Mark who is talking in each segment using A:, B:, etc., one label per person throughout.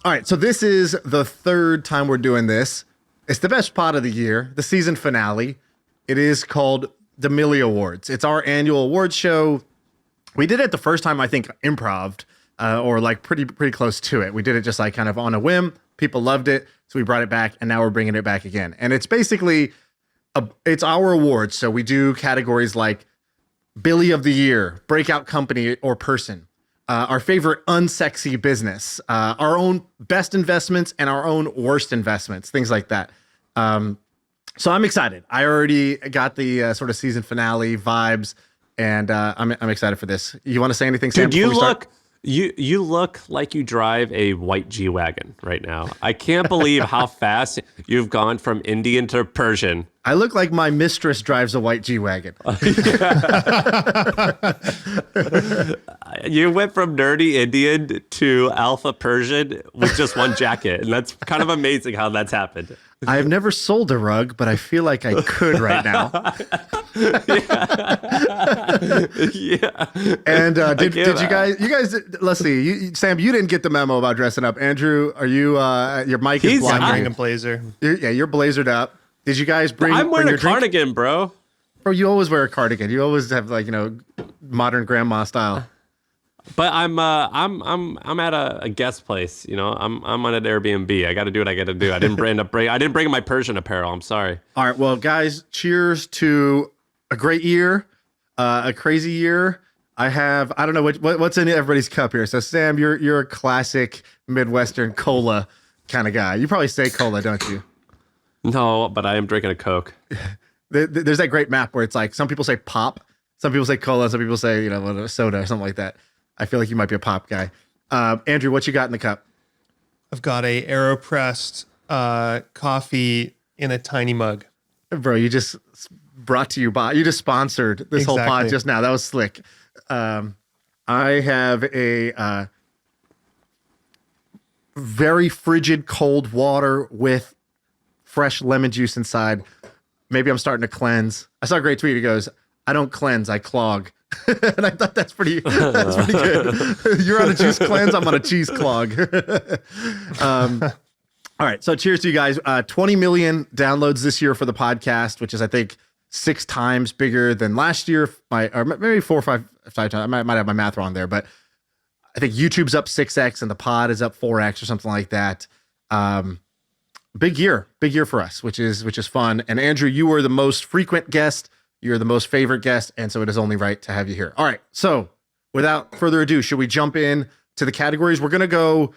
A: All right, so this is the third time we're doing this. It's the best pod of the year, the season finale. It is called the Millie Awards. It's our annual awards show. We did it the first time, I think, improv, or like pretty close to it. We did it just like kind of on a whim. People loved it, so we brought it back, and now we're bringing it back again. And it's basically, it's our awards. So we do categories like Billy of the Year, Breakout Company or Person, our favorite unsexy business, our own best investments, and our own worst investments, things like that. So I'm excited. I already got the sort of season finale vibes, and I'm excited for this. You want to say anything, Sam?
B: Dude, you look like you drive a white G-Wagon right now. I can't believe how fast you've gone from Indian to Persian.
A: I look like my mistress drives a white G-Wagon.
B: You went from nerdy Indian to alpha Persian with just one jacket, and that's kind of amazing how that's happened.
A: I've never sold a rug, but I feel like I could right now.
B: Yeah.
A: And did you guys? Let's see. Sam, you didn't get the memo about dressing up. Andrew, are you? Your mic is blocking.
C: I'm wearing a blazer.
A: You're blazered up. Did you guys bring?
B: I'm wearing
A: a
B: cardigan, bro.
A: Bro, you always wear a cardigan. You always have like modern grandma style.
B: But I'm at a guest place. I'm on an Airbnb. I got to do what I got to do. I didn't bring my Persian apparel. I'm sorry.
A: All right, well, guys, cheers to a great year, a crazy year. I don't know what's in everybody's cup here. So Sam, you're a classic Midwestern cola kind of guy. You probably say cola, don't you?
B: No, but I am drinking a Coke.
A: There's that great map where it's like some people say pop, some people say cola, some people say soda or something like that. I feel like you might be a pop guy. Andrew, what you got in the cup?
C: I've got a AeroPressed coffee in a tiny mug.
A: Bro, you just brought to you by, you just sponsored this whole pod just now. That was slick. I have a very frigid cold water with fresh lemon juice inside. Maybe I'm starting to cleanse. I saw a great tweet. It goes, I don't cleanse, I clog. And I thought that's pretty good. You're on a juice cleanse, I'm on a cheese clog. All right, so cheers to you guys. 20 million downloads this year for the podcast, which is I think 6 times bigger than last year, or maybe 4 or 5 times. I might have my math wrong there, but I think YouTube's up 6x and the pod is up 4x or something like that. Big year for us, which is fun. And Andrew, you were the most frequent guest. You're the most favorite guest, and so it is only right to have you here. All right, so without further ado, should we jump in to the categories? We're going to go,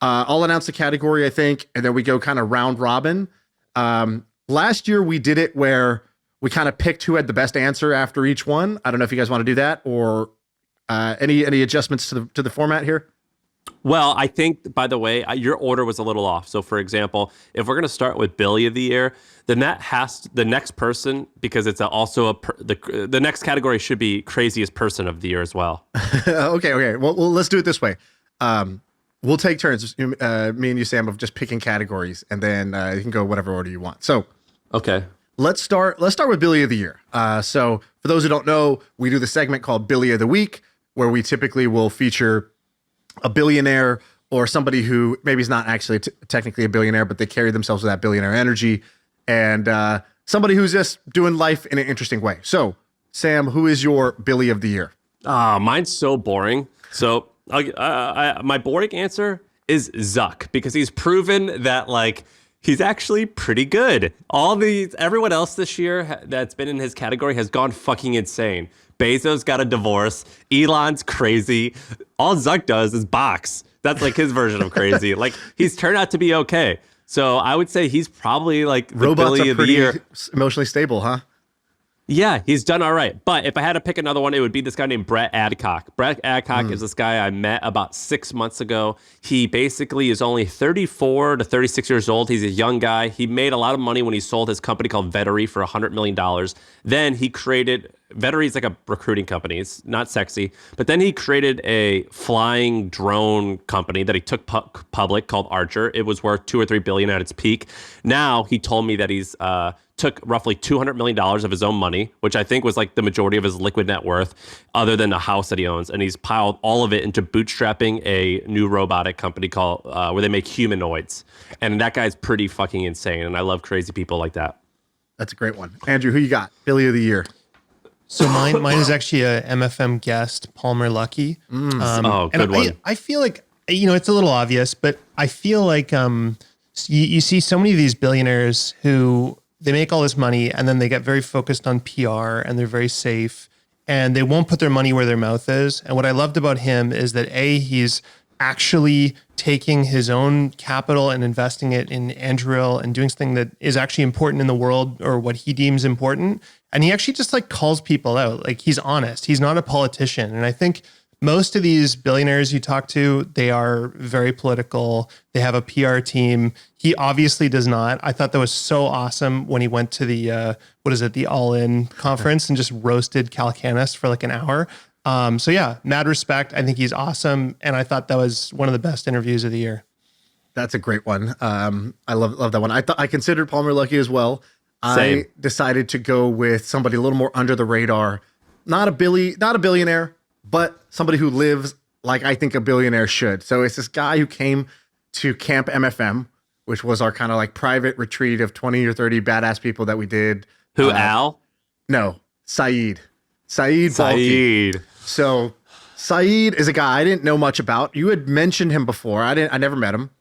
A: I'll announce the category, I think, and then we go kind of round robin. Last year, we did it where we kind of picked who had the best answer after each one. I don't know if you guys want to do that, or any adjustments to the format here?
B: Well, I think, by the way, your order was a little off. So, for example, if we're going to start with Billy of the Year, then the next person, because it's the next category should be craziest person of the year as well.
A: Okay. Well, let's do it this way. We'll take turns, me and you, Sam, of just picking categories, and then you can go whatever order you want. So,
B: okay.
A: Let's start with Billy of the Year. So, for those who don't know, we do the segment called Billy of the Week, where we typically will feature a billionaire or somebody who maybe is not actually technically a billionaire, but they carry themselves with that billionaire energy, and somebody who's just doing life in an interesting way. So, Sam, who is your Billy of the Year?
B: Mine's so boring. So my boring answer is Zuck, because he's proven that he's actually pretty good. Everyone else this year that's been in his category has gone fucking insane. Bezos got a divorce. Elon's crazy. All Zuck does is box. That's his version of crazy. He's turned out to be okay. So I would say he's probably the Billy of the Year.
A: Emotionally stable, huh?
B: Yeah, he's done all right. But if I had to pick another one, it would be this guy named Brett Adcock. Brett Adcock is this guy I met about 6 months ago. He basically is only 34 to 36 years old. He's a young guy. He made a lot of money when he sold his company called Vettery for $100 million. Then he created Vettery's like a recruiting company. It's not sexy. But then he created a flying drone company that he took public called Archer. It was worth $2 or $3 billion at its peak. Now he told me that he's took roughly $200 million of his own money, which I think was like the majority of his liquid net worth, other than the house that he owns. And he's piled all of it into bootstrapping a new robotic company called where they make humanoids. And that guy's pretty fucking insane. And I love crazy people like that.
A: That's a great one. Andrew, who you got? Billy of the year.
C: So mine is actually a MFM guest, Palmer Luckey.
B: Good one.
C: I feel like, it's a little obvious, but I feel like you see so many of these billionaires who they make all this money and then they get very focused on PR and they're very safe and they won't put their money where their mouth is. And what I loved about him is that he's actually taking his own capital and investing it in Anduril and doing something that is actually important in the world or what he deems important. And he actually just like calls people out. Like he's honest. He's not a politician. And I think most of these billionaires you talk to, they are very political. They have a PR team. He obviously does not. I thought that was so awesome when he went to the, the All In conference and just roasted Calacanis for like an hour. So yeah, mad respect. I think he's awesome. And I thought that was one of the best interviews of the year.
A: That's a great one. I love that one. I considered Palmer Luckey as well.
B: Same.
A: I decided to go with somebody a little more under the radar. Not a billionaire, but somebody who lives like I think a billionaire should. So it's this guy who came to Camp MFM, which was our kind of like private retreat of 20 or 30 badass people that we did.
B: Who, Al?
A: No, Saeed Balki. So Saeed is a guy I didn't know much about. You had mentioned him before. I never met him.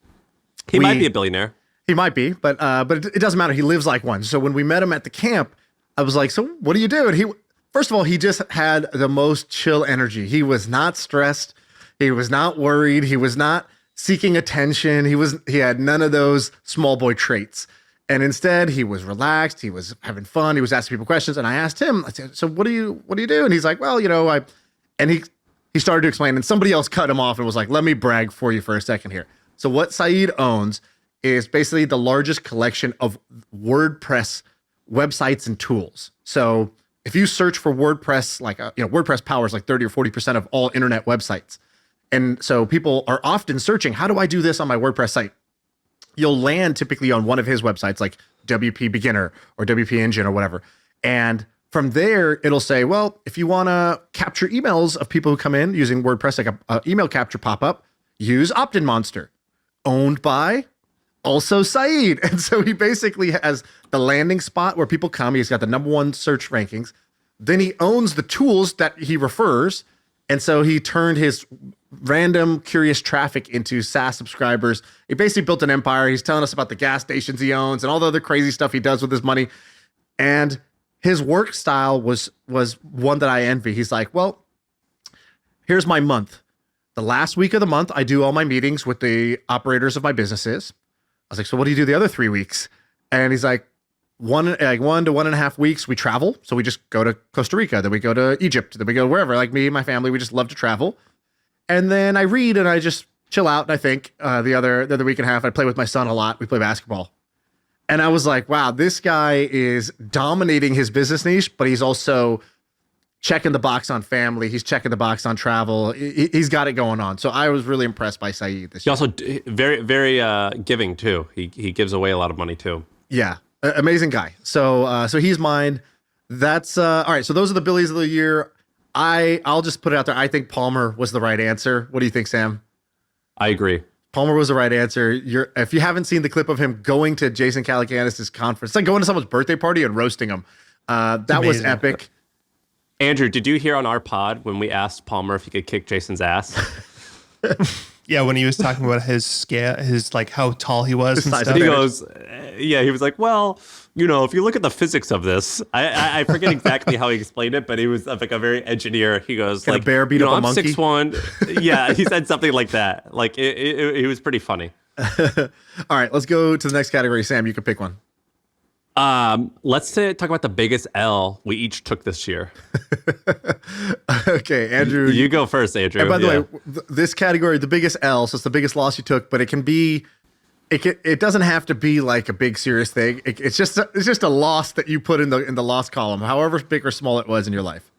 B: He might be a billionaire.
A: He might be, but it doesn't matter. He lives like one. So when we met him at the camp, I was like, so what do you do? And first of all, he just had the most chill energy. He was not stressed. He was not worried. He was not seeking attention. He had none of those small boy traits. And instead, he was relaxed. He was having fun. He was asking people questions. And I asked him, I said, so what do you do? And he's like, well, he started to explain. And somebody else cut him off and was like, let me brag for you for a second here. So what Saeed owns is basically the largest collection of WordPress websites and tools. So if you search for WordPress, WordPress powers like 30 or 40% of all internet websites. And so people are often searching, how do I do this on my WordPress site? You'll land typically on one of his websites like WP Beginner or WP Engine or whatever. And from there, it'll say, well, if you want to capture emails of people who come in using WordPress, like a email capture pop-up, use Opt-in Monster, owned by also Saeed. And so he basically has the landing spot where people come. He's got the #1 search rankings. Then he owns the tools that he refers. And so he turned his random curious traffic into SaaS subscribers. He basically built an empire. He's telling us about the gas stations he owns and all the other crazy stuff he does with his money. And his work style was one that I envy. He's like, well, here's my month. The last week of the month, I do all my meetings with the operators of my businesses. I was like, so what do you do the other 3 weeks? And he's like, 1 to 1.5 weeks, we travel. So we just go to Costa Rica, then we go to Egypt, then we go wherever. Like me and my family, we just love to travel. And then I read and I just chill out. And I think the other week and a half, I play with my son a lot. We play basketball. And I was like, wow, this guy is dominating his business niche, but he's also checking the box on family. He's checking the box on travel. He's got it going on. So I was really impressed by Saeed this year.
B: He also very, very giving too. He gives away a lot of money too.
A: Yeah, amazing guy. So he's mine. That's all right. So those are the Billies of the year. I'll just put it out there. I think Palmer was the right answer. What do you think, Sam?
B: I agree.
A: Palmer was the right answer. If you haven't seen the clip of him going to Jason Calacanis' conference, it's like going to someone's birthday party and roasting him. That was epic.
B: Andrew, did you hear on our pod when we asked Palmer if he could kick Jason's ass?
C: Yeah, when he was talking about his scale, like how tall he was and stuff.
B: He goes, he was like, well, if you look at the physics of this, I forget exactly how he explained it, but he was like a very engineer. He goes,
A: can
B: like,
A: a bear beat up a
B: I'm
A: monkey?
B: 6'1". Yeah, he said something like that. Like it was pretty funny.
A: All right, let's go to the next category. Sam, you can pick one.
B: Let's talk about the biggest L we each took this year.
A: Okay, Andrew.
B: You go first, Andrew.
A: And by the way, this category, the biggest L, so it's the biggest loss you took, but it can be it doesn't have to be like a big serious thing. It's just a loss that you put in the loss column, however big or small it was in your life.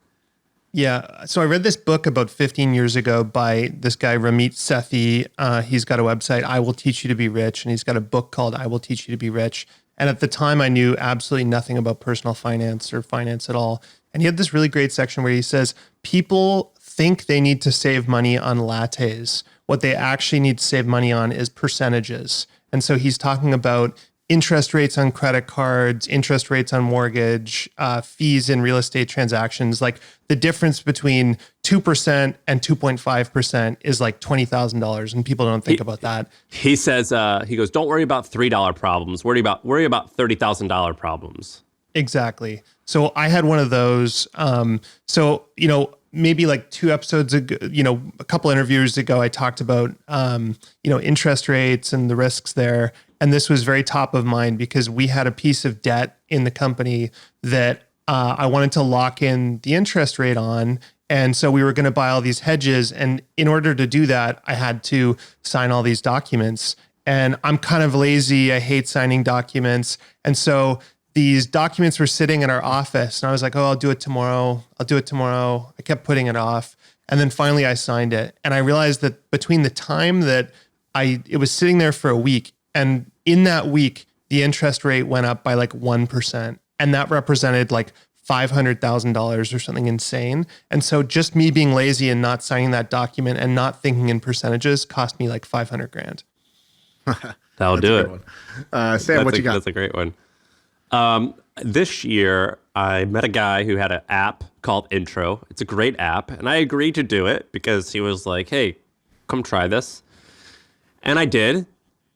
C: Yeah. So I read this book about 15 years ago by this guy, Ramit Sethi. He's got a website, I Will Teach You to Be Rich. And he's got a book called I Will Teach You to Be Rich. And at the time, I knew absolutely nothing about personal finance or finance at all. And he had this really great section where he says, people think they need to save money on lattes. What they actually need to save money on is percentages. And so he's talking about interest rates on credit cards, interest rates on mortgage, fees in real estate transactions. Like the difference between 2% and 2.5% is like $20,000. And people don't think about that.
B: He says, he goes, don't worry about $3 problems. Worry about $30,000 problems.
C: Exactly. So I had one of those. So, maybe like 2 episodes ago, a couple interviews ago, I talked about, interest rates and the risks there. And this was very top of mind because we had a piece of debt in the company that I wanted to lock in the interest rate on. And so we were going to buy all these hedges. And in order to do that, I had to sign all these documents. And I'm kind of lazy. I hate signing documents. And so these documents were sitting in our office. And I was like, I'll do it tomorrow. I kept putting it off. And then finally I signed it. And I realized that between the time that it was sitting there for a week, and in that week, the interest rate went up by like 1%. And that represented like $500,000 or something insane. And so just me being lazy and not signing that document and not thinking in percentages cost me like $500,000.
B: That'll do it.
A: Sam, what you got?
B: That's a great one. This year, I met a guy who had an app called Intro. It's a great app. And I agreed to do it because he was like, hey, come try this. And I did.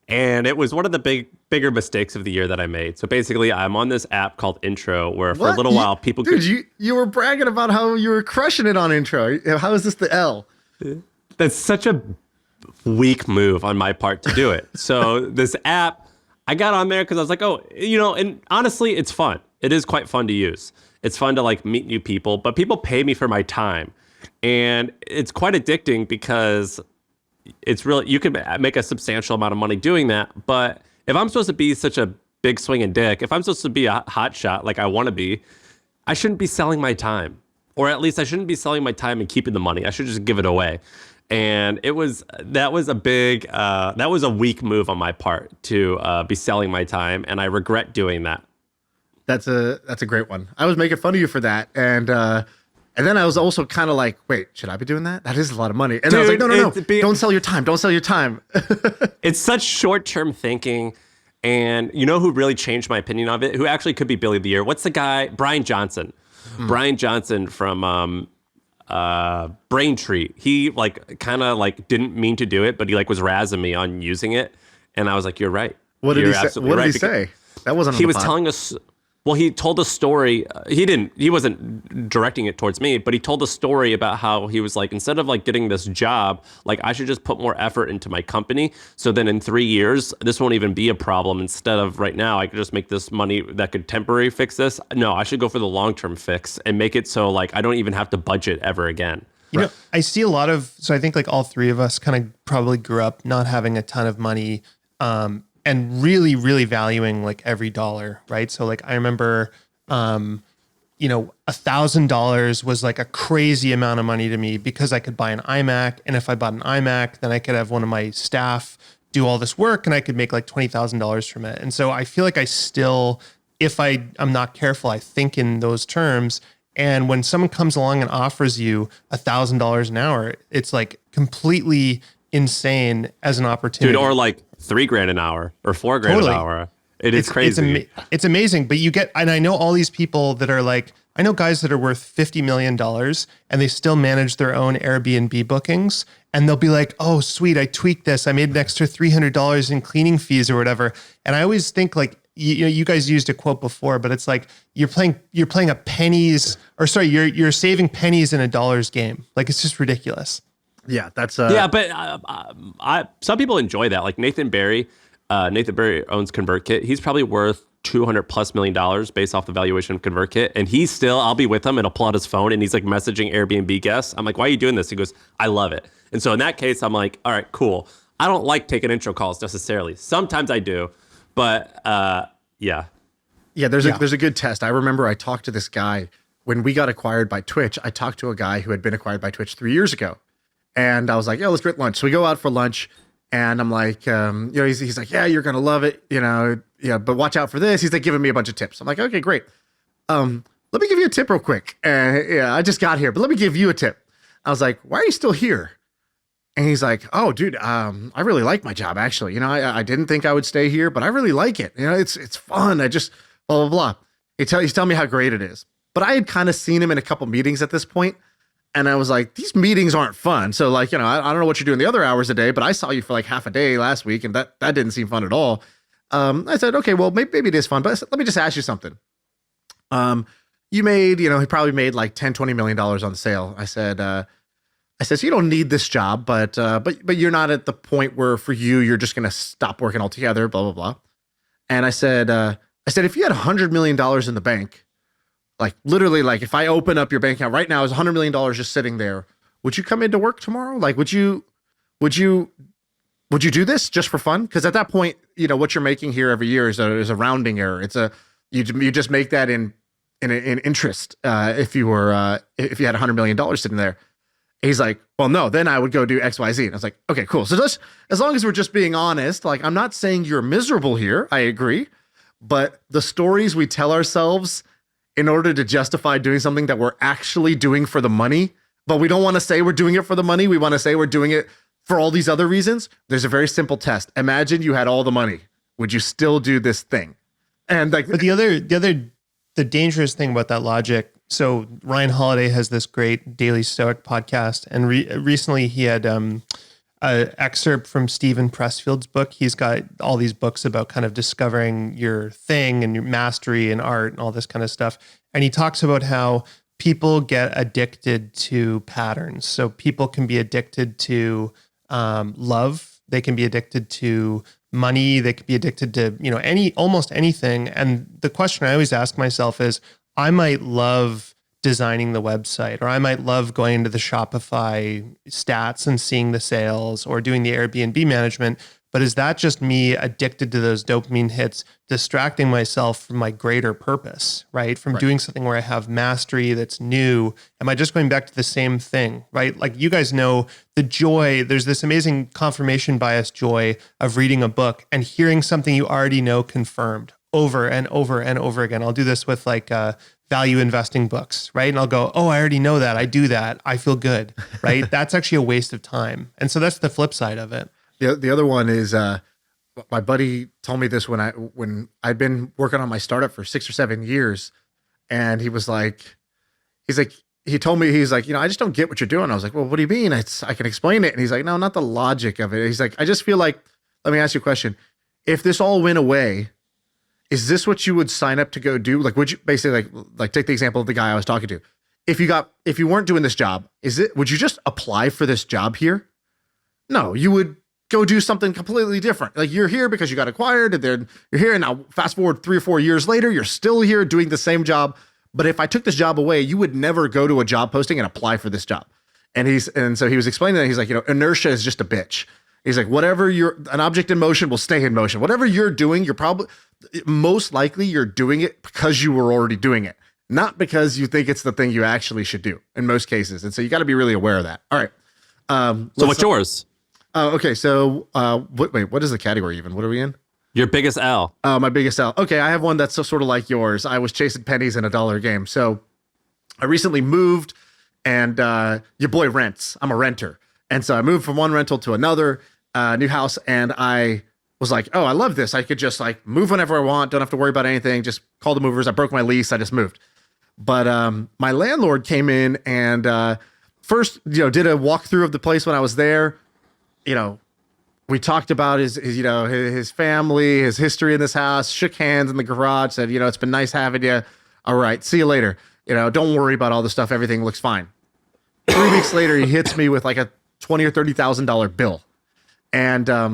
B: And it was one of the bigger mistakes of the year that I made. So basically, I'm on this app called Intro where for a little while people
A: could... Dude, you were bragging about how you were crushing it on Intro. How is this the L?
B: That's such a weak move on my part to do it. So this app, I got on there because I was like, and honestly, it's fun. It is quite fun to use. It's fun to like meet new people, but people pay me for my time. And it's quite addicting because it's really, you can make a substantial amount of money doing that. But if I'm supposed to be such a big swinging dick, if I'm supposed to be a hot shot like I want to be, I shouldn't be selling my time. Or at least I shouldn't be selling my time and keeping the money. I should just give it away. And that was a weak move on my part to be selling my time. And I regret doing that.
A: That's a great one. I was making fun of you for that. And then I was also kind of like, wait, should I be doing that? That is a lot of money. And I was like, no. Don't sell your time. Don't sell your time.
B: It's such short-term thinking. And you know who really changed my opinion of it? Who actually could be Billy of the Year? What's the guy? Brian Johnson. Brian Johnson from Braintree. He kind of didn't mean to do it, but he was razzing me on using it. And I was like, you're right.
A: What did he say? That wasn't on
B: he
A: the
B: was
A: pod.
B: Telling us. Well, he told a story. He wasn't directing it towards me, but he told a story about how he was like, instead of getting this job, I should just put more effort into my company. So then in 3 years, this won't even be a problem. Instead of right now, I could just make this money that could temporarily fix this. No, I should go for the long-term fix and make it so I don't even have to budget ever again.
C: You know, I see a lot of, so I think all 3 of us kind of probably grew up not having a ton of money, and really, really valuing every dollar, right? So I remember, $1,000 was a crazy amount of money to me because I could buy an iMac. And if I bought an iMac, then I could have one of my staff do all this work and I could make $20,000 from it. And so I feel I still, if I'm not careful, I think in those terms. And when someone comes along and offers you $1,000 an hour, it's completely insane as an opportunity.
B: Dude, or $3,000 an hour or $4,000 an hour. It's crazy.
C: It's amazing. But and I know all these people that are I know guys that are worth $50 million and they still manage their own Airbnb bookings. And they'll be like, oh, sweet, I tweaked this. I made an extra $300 in cleaning fees or whatever. And I always think you guys used a quote before, but it's you're playing a pennies, or sorry, you're saving pennies in a dollar's game. It's just ridiculous.
A: Yeah, that's
B: yeah, but some people enjoy that. Nathan Barry owns ConvertKit. He's probably worth $200+ million based off the valuation of ConvertKit, and he's still. I'll be with him and I'll pull out his phone and he's messaging Airbnb guests. I'm like, why are you doing this? He goes, I love it. And so in that case, I'm like, all right, cool. I don't like taking intro calls necessarily. Sometimes I do, but yeah.
A: Yeah, there's a good test. I remember I talked to this guy when we got acquired by Twitch. I talked to a guy who had been acquired by Twitch 3 years ago, and I was like, "Yeah, let's get lunch." So we go out for lunch, and I'm like, he's like, "Yeah, you're gonna love it, but watch out for this." He's like giving me a bunch of tips. I'm like, "Okay, great. Let me give you a tip real quick." I just got here, but let me give you a tip. I was like, "Why are you still here?" And he's like, "Oh, dude, I really like my job, actually. I didn't think I would stay here, but I really like it. It's fun. I just blah, blah, blah." He's telling me how great it is. But I had kind of seen him in a couple meetings at this point, and I was like, these meetings aren't fun. So I don't know what you're doing the other hours a day, but I saw you for like half a day last week, and that didn't seem fun at all. I said, okay, well, maybe it is fun, but let me just ask you something. You made, he probably made like $10-20 million on the sale. I said, so you don't need this job, but you're not at the point where for you, you're just going to stop working altogether, blah, blah, blah. And I said, if you had $100 million in the bank, like literally, like if I open up your bank account right now, is $100 million just sitting there, would you come into work tomorrow? Like, would you do this just for fun? Because at that point, what you're making here every year is a rounding error. You just make that in interest. If you had $100 million sitting there. He's like, well, no, then I would go do X, Y, Z. And I was like, okay, cool. So just as long as we're just being honest, like I'm not saying you're miserable here. I agree. But the stories we tell ourselves in order to justify doing something that we're actually doing for the money, but we don't want to say we're doing it for the money. We want to say we're doing it for all these other reasons. There's a very simple test. Imagine you had all the money. Would you still do this thing? And like,
C: but the dangerous thing about that logic. So Ryan Holiday has this great Daily Stoic podcast, and recently he had an excerpt from Stephen Pressfield's book. He's got all these books about kind of discovering your thing and your mastery and art and all this kind of stuff. And he talks about how people get addicted to patterns. So people can be addicted to love. They can be addicted to money. They can be addicted to, almost anything. And the question I always ask myself is, I might love designing the website, or I might love going into the Shopify stats and seeing the sales, or doing the Airbnb management. But is that just me addicted to those dopamine hits, distracting myself from my greater purpose, right? From doing something where I have mastery that's new. Am I just going back to the same thing, right? Like you guys know the joy, there's this amazing confirmation bias joy of reading a book and hearing something you already know confirmed over and over and over again. I'll do this with like value investing books, right? And I'll go, oh, I already know that. I do that. I feel good, right? That's actually a waste of time. And so that's the flip side of it.
A: The other one is my buddy told me this when I'd been working on my startup for 6 or 7 years, and he told me, he's like, I just don't get what you're doing. I was like, well, what do you mean? I can explain it. And he's like, no, not the logic of it. He's like, I just feel like, let me ask you a question. If this all went away, is this what you would sign up to go do? Like, would you basically like take the example of the guy I was talking to? If you weren't doing this job, would you just apply for this job here? No, you would go do something completely different. Like you're here because you got acquired, and then you're here, and now fast forward 3 or 4 years later, you're still here doing the same job. But if I took this job away, you would never go to a job posting and apply for this job. And so he was explaining that. He's like, inertia is just a bitch. He's like, an object in motion will stay in motion. Whatever you're doing, most likely you're doing it because you were already doing it, not because you think it's the thing you actually should do in most cases. And so you got to be really aware of that. All right.
B: So what's yours?
A: Okay. So wait, what is the category even? What are we in?
B: Your biggest L.
A: My biggest L. Okay. I have one that's sort of like yours. I was chasing pennies in $1 game. So I recently moved, and your boy rents. I'm a renter. And so I moved from one rental to another new house, and I was like, oh, I love this. I could just like move whenever I want. Don't have to worry about anything. Just call the movers. I broke my lease. I just moved. But my landlord came in and first, did a walkthrough of the place when I was there. We talked about his family, his history in this house, shook hands in the garage, said, it's been nice having you. All right, see you later. Don't worry about all the stuff. Everything looks fine. 3 weeks later, he hits me with like a $20,000 or $30,000 bill. And I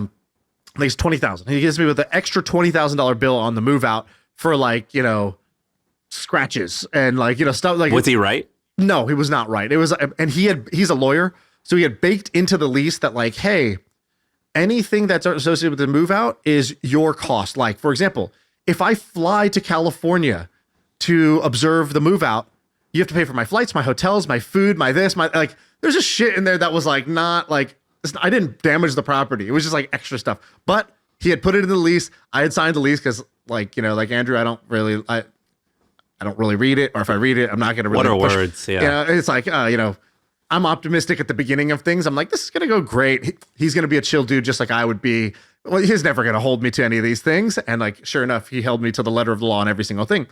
A: think it's $20,000. He gives me with an extra $20,000 bill on the move out for like, scratches and like, stuff like.
B: Was he right?
A: No, he was not right. It was, and he's a lawyer. So he had baked into the lease that like, hey, anything that's associated with the move out is your cost. Like, for example, if I fly to California to observe the move out, you have to pay for my flights, my hotels, my food, my this, my like, there's just shit in there that was like, not like, I didn't damage the property. It was just like extra stuff, but he had put it in the lease. I had signed the lease because like, you know, like Andrew, I don't really read it, or if I read it, I'm not going to really
B: What are
A: push.
B: words? Yeah.
A: You know, it's like, you know, I'm optimistic at the beginning of things. I'm like, this is going to go great. He's going to be a chill dude, just like I would be. Well, he's never going to hold me to any of these things. And like, sure enough, he held me to the letter of the law on every single thing.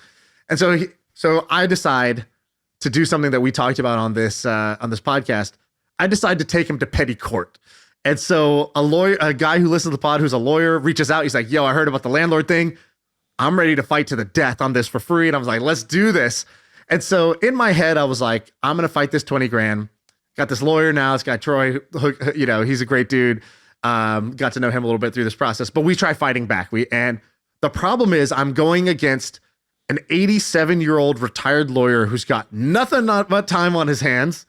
A: And so I decide to do something that we talked about on this podcast. I decide to take him to petty court. And so a guy who listens to the pod, who's a lawyer, reaches out. He's like, yo, I heard about the landlord thing. I'm ready to fight to the death on this for free. And I was like, let's do this. And so in my head, I was like, I'm going to fight this 20 grand. Got this lawyer now. This guy, Troy, you know, he's a great dude. Got to know him a little bit through this process, but we try fighting back. And the problem is I'm going against an 87-year-old retired lawyer who's got nothing but time on his hands.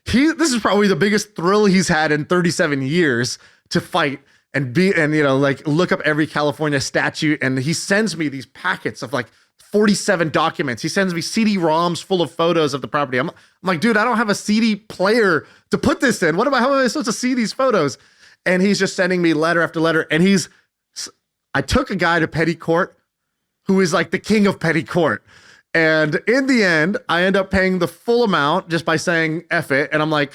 A: This is probably the biggest thrill he's had in 37 years to fight and you know, like look up every California statute. And he sends me these packets of like 47 documents. He sends me CD-ROMs full of photos of the property. I'm like, dude, I don't have a CD player to put this in. How am I supposed to see these photos? And he's just sending me letter after letter. And I took a guy to petty court who is like the king of petty court. And in the end, I end up paying the full amount just by saying F it. And I'm like,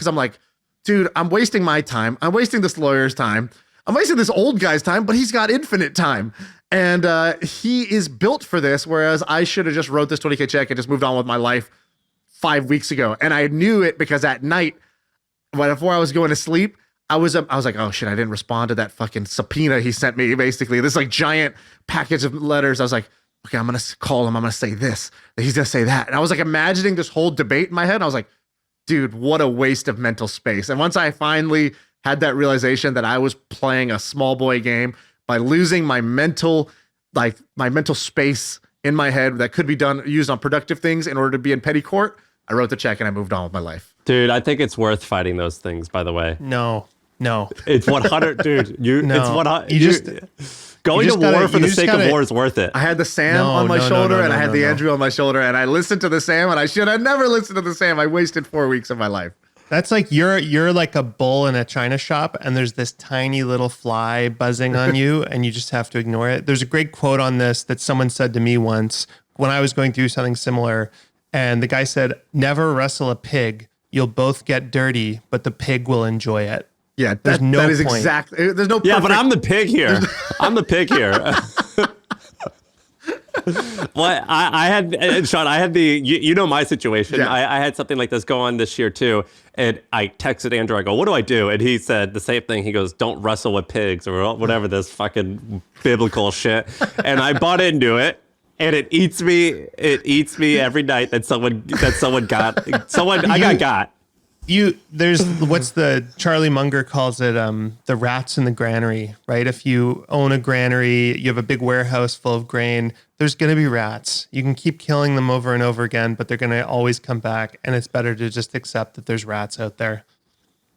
A: dude, I'm wasting my time. I'm wasting this lawyer's time. I'm wasting this old guy's time, but he's got infinite time. And he is built for this, whereas I should have just wrote this 20K check and just moved on with my life 5 weeks ago. And I knew it because at night, before I was going to sleep, I was like, oh shit, I didn't respond to that fucking subpoena he sent me, basically. This like giant package of letters. I was like, okay, I'm going to call him. I'm going to say this. He's going to say that. And I was like imagining this whole debate in my head. And I was like, dude, what a waste of mental space. And once I finally had that realization that I was playing a small boy game by losing my mental space in my head that could be used on productive things in order to be in petty court, I wrote the check and I moved on with my life.
B: Dude, I think it's worth fighting those things, by the way.
C: No.
B: It's 100, dude.
C: No.
B: It's 100.
C: You
B: Going to
C: just
B: war
C: gotta-
B: for
C: you
B: the
C: just
B: sake
C: gotta-
B: of war is worth it.
A: I had the Sam on my shoulder and I had the Andrew on my shoulder, and I listened to the Sam, and I should have never listened to the Sam. I wasted 4 weeks of my life.
C: That's like you're like a bull in a china shop, and there's this tiny little fly buzzing on you, and you just have to ignore it. There's a great quote on this that someone said to me once when I was going through something similar, and the guy said, "Never wrestle a pig. You'll both get dirty, but the pig will enjoy it."
A: Yeah,
C: There's no
A: that is
C: point.
A: exactly. There's no.
B: Yeah, but
A: perfect-
B: I'm the pig here. I'm the pig here. Well, I had, Shaan, I had you know my situation.
A: Yeah.
B: I had something like this go on this year too. And I texted Andrew, I go, what do I do? And he said the same thing. He goes, don't wrestle with pigs or whatever, this fucking biblical shit. And I bought into it. And it eats me every night that someone I got.
C: There's what's the Charlie Munger calls it, the rats in the granary, right? If you own a granary, you have a big warehouse full of grain, there's going to be rats. You can keep killing them over and over again, but they're going to always come back. And it's better to just accept that there's rats out there.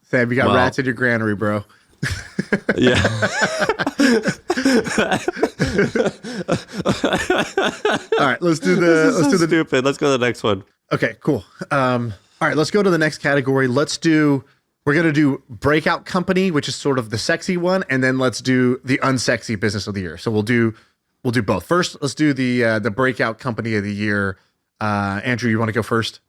A: Sam, you got rats in your granary, bro.
B: Yeah.
A: All right, let's do the
B: Stupid. Let's go to the next one.
A: Okay, cool. All right, let's go to the next category. We're going to do Breakout Company, which is sort of the sexy one, and then let's do the unsexy business of the year. So we'll do both. First, let's do the Breakout Company of the year. Andrew, you want to go first?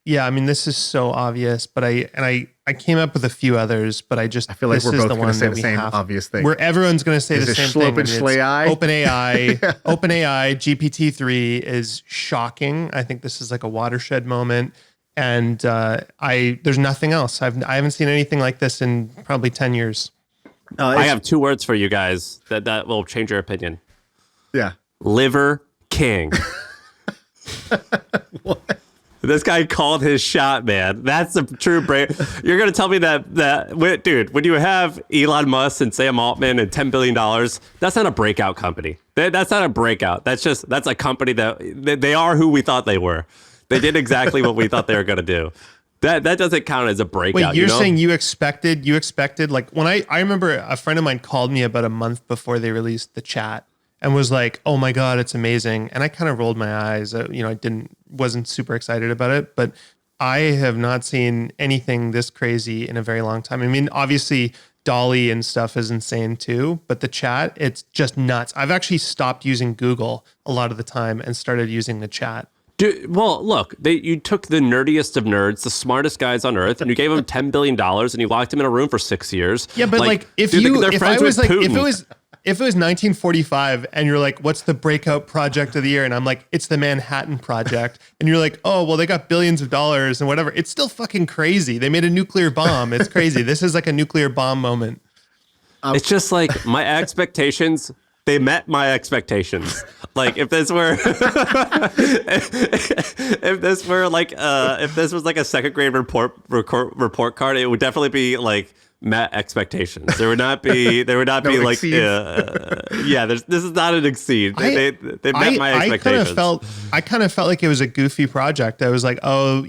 C: Yeah, I mean, this is so obvious, but I came up with a few others, but I
A: feel like
C: this
A: we're
C: is
A: both
C: the
A: going to
C: one
A: say
C: that
A: the
C: we
A: same
C: have-
A: obvious thing.
C: Where everyone's going to say
A: Is
C: the
A: it
C: same
A: Schlopen
C: thing. and it's
A: Schlei?
C: OpenAI GPT-3 is shocking. I think this is like a watershed moment. And there's nothing else. I haven't seen anything like this in probably 10 years.
B: I have 2 words for you guys that will change your opinion.
A: Yeah.
B: Liver King.
A: What?
B: This guy called his shot, man. That's the true break. You're going to tell me that, dude, when you have Elon Musk and Sam Altman and $10 billion, that's not a breakout company. That's not a breakout. That's a company that they are who we thought they were. They did exactly what we thought they were going to do. that doesn't count as a breakout.
C: Wait, you're
B: you know?
C: saying you expected like when I remember a friend of mine called me about a month before they released the chat and was like, "Oh my God, it's amazing." And I kind of rolled my eyes. I wasn't super excited about it, but I have not seen anything this crazy in a very long time. I mean, obviously Dolly and stuff is insane too, but the chat, it's just nuts. I've actually stopped using Google a lot of the time and started using the chat.
B: Dude, well, look, you took the nerdiest of nerds, the smartest guys on earth, and you gave them $10 billion and you locked them in a room for 6 years.
C: Yeah, but like if it was 1945 and you're like, what's the breakout project of the year? And I'm like, it's the Manhattan Project. And you're like, oh, well, they got billions of dollars and whatever. It's still fucking crazy. They made a nuclear bomb. It's crazy. This is like a nuclear bomb moment.
B: It's just like my expectations. They met my expectations. Like if this were, if this was like a second grade report card, it would definitely be like met expectations. There would not be
A: No
B: like,
A: exceed.
B: this is not an exceed. They met my expectations.
C: I kind of felt like it was a goofy project. I was like, oh,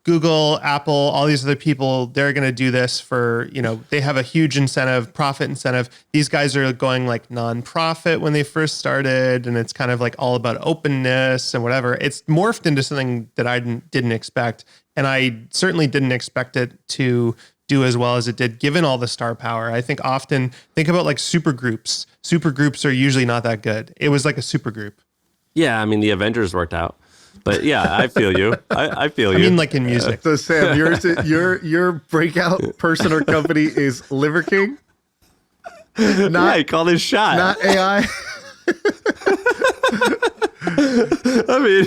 C: Google, Apple, all these other people, they're going to do this for, they have a huge incentive, profit incentive. These guys are going like nonprofit when they first started. And it's kind of like all about openness and whatever. It's morphed into something that I didn't expect. And I certainly didn't expect it to do as well as it did, given all the star power. I think about like super groups. Super groups are usually not that good. It was like a super group.
B: Yeah, I mean, the Avengers worked out. But yeah, I feel you. I feel you.
C: I mean, like in music.
A: So Sam, your breakout person or company is Liver King?
B: Yeah, he called his shot.
A: Not AI.
B: I mean,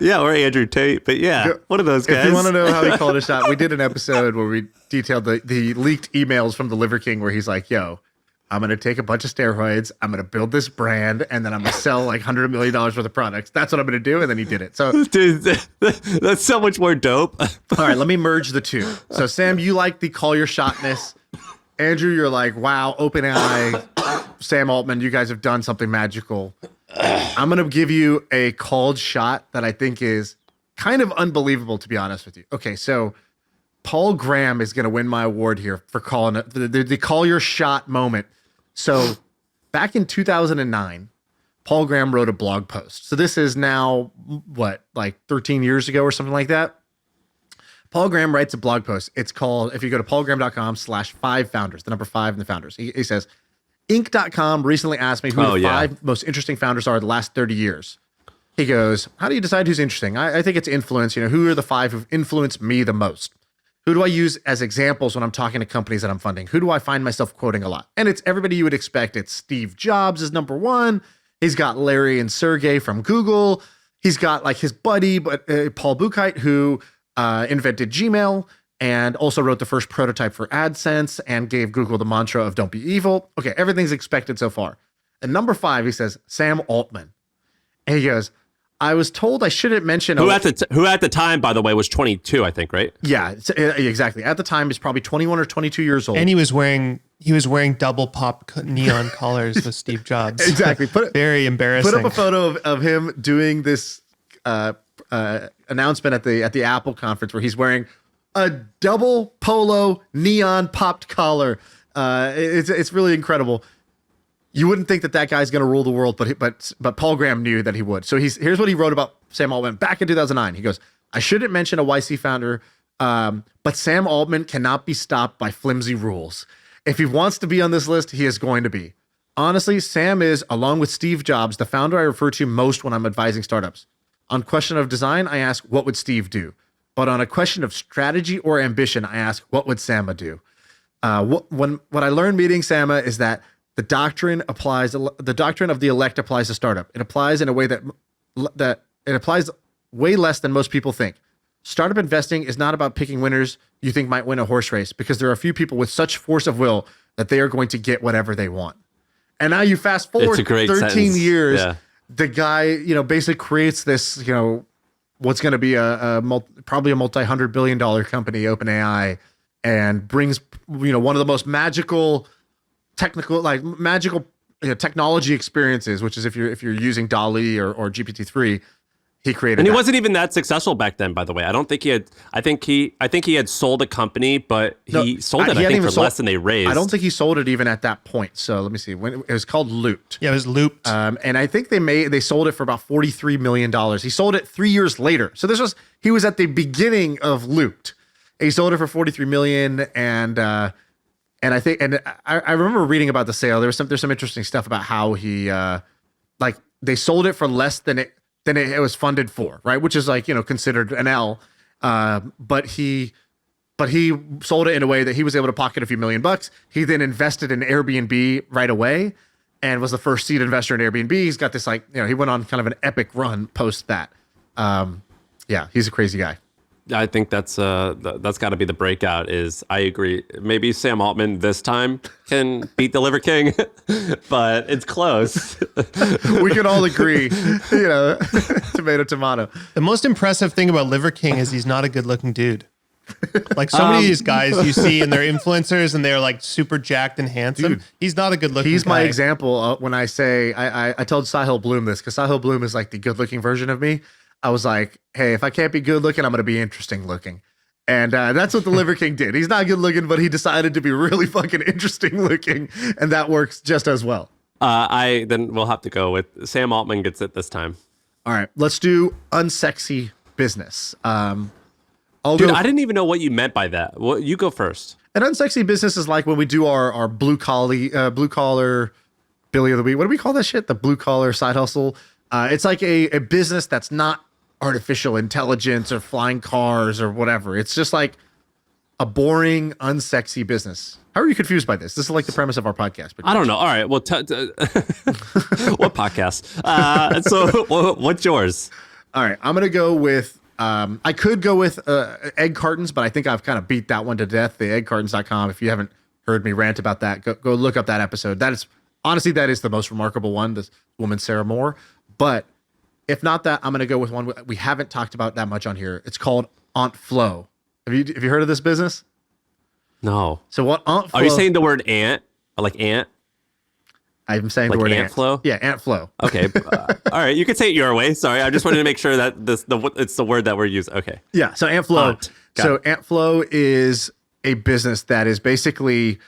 B: yeah, or Andrew Tate, but yeah, one of those guys.
A: If you want to know how he called a shot, we did an episode where we detailed the leaked emails from the Liver King where he's like, yo, I'm going to take a bunch of steroids, I'm going to build this brand, and then I'm going to sell like $100 million worth of products. That's what I'm going to do. And then he did it. So,
B: dude, that's so much more dope.
A: All right, let me merge the two. So, Sam, you like the call your shotness. Andrew, you're like, wow, OpenAI, Sam Altman, you guys have done something magical. I'm going to give you a called shot that I think is kind of unbelievable, to be honest with you. Okay, so Paul Graham is going to win my award here for calling it the call your shot moment. So back in 2009, Paul Graham wrote a blog post. So this is now, like 13 years ago or something like that. Paul Graham writes a blog post. It's called, if you go to paulgraham.com/5founders, the number 5 and the founders, he says, Inc.com recently asked me who the 5 most interesting founders are the last 30 years. He goes, how do you decide who's interesting? I think it's influence. Who are the 5 who've influenced me the most? Who do I use as examples when I'm talking to companies that I'm funding? Who do I find myself quoting a lot? And it's everybody you would expect. It's Steve Jobs is number 1. He's got Larry and Sergey from Google. He's got like his buddy, Paul Buchheit, who invented Gmail and also wrote the first prototype for AdSense and gave Google the mantra of don't be evil. Okay, everything's expected so far. And number 5, he says, Sam Altman. And he goes, I was told I shouldn't mention
B: who at the time, by the way, was 22, I think, right?
A: Yeah, exactly. At the time, he's probably 21 or 22 years old.
C: And he was wearing double pop neon collars with Steve Jobs.
A: Exactly.
C: Very embarrassing.
A: Put up a photo of him doing this announcement at the Apple conference where he's wearing a double polo neon popped collar. It's really incredible. You wouldn't think that guy's going to rule the world, but Paul Graham knew that he would. So here's what he wrote about Sam Altman back in 2009. He goes, I shouldn't mention a YC founder, but Sam Altman cannot be stopped by flimsy rules. If he wants to be on this list, he is going to be. Honestly, Sam is, along with Steve Jobs, the founder I refer to most when I'm advising startups. On question of design, I ask, what would Steve do? But on a question of strategy or ambition, I ask, what would Sama do? What I learned meeting Sama is that the doctrine of the elect applies to startup. It applies in a way that it applies way less than most people think. Startup investing is not about picking winners you think might win a horse race, because there are a few people with such force of will that they are going to get whatever they want. And now you fast forward 13
B: sentence.
A: years,
B: Yeah.
A: The guy, basically creates this, what's going to be probably a multi-$100 billion company, OpenAI, and brings, one of the most magical technology experiences, which is if you're using DALL-E or GPT-3, he created.
B: And he
A: that.
B: wasn't even that successful back then, by the way. I don't think he had. I think he had sold a company, but he sold it. I think for less than they raised.
A: I don't think he sold it even at that point. So let me see. When it was called Looped.
C: Yeah, it was Looped.
A: And I think they sold it for about $43 million. He sold it 3 years later. So he was at the beginning of Looped. He sold it for $43 million, and I think I remember reading about the sale. There's some interesting stuff about how he like they sold it for less than it was funded for, right? Which is like, considered an L. But he sold it in a way that he was able to pocket a few $1,000,000. He then invested in Airbnb right away and was the first seed investor in Airbnb. He's got this he went on kind of an epic run post that. Yeah, he's a crazy guy.
B: I think that's got to be the breakout. I agree. Maybe Sam Altman this time can beat the Liver King, but it's close.
A: We can all agree, tomato.
C: The most impressive thing about Liver King is he's not a good-looking dude. Like so many of these guys you see and they're influencers and they're like super jacked and handsome. Dude, he's not a good-looking guy.
A: He's my example when I say I told Sahil Bloom this, because Sahil Bloom is like the good-looking version of me. I was like, hey, if I can't be good looking, I'm going to be interesting looking. And that's what the Liver King did. He's not good looking, but he decided to be really fucking interesting looking. And that works just as well.
B: Then we'll have to go with Sam Altman gets it this time.
A: All right, let's do unsexy business.
B: I didn't even know what you meant by that. Well, you go first.
A: An unsexy business is like when we do our blue collar Billy of the Week. What do we call that shit? The blue collar side hustle. It's like a business that's not artificial intelligence or flying cars or whatever. It's just like a boring, unsexy business. How are you confused by this? This is like the premise of our podcast. But
B: I don't know. All right. Well, what podcast? So what's yours?
A: All right. I'm going to go with, I could go with egg cartons, but I think I've kind of beat that one to death. The eggcartons.com. If you haven't heard me rant about that, go look up that episode. That is the most remarkable one. This woman, Sarah Moore. But if not that, I'm going to go with one we haven't talked about that much on here. It's called Aunt Flo. Have you heard of this business?
B: No.
A: So what Aunt Flo...
B: Are you saying the word ant? Like ant?
A: I'm saying
B: like
A: the word
B: ant. Flow?
A: Yeah, Aunt Flo.
B: Okay. All right. You can say it your way. Sorry. I just wanted to make sure that it's the word that we're using. Okay.
A: Yeah. So Aunt Flo. Aunt Flo is a business that is basically,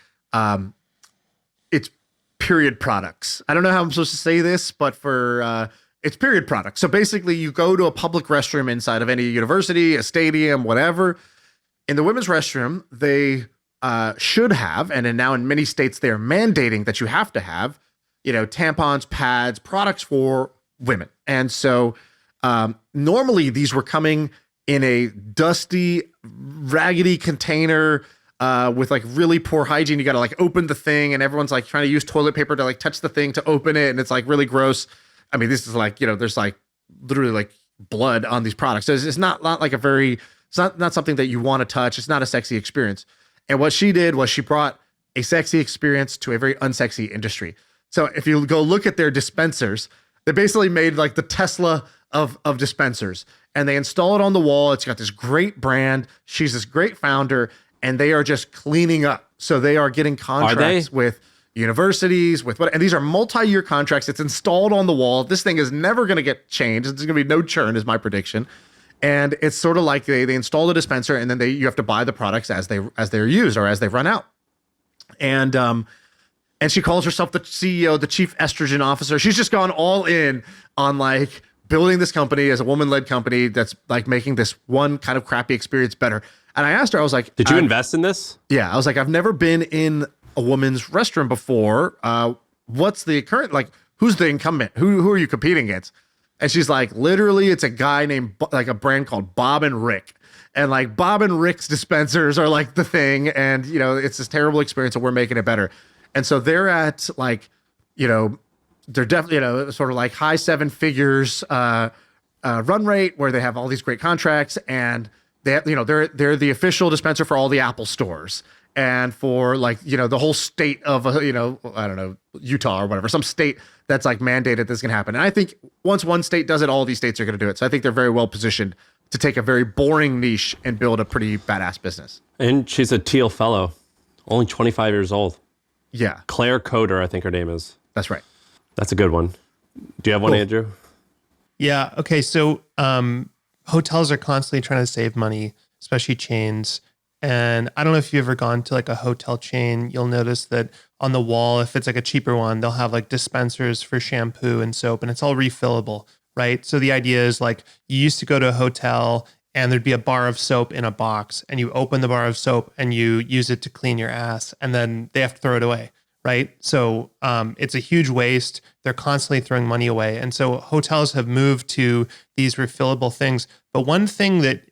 A: it's period products. I don't know how I'm supposed to say this, but it's period products. So basically you go to a public restroom inside of any university, a stadium, whatever. In the women's restroom, they should have, and now in many states, they're mandating that you have to have, tampons, pads, products for women. And so normally these were coming in a dusty, raggedy container with like really poor hygiene. You got to like open the thing and everyone's like trying to use toilet paper to like touch the thing to open it. And it's like really gross. I mean, this is like, there's like literally like blood on these products. So it's not like it's not something that you want to touch. It's not a sexy experience. And what she did was she brought a sexy experience to a very unsexy industry. So if you go look at their dispensers, they basically made like the Tesla of dispensers, and they install it on the wall. It's got this great brand. She's this great founder, and they are just cleaning up. So they are getting contracts with universities, and these are multi-year contracts. It's installed on the wall. This thing is never going to get changed. There's going to be no churn, is my prediction. And it's sort of like they install the dispenser, and then you have to buy the products as they're used or as they run out. And she calls herself the CEO, the chief estrogen officer. She's just gone all in on like building this company as a woman-led company that's like making this one kind of crappy experience better. And I asked her, I was like,
B: did you invest in this?
A: Yeah, I was like, I've never been in a woman's restroom before. What's the current, like, who's the incumbent? Who are you competing against? And she's like, literally, it's a guy named, like a brand called Bob and Rick. And like Bob and Rick's dispensers are like the thing. And, it's this terrible experience and we're making it better. And so they're at like, they're definitely, sort of like high 7 figures run rate where they have all these great contracts. And they have, they're the official dispenser for all the Apple stores. And for like, the whole state of, I don't know, Utah or whatever, some state that's like mandated this can happen. And I think once one state does it, all these states are going to do it. So I think they're very well positioned to take a very boring niche and build a pretty badass business.
B: And she's a Teal fellow, only 25 years old.
A: Yeah.
B: Claire Coder, I think her name is.
A: That's right.
B: That's a good one. Do you have one, Andrew?
C: Yeah. Okay. So hotels are constantly trying to save money, especially chains. And I don't know if you've ever gone to like a hotel chain. You'll notice that on the wall, if it's like a cheaper one, they'll have like dispensers for shampoo and soap, and it's all refillable, right? So the idea is like you used to go to a hotel and there'd be a bar of soap in a box, and you open the bar of soap and you use it to clean your ass, and then they have to throw it away. Right. So it's a huge waste. They're constantly throwing money away. And so hotels have moved to these refillable things. But one thing that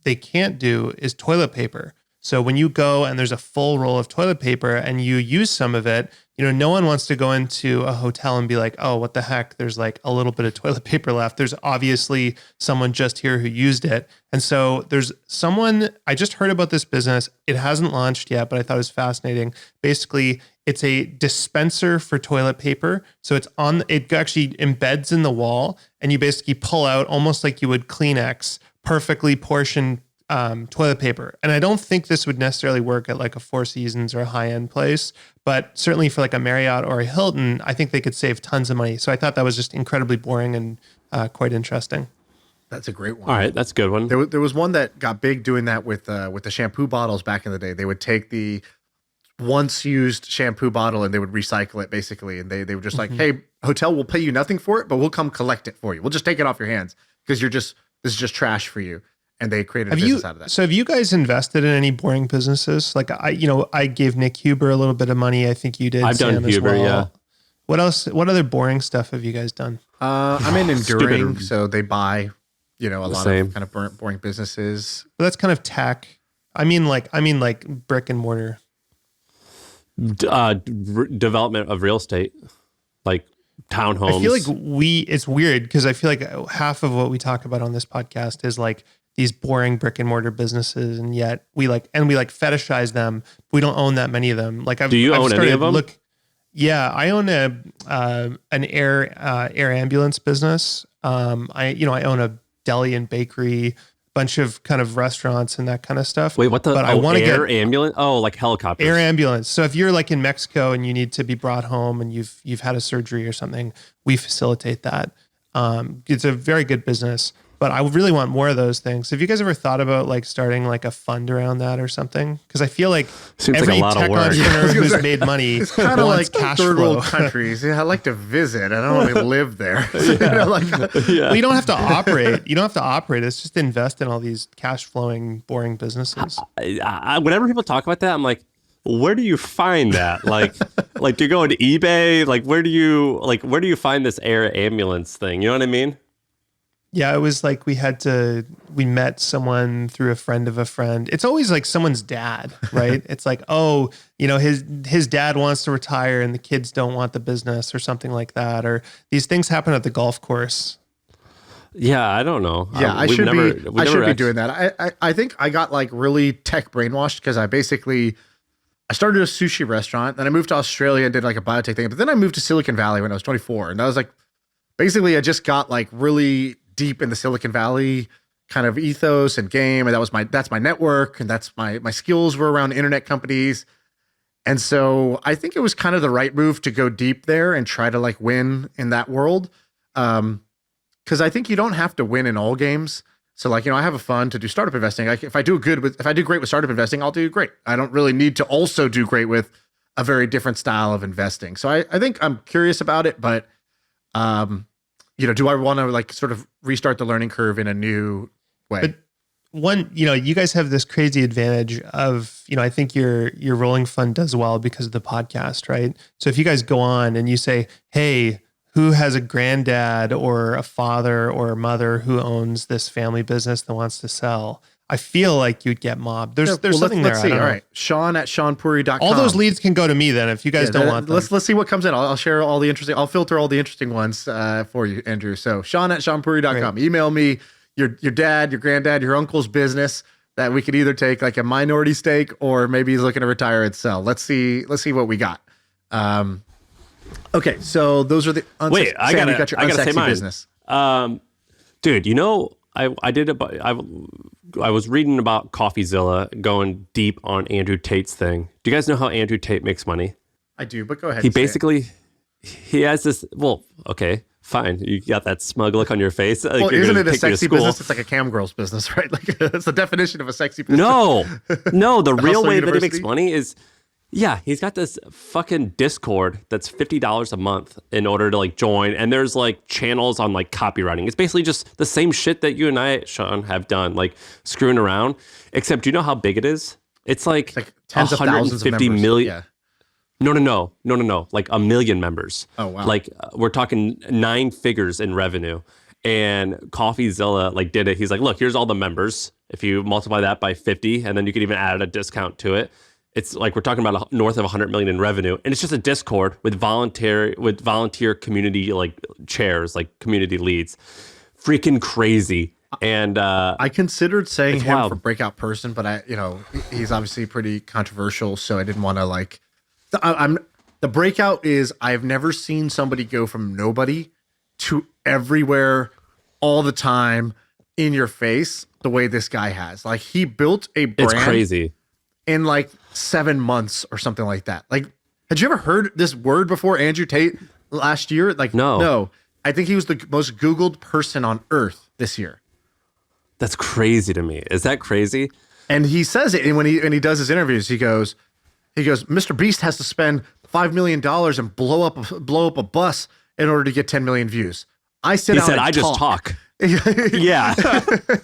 C: they can't do is toilet paper. So when you go and there's a full roll of toilet paper and you use some of it, no one wants to go into a hotel and be like, oh, what the heck? There's like a little bit of toilet paper left. There's obviously someone just here who used it. And so there's someone, I just heard about this business. It hasn't launched yet, but I thought it was fascinating. Basically, it's a dispenser for toilet paper. So it actually embeds in the wall, and you basically pull out almost like you would Kleenex, perfectly portioned toilet paper. And I don't think this would necessarily work at like a Four Seasons or a high-end place, but certainly for like a Marriott or a Hilton, I think they could save tons of money. So I thought that was just incredibly boring and quite interesting.
A: That's a great one.
B: All right, that's a good one.
A: There was one that got big doing that with the shampoo bottles back in the day. They would take the once used shampoo bottle and they would recycle it basically. And they were just like, hey, hotel, we'll pay you nothing for it, but we'll come collect it for you. We'll just take it off your hands because this is just trash for you. And they created a business out of that.
C: So have you guys invested in any boring businesses? Like I gave Nick Huber a little bit of money. I think you did.
B: I've
C: Sam,
B: done Huber,
C: as well.
B: yeah.
C: What else? What other boring stuff have you guys done?
A: I'm in Enduring,
B: Stupid.
A: so they buy, a lot
B: Same.
A: of kind of boring businesses.
C: Well, that's kind of tech. I mean like brick and mortar.
B: Development of real estate, like townhomes.
C: I feel like it's weird because I feel like half of what we talk about on this podcast is like these boring brick and mortar businesses, and yet we fetishize them. We don't own that many of them. Like
B: Do you own any of them?
C: Yeah, I own an air ambulance business. I own a deli and bakery, bunch of kind of restaurants and that kind of stuff.
B: Wait, what the?
C: But I want to get
B: ambulance. Oh, like helicopters.
C: air ambulance. So if you're like in Mexico and you need to be brought home and you've had a surgery or something, we facilitate that. It's a very good business. But I really want more of those things. Have you guys ever thought about like starting like a fund around that or something? Because I feel like
B: Seems
C: every
B: like a lot of
C: tech
B: work.
C: entrepreneur who's made money
A: It's kind of
C: wants
A: like
C: cash
A: third
C: flow.
A: world countries. Yeah, I like to visit. I don't really live there.
C: Well, you don't have to operate. You don't have to operate. It's just invest in all these cash flowing, boring businesses.
B: Whenever people talk about that, I'm like, where do you find that? Like do you go into eBay? Where do you find this air ambulance thing? You know what I mean?
C: Yeah, it was like we met someone through a friend of a friend. It's always like someone's dad, right? It's like, oh, his dad wants to retire and the kids don't want the business or something like that. Or these things happen at the golf course.
B: Yeah, I don't know.
A: Yeah, I should be doing that. I think I got like really tech brainwashed because I started a sushi restaurant, then I moved to Australia and did like a biotech thing. But then I moved to Silicon Valley when I was 24. And I was like, basically I just got like really deep in the Silicon Valley kind of ethos and game. And that's my network. And that's my skills were around internet companies. And so I think it was kind of the right move to go deep there and try to like win in that world. Cause I think you don't have to win in all games. So like, I have a fund to do startup investing. Like if I do great with startup investing, I'll do great. I don't really need to also do great with a very different style of investing. So I think I'm curious about it, but, do I want to like sort of restart the learning curve in a new way?
C: But one, you guys have this crazy advantage of, I think your rolling fund does well because of the podcast, right? So if you guys go on and you say, hey, who has a granddad or a father or a mother who owns this family business that wants to sell, I feel like you'd get mobbed. There's something there.
A: Let's see. All right. Shaan at ShaanPuri.com.
C: All those leads can go to me then if you guys don't want them.
A: Let's see what comes in. I'll share all the interesting. I'll filter all the interesting ones for you, Andrew. So Shaan at ShaanPuri.com. Right. Email me your dad, your granddad, your uncle's business that we could either take like a minority stake or maybe he's looking to retire and sell. Let's see what we got. Okay, so those are the
B: Wait, I got your
A: unsexy
B: say mine.
A: business.
B: Dude, I was reading about CoffeeZilla going deep on Andrew Tate's thing. Do you guys know how Andrew Tate makes money?
A: I do, but go ahead.
B: He basically he has this. Well, okay, Fine. You got that smug look on your face. Like
A: Well,
B: you're
A: isn't
B: gonna
A: it a
B: take me to
A: sexy
B: school.
A: business? It's like a cam girl's business, right? Like it's the definition of a sexy business.
B: No. The real
A: Hustler
B: way that he
A: University?
B: makes money is, yeah, he's got this fucking Discord that's $50 a month in order to like join, and there's like channels on like copywriting. It's basically just the same shit that you and I, Shaan, have done, like screwing around. Except, do you know how big it is? It's like
A: Tens of thousands of
B: 150
A: members.
B: million.
A: Yeah.
B: No. Like 1 million members.
A: Oh, wow.
B: Like we're talking 9 figures in revenue. And CoffeeZilla like did it. He's like, look, here's all the members. If you multiply that by 50, and then you could even add a discount to it, it's like we're talking about north of 100 million in revenue. And it's just a Discord with volunteer community like chairs, like community leads. Freaking crazy. And
A: I considered saying him
B: wild.
A: for breakout person, but he's obviously pretty controversial, so I didn't want to like. The breakout is I've never seen somebody go from nobody to everywhere all the time in your face the way this guy has. Like he built a brand
B: it's crazy.
A: in like 7 months or something like that. Like, had you ever heard this word before, Andrew Tate, last year? Like, no. I think he was the most Googled person on earth this year.
B: That's crazy to me. Is that crazy?
A: And he says it, and when he does his interviews, he goes, Mr. Beast has to spend $5 million and blow up a bus in order to get 10 million views. I sit
B: He
A: down
B: said,
A: and
B: I just talk. Yeah.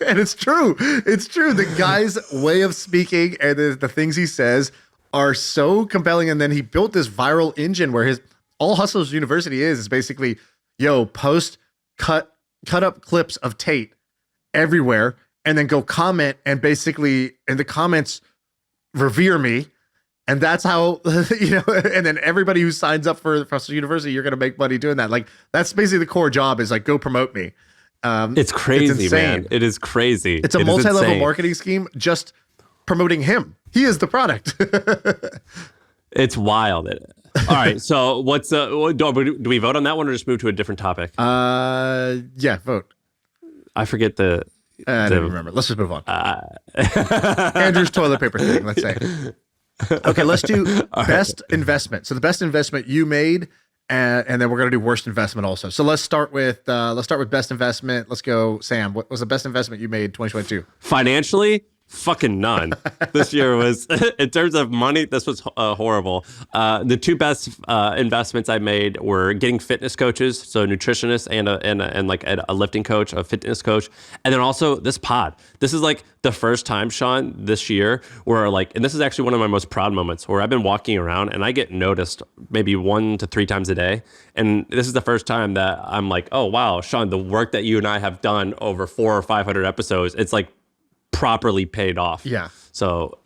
A: And it's true. It's true. The guy's way of speaking and the things he says are so compelling. And then he built this viral engine where his all Hustlers University is basically, post cut up clips of Tate everywhere, and then go comment, and basically in the comments revere me. And that's how, and then everybody who signs up for Hustlers University, you're going to make money doing that. Like, that's basically the core job, is like, go promote me.
B: It's crazy, man. It is crazy.
A: It's a multi-level marketing scheme, just promoting him. He is the product.
B: It's wild. All right. So what's do we vote on that one or just move to a different topic?
A: Yeah, vote.
B: I forget I
A: don't even remember. Let's just move on. Andrew's toilet paper thing, let's say. Okay, let's do best investment. So the best investment you made, and then we're gonna do worst investment also. So let's start with best investment. Let's go, Sam. What was the best investment you made 2022?
B: Financially, fucking none. This year was, in terms of money, this was horrible. The 2 best investments I made were getting fitness coaches, so nutritionists and like a lifting coach, a fitness coach, and then also this pod. This is like the first time, Shaan, this year where like, and this is actually one of my most proud moments, where I've been walking around and I get noticed maybe 1 to 3 times a day. And this is the first time that I'm like, oh wow, Shaan, the work that you and I have done over 400 or 500 episodes, it's like properly paid off.
A: Yeah.
B: So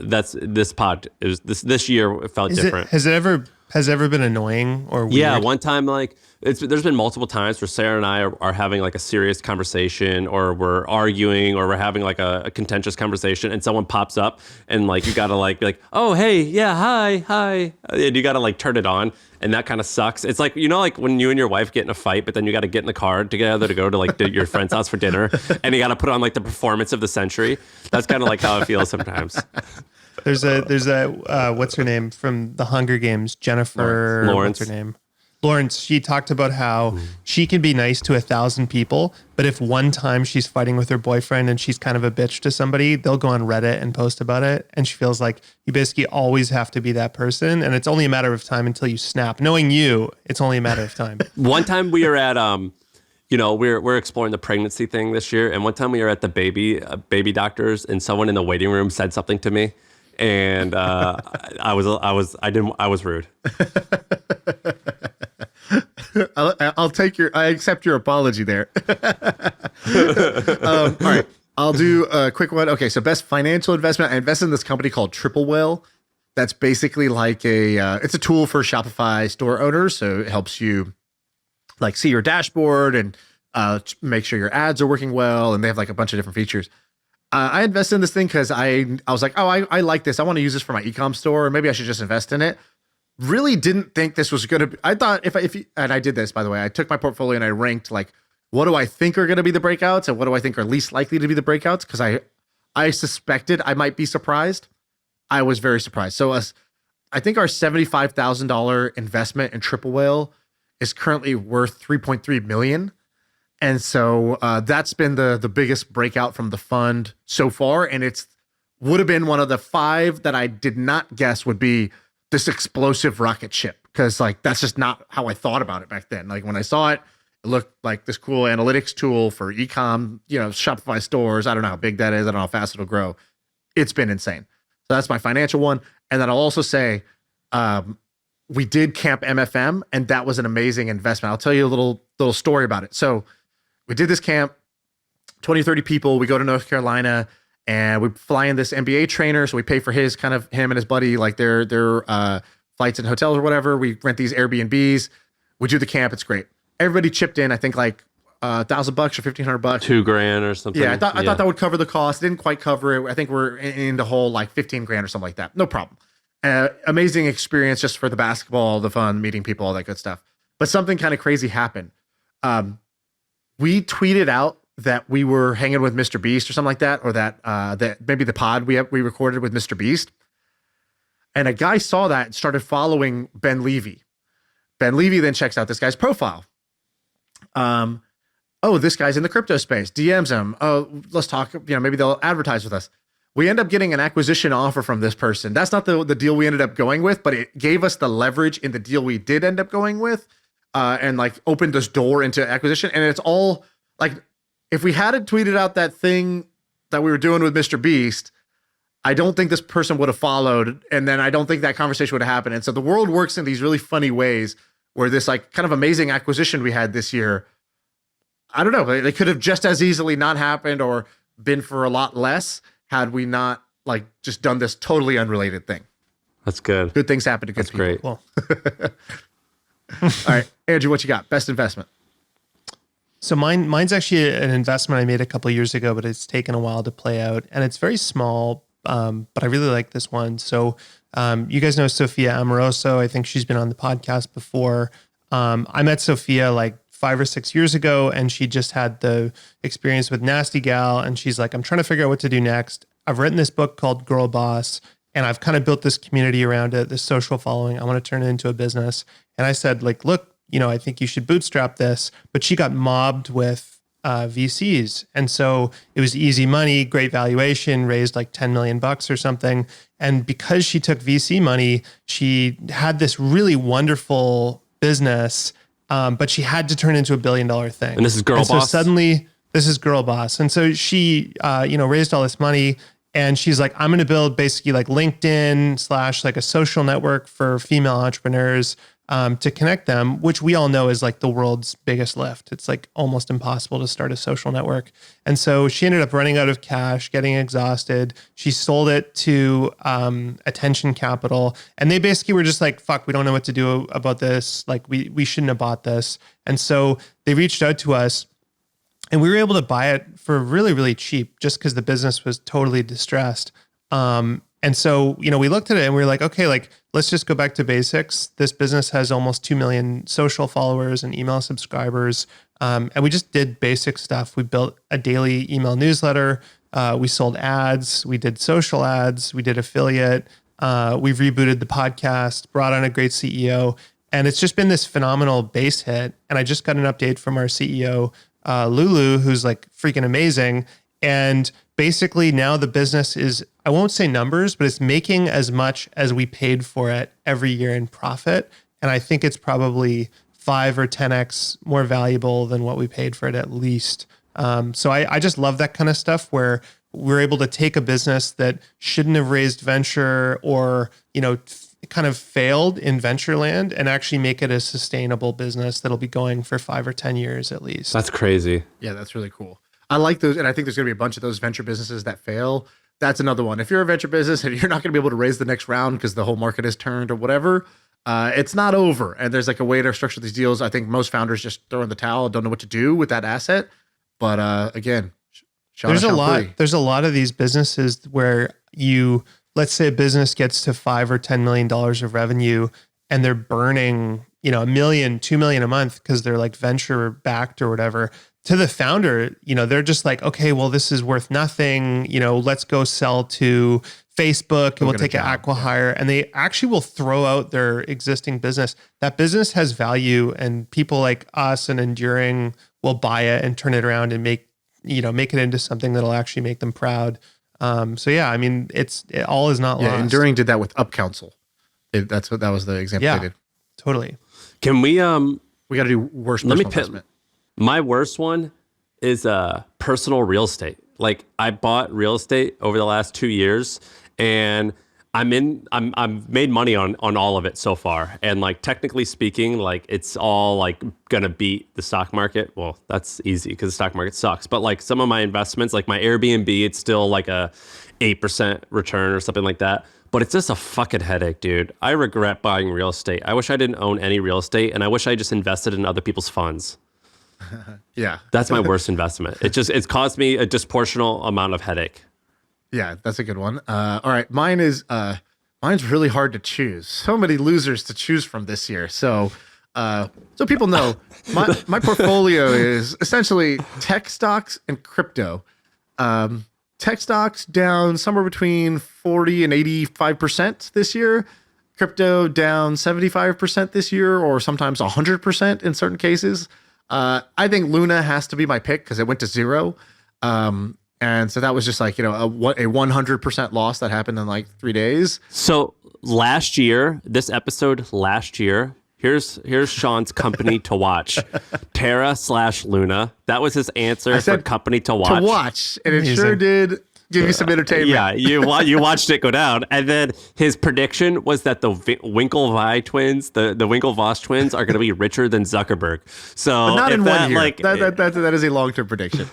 B: that's this pod is this year felt different.
C: Has it ever been annoying or weird?
B: Yeah, one time like there's been multiple times where Sarah and I are having like a serious conversation, or we're arguing, or we're having like a contentious conversation, and someone pops up and like you gotta like be like, oh hey, yeah, hi, and you gotta like turn it on, and that kind of sucks. It's like, like when you and your wife get in a fight, but then you gotta get in the car together to go to like your friend's house for dinner, and you gotta put on like the performance of the century. That's kind of like how it feels sometimes.
C: There's a what's her name from the Hunger Games? Jennifer
B: Lawrence.
C: What's her name? Lawrence. She talked about how she can be nice to 1,000 people, but if one time she's fighting with her boyfriend and she's kind of a bitch to somebody, they'll go on Reddit and post about it. And she feels like you basically always have to be that person, and it's only a matter of time until you snap. Knowing you, it's only a matter of time.
B: One time we were at we're exploring the pregnancy thing this year, and one time we were at the baby doctors, and someone in the waiting room said something to me, and I was rude.
A: I accept your apology there. All right, I'll do a quick one. Okay, so best financial investment. I invested in this company called Triple Whale. That's basically like it's a tool for Shopify store owners. So it helps you like see your dashboard and make sure your ads are working well. And they have like a bunch of different features. I invested in this thing because I was like, oh, I like this. I want to use this for my e-com store. Or maybe I should just invest in it. Really didn't think this was going to be, I thought and I did this, by the way, I took my portfolio and I ranked like, what do I think are going to be the breakouts and what do I think are least likely to be the breakouts? Because I suspected I might be surprised. I was very surprised. So I think our $75,000 investment in Triple Whale is currently worth 3.3 million. And so that's been the biggest breakout from the fund so far. And it's would have been one of the 5 that I did not guess would be this explosive rocket ship. Because like that's just not how I thought about it back then. Like when I saw it, it looked like this cool analytics tool for e-com, Shopify stores. I don't know how big that is. I don't know how fast it'll grow. It's been insane. So that's my financial one. And then I'll also say we did Camp MFM, and that was an amazing investment. I'll tell you a little story about it. So we did this camp, 20, 30 people. We go to North Carolina, and we fly in this MBA trainer. So we pay for him and his buddy, like their flights and hotels or whatever. We rent these Airbnbs. We do the camp. It's great. Everybody chipped in, I think like $1,000 or $1,500.
B: $2,000 or something.
A: Yeah, I thought that would cover the cost. It didn't quite cover it. I think we're in the whole like $15,000 or something like that. No problem. Amazing experience just for the basketball, the fun, meeting people, all that good stuff. But something kind of crazy happened. We tweeted out that we were hanging with Mr. Beast or something like that, or that maybe the pod we recorded with Mr. Beast. And a guy saw that and started following Ben Levy. Ben Levy then checks out this guy's profile. Oh, this guy's in the crypto space. DMs him. Oh, let's talk. Maybe they'll advertise with us. We end up getting an acquisition offer from this person. That's not the deal we ended up going with, but it gave us the leverage in the deal we did end up going with, and like opened this door into acquisition. And it's all like, if we hadn't tweeted out that thing that we were doing with Mr. Beast, I don't think this person would have followed. And then I don't think that conversation would have happened. And so the world works in these really funny ways where this like kind of amazing acquisition we had this year, I don't know, they could have just as easily not happened or been for a lot less had we not like just done this totally unrelated thing.
B: That's good.
A: Good things happen to good people.
B: Great.
C: Cool.
A: All right, Andrew, what you got? Best investment.
C: So mine's actually an investment I made a couple of years ago, but it's taken a while to play out, and it's very small, but I really like this one. So you guys know Sophia Amoroso. I think she's been on the podcast before. I met Sophia like 5 or 6 years ago, and she just had the experience with Nasty Gal, and she's like, I'm trying to figure out what to do next. I've written this book called Girl Boss, and I've kind of built this community around it, this social following. I want to turn it into a business. And I said, like, look, I think you should bootstrap this. But she got mobbed with VCs. And so it was easy money, great valuation, raised like $10 million or something. And because she took VC money, she had this really wonderful business, but she had to turn into $1 billion thing.
B: And this is Girl Boss?
C: So suddenly, this is Girl Boss. And so she, raised all this money, and she's like, I'm going to build basically like LinkedIn / like a social network for female entrepreneurs to connect them, which we all know is like the world's biggest lift. It's like almost impossible to start a social network. And so she ended up running out of cash, getting exhausted. She sold it to Attention Capital, and they basically were just like, fuck, we don't know what to do about this. Like we shouldn't have bought this. And so they reached out to us, and we were able to buy it for really, really cheap just because the business was totally distressed. And so, we looked at it and we were like, okay, like, let's just go back to basics. This business has almost 2 million social followers and email subscribers. And we just did basic stuff. We built a daily email newsletter. We sold ads. We did social ads. We did affiliate. We've rebooted the podcast, brought on a great CEO. And it's just been this phenomenal base hit. And I just got an update from our CEO, Lulu, who's like freaking amazing. And basically now the business is, I won't say numbers, but it's making as much as we paid for it every year in profit. And I think it's probably 5 or 10x more valuable than what we paid for it at least. So I just love that kind of stuff where we're able to take a business that shouldn't have raised venture or, kind of failed in venture land and actually make it a sustainable business that'll be going for 5 or 10 years at least.
B: That's crazy.
A: Yeah, that's really cool. I like those, and I think there's going to be a bunch of those venture businesses that fail. That's another one. If you're a venture business and you're not going to be able to raise the next round because the whole market has turned or whatever, it's not over. And there's like a way to structure these deals. I think most founders just throw in the towel, don't know what to do with that asset. But again,
C: there's a lot of these businesses where let's say a business gets to $5 or $10 million of revenue and they're burning, $1 million, $2 million a month because they're like venture backed or whatever. to the founder, they're just like, okay, well, this is worth nothing. Let's go sell to Facebook and we'll take an acqui-hire. And they actually will throw out their existing business. That business has value, and people like us and Enduring will buy it and turn it around and make it into something that'll actually make them proud. So yeah, I mean, it all is not lost.
A: Enduring did that with Up Council. That was the example they did.
C: Totally.
B: Can we
A: got to do worst personal investment.
B: My worst one is personal real estate. Like, I bought real estate over the last 2 years, and I've made money on all of it so far. And like, technically speaking, like, it's all like gonna beat the stock market. Well, that's easy because the stock market sucks. But like, some of my investments, like my Airbnb, it's still like a 8% return or something like that. But it's just a fucking headache, dude. I regret buying real estate. I wish I didn't own any real estate, and I wish I just invested in other people's funds.
A: Yeah.
B: That's my worst investment. It's caused me a disproportional amount of headache.
A: Yeah, that's a good one. All right. Mine's really hard to choose. So many losers to choose from this year. So people know my portfolio is essentially tech stocks and crypto. Tech stocks down somewhere between 40 and 85% this year. Crypto down 75% this year, or sometimes 100% in certain cases. I think Luna has to be my pick because it went to zero. And so that was just like, a 100% loss that happened in like 3 days.
B: So last year, here's Shaan's company to watch. Terra/Luna. That was his answer for company to watch.
A: To watch. And it sure did give you some entertainment.
B: Yeah, you watched it go down. And then his prediction was that the Winklevi twins, the Winklevoss twins, are going to be richer than Zuckerberg. So
A: but not in 1 year.
B: Like,
A: that is a long-term prediction.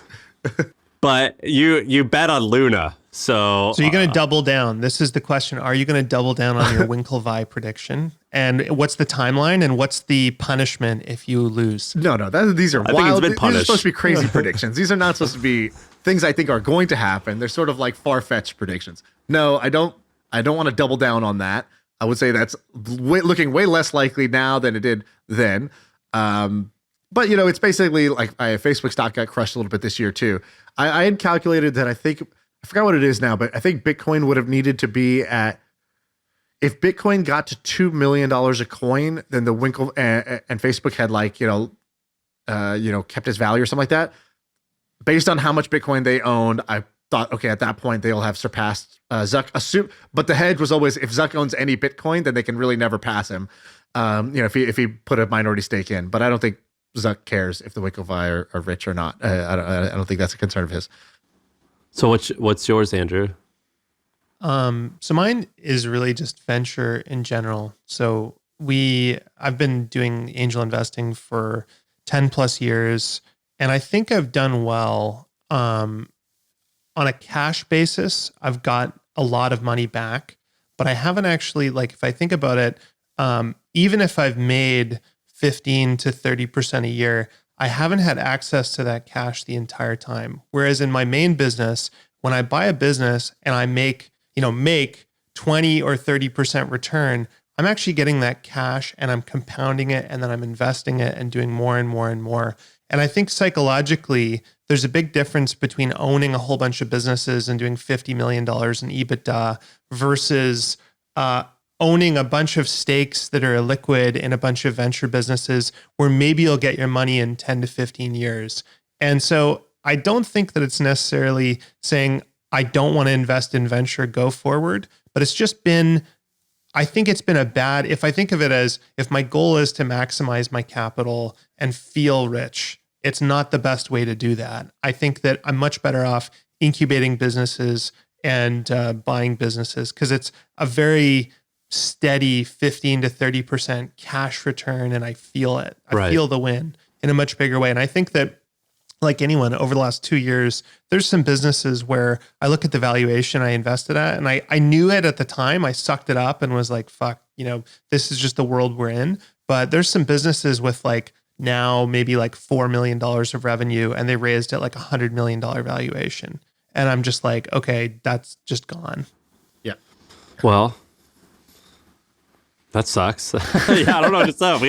B: But you bet on Luna. So
C: you're going to double down. This is the question. Are you going to double down on your Winklevi prediction? And what's the timeline, and what's the punishment if you lose?
A: No. These are wild. These are supposed to be crazy predictions. These are not supposed to be things I think are going to happen. They're sort of like far-fetched predictions. No, I don't want to double down on that. I would say that's looking way less likely now than it did then. But it's basically like Facebook stock got crushed a little bit this year too. I had calculated that I forgot what it is now, but I think Bitcoin would have needed to be at, if Bitcoin got to $2 million a coin, then the Winkle and Facebook had kept its value or something like that. Based on how much Bitcoin they owned, I thought, okay, at that point they'll have surpassed Zuck. But the hedge was always, if Zuck owns any Bitcoin, then they can really never pass him. If he put a minority stake in, but I don't think Zuck cares if the Winklevi are rich or not. I don't think that's a concern of his.
B: So what's yours, Andrew?
C: So mine is really just venture in general. So I've been doing angel investing for 10 plus years, and I think I've done well. On a cash basis, I've got a lot of money back, but I haven't actually, like, if I think about it, even if I've made 15 to 30% a year, I haven't had access to that cash the entire time. Whereas in my main business, when I buy a business and I make 20 or 30% return, I'm actually getting that cash and I'm compounding it, and then I'm investing it and doing more and more and more. And I think psychologically, there's a big difference between owning a whole bunch of businesses and doing $50 million in EBITDA versus owning a bunch of stakes that are illiquid in a bunch of venture businesses where maybe you'll get your money in 10 to 15 years. And so I don't think that it's necessarily saying I don't want to invest in venture go forward, but it's just been, I think it's been if I think of it as, if my goal is to maximize my capital and feel rich, it's not the best way to do that. I think that I'm much better off incubating businesses and buying businesses, because it's a very steady 15 to 30% cash return, and I feel it. I feel the win in a much bigger way. And I think that, like anyone, over the last 2 years, there's some businesses where I look at the valuation I invested at, and I knew it at the time. I sucked it up and was like, fuck, this is just the world we're in. But there's some businesses with like now maybe like $4 million of revenue, and they raised at like $100 million valuation. And I'm just like, okay, that's just gone.
A: Yeah.
B: Well, That sucks. Yeah, I don't know what to say.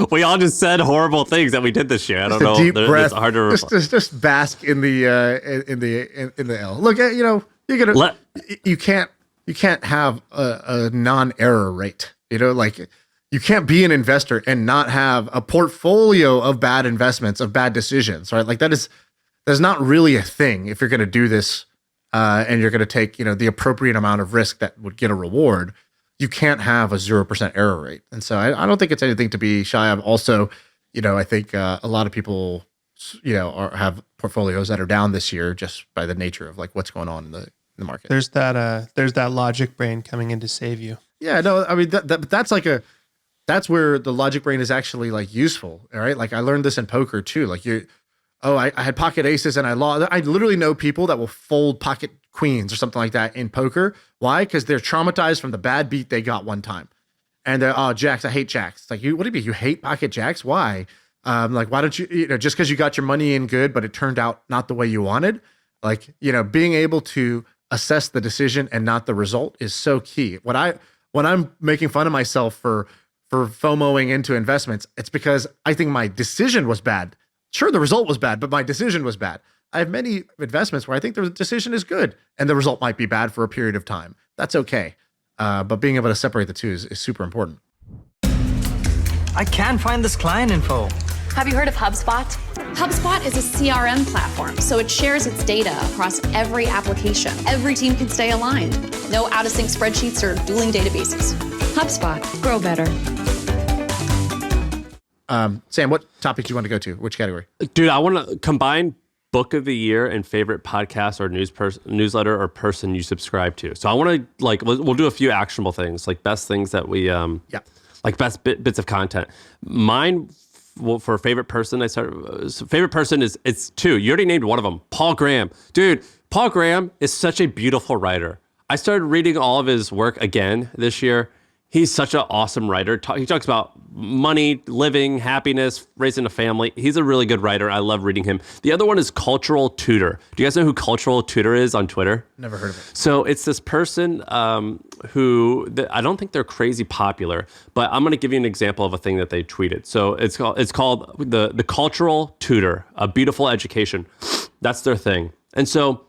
B: We all just said horrible things that we did this year. I don't know.
A: Deep breath.
B: It's hard to
A: just bask in the L. Look, you can't have a non-error rate. Like you can't be an investor and not have a portfolio of bad investments, of bad decisions, right? Like that's not really a thing if you're going to do this and you're going to take the appropriate amount of risk that would get a reward. You can't have a 0% error rate. And so I don't think it's anything to be shy of. Also, I think a lot of people, have portfolios that are down this year just by the nature of like what's going on in the market.
C: There's that logic brain coming in to save you.
A: Yeah, no, I mean, that's where the logic brain is actually like useful. All right. Like I learned this in poker too. Like I had pocket aces and I lost. I literally know people that will fold pocket queens or something like that in poker. Why? Because they're traumatized from the bad beat they got one time. And they're, oh, jacks, I hate jacks. It's like, what do you mean? You hate pocket jacks? Why? Like, why don't you, just because you got your money in good, but it turned out not the way you wanted? Like, being able to assess the decision and not the result is so key. When I'm making fun of myself for FOMOing into investments, it's because I think my decision was bad. Sure, the result was bad, but my decision was bad. I have many investments where I think the decision is good and the result might be bad for a period of time. That's okay. But being able to separate the two is super important.
D: I can't find this client info.
E: Have you heard of HubSpot? HubSpot is a CRM platform, so it shares its data across every application. Every team can stay aligned. No out-of-sync spreadsheets or dueling databases. HubSpot. Grow better.
A: Sam, what topic do you want to go to? Which category?
B: Dude, I want to combine book of the year and favorite podcast or newsletter or person you subscribe to. So I want to we'll do a few actionable things, like best things that we like best bits of content. Mine for favorite person, favorite person it's two. You already named one of them, Paul Graham. Dude, Paul Graham is such a beautiful writer. I started reading all of his work again this year. He's such an awesome writer. He talks about money, living, happiness, raising a family. He's a really good writer. I love reading him. The other one is Cultural Tutor. Do you guys know who Cultural Tutor is on Twitter?
A: Never heard of it.
B: So it's this person who I don't think they're crazy popular, but I'm going to give you an example of a thing that they tweeted. So it's called the Cultural Tutor, a beautiful education. That's their thing. And so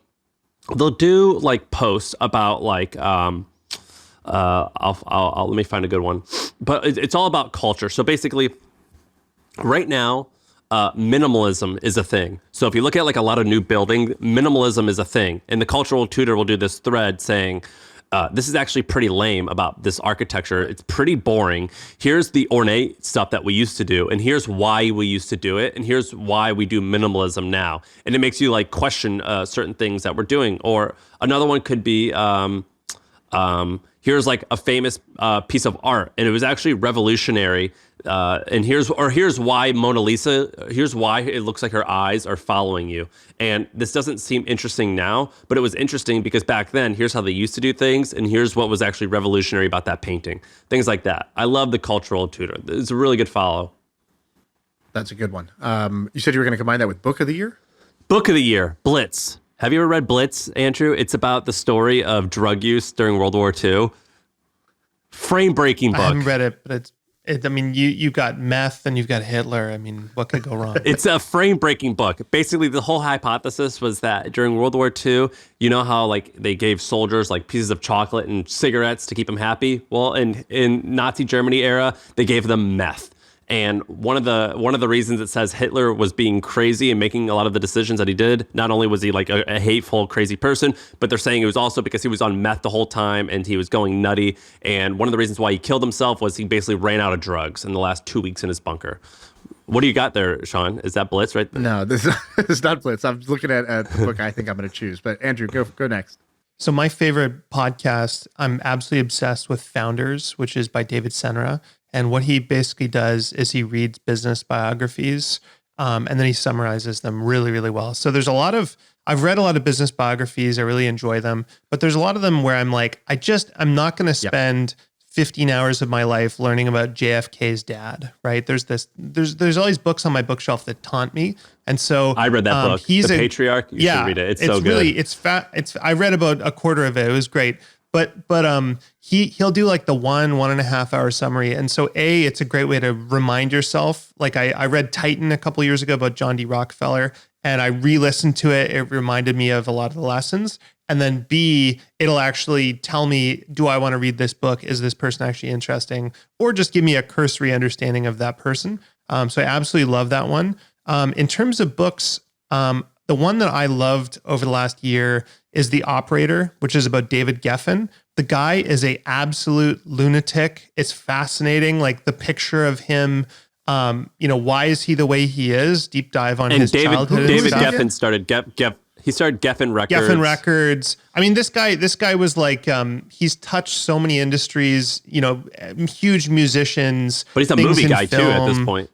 B: they'll do like posts about like I'll let me find a good one, but it's all about culture. So basically, right now, minimalism is a thing. So if you look at like a lot of new building, minimalism is a thing. And the Cultural Tutor will do this thread saying, this is actually pretty lame about this architecture. It's pretty boring. Here's the ornate stuff that we used to do, and here's why we used to do it, and here's why we do minimalism now. And it makes you like question certain things that we're doing. Or another one could be, here's like a famous piece of art, and it was actually revolutionary. And here's why Mona Lisa, here's why it looks like her eyes are following you. And this doesn't seem interesting now, but it was interesting because back then, here's how they used to do things, and here's what was actually revolutionary about that painting. Things like that. I love the Cultural Tutor. It's a really good follow.
A: That's a good one. You said you were going to combine that with Book of the Year?
B: Book of the Year, Blitz. Have you ever read Blitz, Andrew? It's about the story of drug use during World War II. Frame-breaking book.
C: I haven't read it, but I mean, you've got meth and you've got Hitler. I mean, what could go wrong?
B: It's a frame-breaking book. Basically, the whole hypothesis was that during World War II, you know how like they gave soldiers like pieces of chocolate and cigarettes to keep them happy? Well, in Nazi Germany era, they gave them meth. And one of the reasons it says Hitler was being crazy and making a lot of the decisions that he did, not only was he like a hateful, crazy person, but they're saying it was also because he was on meth the whole time and he was going nutty. And one of the reasons why he killed himself was he basically ran out of drugs in the last 2 weeks in his bunker. What do you got there, Shaan? Is that Blitz right there?
A: No, this is not Blitz. I'm looking at the book I think I'm going to choose. But Andrew, go next.
C: So my favorite podcast, I'm absolutely obsessed with Founders, which is by David Senra. And what he basically does is he reads business biographies and then he summarizes them really, really well. So I've read a lot of business biographies. I really enjoy them. But there's a lot of them where I'm like, I'm not going to spend 15 hours of my life learning about JFK's dad, right? There's all these books on my bookshelf that taunt me. And so
B: I read that book, The Patriarch. You should read it. It's so good.
C: I read about a quarter of it. It was great. But he'll do like the 1.5 hour summary. And so it's a great way to remind yourself. Like I read Titan a couple years ago about John D. Rockefeller, and I re-listened to it. It reminded me of a lot of the lessons. And then B, it'll actually tell me, do I want to read this book? Is this person actually interesting? Or just give me a cursory understanding of that person. So I absolutely love that one. In terms of books, the one that I loved over the last year is The Operator, which is about David Geffen. The guy is a absolute lunatic. It's fascinating. Like the picture of him, why is he the way he is? Deep dive on his childhood.
B: David Geffen started he started Geffen Records.
C: Geffen Records. I mean, this guy was like, he's touched so many industries, huge musicians.
B: But he's a movie guy too at this point.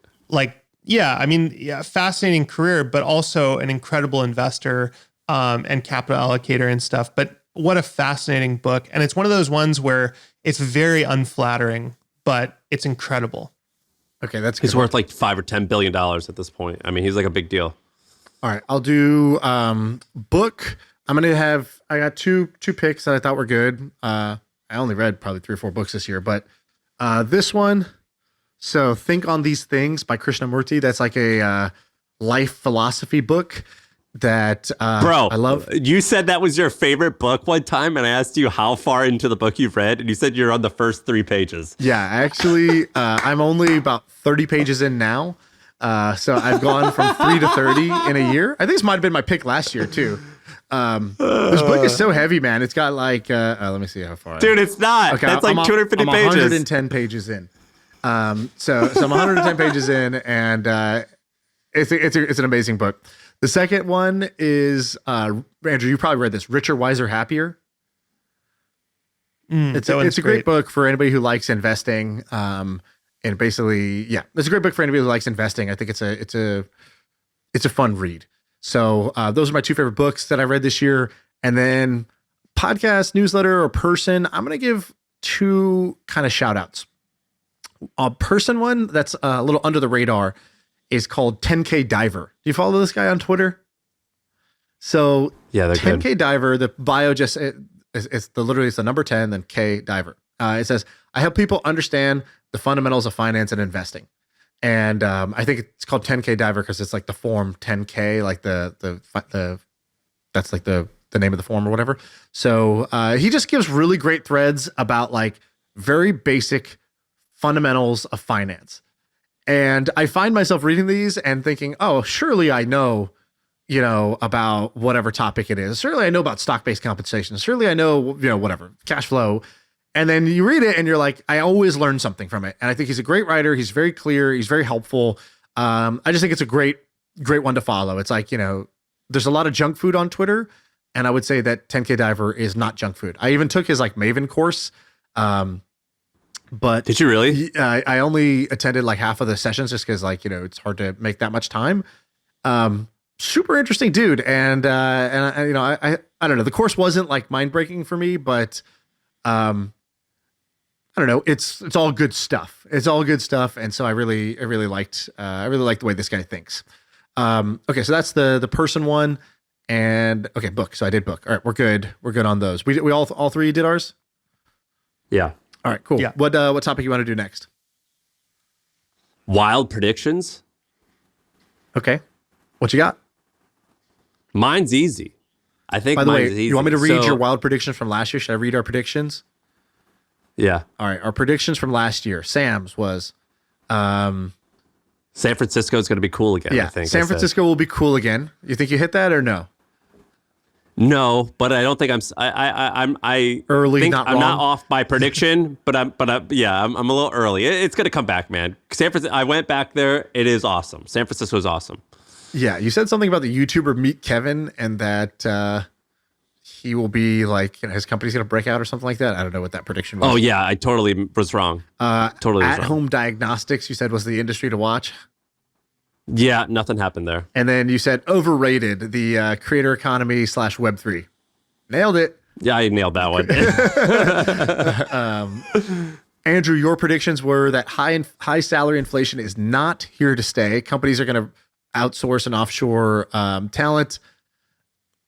C: Fascinating career, but also an incredible investor and capital allocator and stuff. But what a fascinating book. And it's one of those ones where it's very unflattering, but it's incredible.
A: Okay, that's
B: he's
A: good.
B: worth like $5 or $10 billion at this point. I mean, he's like a big deal.
A: All right, I'll do book. I got two picks that I thought were good. I only read probably 3 or 4 books this year, but this one, so Think on These Things by Krishnamurti. That's like a life philosophy book that
B: Bro,
A: I love.
B: You said that was your favorite book one time, and I asked you how far into the book you've read, and you said you're on the first 3 pages.
A: Yeah, actually, I'm only about 30 pages in now. So I've gone from 3 to 30 in a year. I think this might have been my pick last year too. This book is so heavy, man. It's got like, let me see how far.
B: Dude, it's not. Okay, that's like 250
A: I'm
B: pages.
A: 110 pages in. So I'm 110 pages in, and it's an amazing book. The second one is Andrew. You probably read this, Richer, Wiser, Happier. It's a great book for anybody who likes investing. And basically, yeah, it's a great book for anybody who likes investing. I think it's a fun read. So those are my 2 favorite books that I read this year. And then podcast, newsletter, or person, I'm going to give 2 kind of shout outs. A person one that's a little under the radar is called 10K Diver. Do you follow this guy on Twitter? So
B: yeah, they're
A: 10K
B: good.
A: Diver, the bio just it's the number 10, then K Diver. It says, I help people understand the fundamentals of finance and investing. And I think it's called 10K Diver because it's like the form 10K, like the that's like the name of the form or whatever. So he just gives really great threads about like very basic fundamentals of finance. And I find myself reading these and thinking, oh, surely I know, about whatever topic it is. Surely I know about stock-based compensation. Surely I know, whatever, cash flow. And then you read it and you're like, I always learn something from it. And I think he's a great writer. He's very clear. He's very helpful. I just think it's a great one to follow. It's like, there's a lot of junk food on Twitter. And I would say that 10K Diver is not junk food. I even took his like Maven course. But
B: did you really?
A: I only attended like half of the sessions just because like, it's hard to make that much time. Super interesting dude. And I don't know. The course wasn't like mind breaking for me, but I don't know. It's all good stuff. It's all good stuff. And so I really liked the way this guy thinks. Okay. So that's the person one, and okay, book. So I did book. All right. We're good. We're good on those. We all 3 did ours.
B: Yeah.
A: All right, cool.
C: Yeah.
A: What topic you want to do next?
B: Wild predictions.
A: Okay. What you got?
B: Mine's easy. I think
A: By the way,
B: mine's easy.
A: you want me to read your wild predictions from last year? Should I read our predictions?
B: Yeah.
A: All right. Our predictions from last year. Sam's was
B: San Francisco is going to be cool again,
A: yeah,
B: I think.
A: San Francisco will be cool again. You think you hit that or no?
B: No, but I don't think I'm
A: Early,
B: think
A: not
B: I'm
A: wrong.
B: not off by prediction, but I'm a little early. It's going to come back, man. San Francisco, I went back there. It is awesome. San Francisco is awesome.
A: Yeah, you said something about the YouTuber Meet Kevin and that he will be like, his company's going to break out or something like that. I don't know what that prediction was.
B: Oh yeah, I totally was wrong. Totally was wrong.
A: At-home diagnostics, you said was the industry to watch.
B: Yeah, nothing happened there.
A: And then you said overrated, the creator economy / Web3. Nailed it.
B: Yeah, I nailed that one.
A: Andrew, your predictions were that high salary inflation is not here to stay. Companies are going to outsource and offshore talent.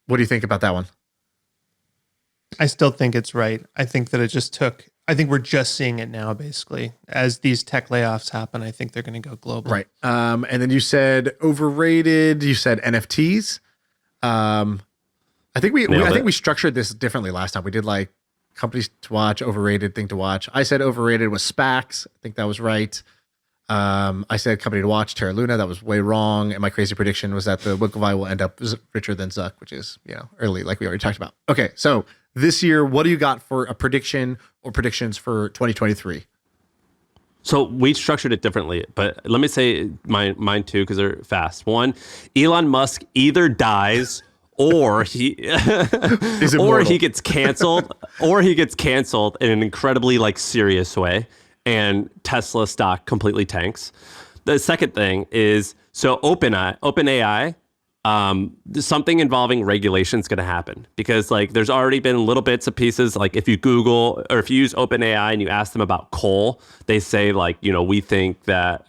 A: What do you think about that one?
C: I still think it's right. I think that it just took. I think we're just seeing it now, basically, as these tech layoffs happen. I think they're going to go global.
A: Right. And then you said overrated. You said NFTs. I think we structured this differently last time. We did like companies to watch, overrated, thing to watch. I said overrated was SPACs. I think that was right. I said company to watch, Terra Luna. That was way wrong. And my crazy prediction was that the Winklevi will end up richer than Zuck, which is, early, like we already talked about. Okay, so this year, what do you got for a prediction or predictions for 2023?
B: So we structured it differently, but let me say mine too, because they're fast. One, Elon Musk either dies or he gets canceled, or he gets canceled in an incredibly serious way, and Tesla stock completely tanks. The second thing is, so OpenAI, something involving regulation is going to happen, because there's already been little bits and pieces. Like if you Google or if you use OpenAI and you ask them about coal, they say we think that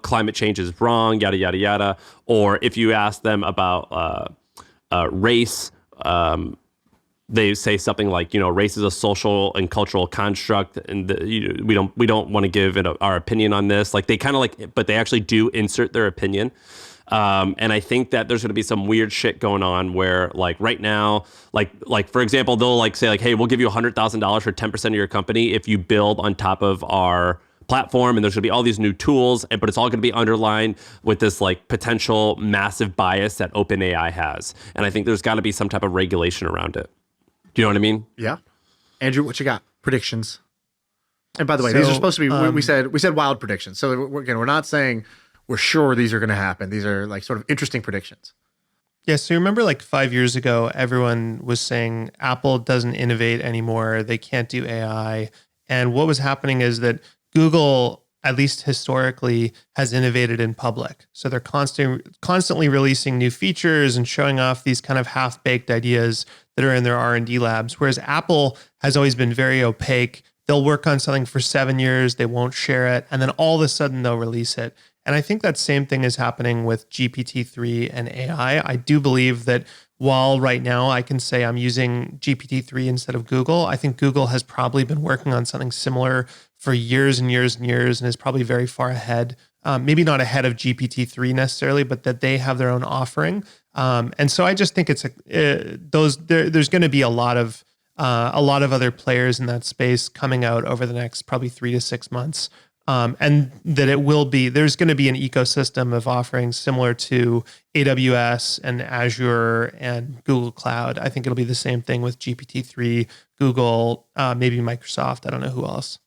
B: climate change is wrong, yada yada yada. Or if you ask them about race, they say something like, race is a social and cultural construct, and we don't want to give our opinion on this. Like they kind of but they actually do insert their opinion. And I think that there's going to be some weird shit going on where right now, for example, they'll say hey, we'll give you $100,000 for 10% of your company if you build on top of our platform, and there's going to be all these new tools, but it's all going to be underlined with this potential massive bias that OpenAI has. And I think there's got to be some type of regulation around it. Do you know what I mean?
A: Yeah. Andrew, what you got? Predictions. And by the way, these are supposed to be, we said wild predictions. So we're not saying we're sure these are going to happen. These are sort of interesting predictions.
C: Yeah, so you remember 5 years ago, everyone was saying Apple doesn't innovate anymore. They can't do AI. And what was happening is that Google, at least historically, has innovated in public. So they're constantly releasing new features and showing off these kind of half-baked ideas that are in their R&D labs. Whereas Apple has always been very opaque. They'll work on something for 7 years, they won't share it, and then all of a sudden they'll release it. And I think that same thing is happening with GPT-3 and AI. I do believe that while right now I can say I'm using GPT-3 instead of Google, I think Google has probably been working on something similar for years and years and years, and is probably very far ahead. Maybe not ahead of GPT-3 necessarily, but that they have their own offering. And so I just think it's there's going to be a lot of other players in that space coming out over the next probably 3 to 6 months. And that there's going to be an ecosystem of offerings similar to AWS and Azure and Google Cloud. I think it'll be the same thing with GPT-3, Google, maybe Microsoft. I don't know who else.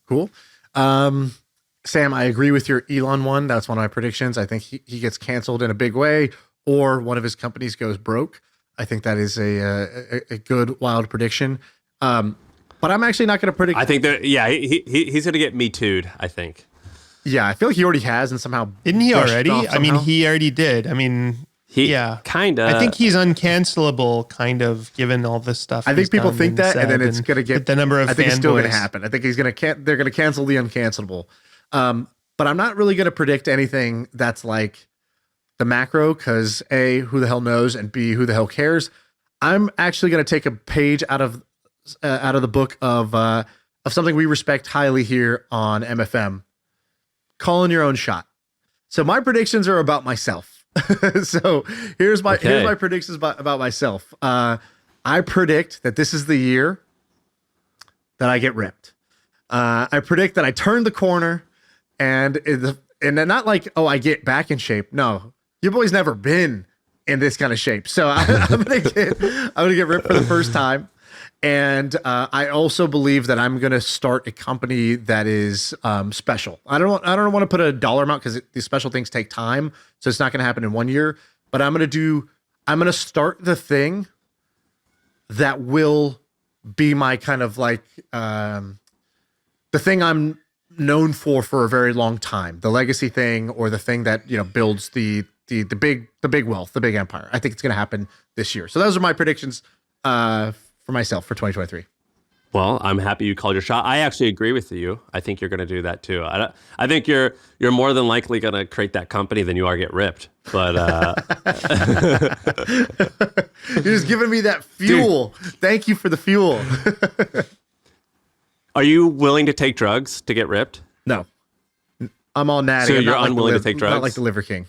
A: Cool. Sam, I agree with your Elon one. That's one of my predictions. I think he gets canceled in a big way, or one of his companies goes broke. I think that is a good wild prediction. But I'm actually not going to predict.
B: I think that he's going to get Me Too'd, I think.
A: Yeah, I feel like he already has, and somehow
C: didn't he already? I mean, he already did. I mean,
B: kind of.
C: I think he's uncancelable, kind of, given all this stuff.
A: I think people think that, and then it's going to get
C: the number of.
A: I think it's still going to
C: fanboys.
A: happen. I think they're going to cancel the uncancelable. But I'm not really going to predict anything that's like the macro, because A, who the hell knows, and B, who the hell cares. I'm actually going to take a page out of the book of something we respect highly here on MFM. Calling your own shot. So my predictions are about myself. So here's my predictions about myself. I predict that this is the year that I get ripped. I predict that I turn the corner, and not like, oh, I get back in shape. No, your boy's never been in this kind of shape. So I'm gonna get ripped for the first time. And I also believe that I'm going to start a company that is special. I don't want to put a dollar amount, because these special things take time, so it's not going to happen in 1 year. But I'm going to start the thing that will be my kind of the thing I'm known for a very long time, the legacy thing, or the thing that builds the big wealth, the big empire. I think it's going to happen this year. So those are my predictions. For myself for 2023.
B: Well, I'm happy you called your shot. I actually agree with you. I think you're going to do that too. I think you're more than likely going to create that company than you are get ripped. But
A: You're just giving me that fuel. Dude. Thank you for the fuel.
B: Are you willing to take drugs to get ripped?
A: No. I'm all natty.
B: So
A: I'm
B: you're
A: not
B: unwilling
A: like
B: to take drugs?
A: Not like the Liver King.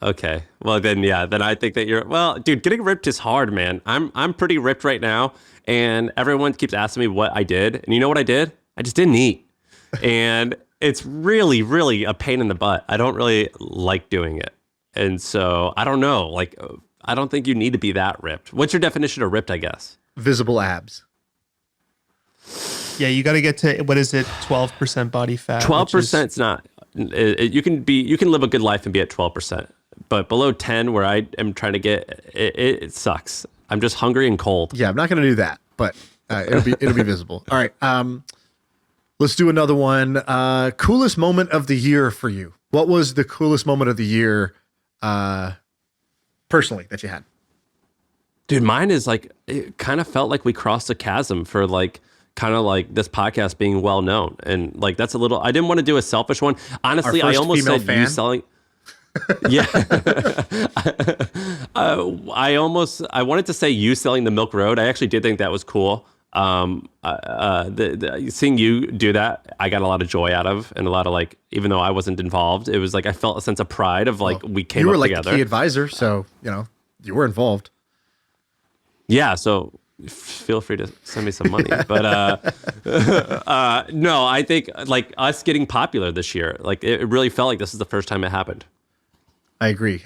B: Okay. Well, then I think that you're, well, dude, getting ripped is hard, man. I'm pretty ripped right now, and everyone keeps asking me what I did. And you know what I did? I just didn't eat. And it's really, really a pain in the butt. I don't really like doing it. And so I don't know. Like, I don't think you need to be that ripped. What's your definition of ripped, I guess?
A: Visible abs.
C: Yeah, you got to get to, what is it, 12% body fat.
B: 12% is not. You can live a good life and be at 12%, but below 10, where I am trying to get, it sucks. I'm just hungry and cold.
A: Yeah, I'm not going to do that, but it'll be visible. All right, let's do another one. Coolest moment of the year for you. What was the coolest moment of the year, personally, that you had?
B: Dude, mine is like, it kind of felt like we crossed a chasm for like, kind of like this podcast being well known, and like that's a little. I didn't want to do a selfish one. Honestly, I almost said fan? You selling. Yeah, I wanted to say you selling the Milk Road. I actually did think that was cool. Seeing you do that, I got a lot of joy out of, and a lot of like, even though I wasn't involved, it was like I felt a sense of pride of like we came up together. You were like
A: the key advisor, so you were involved.
B: Yeah, so feel free to send me some money. But no, I think like us getting popular this year, like it really felt like this is the first time it happened.
A: I agree.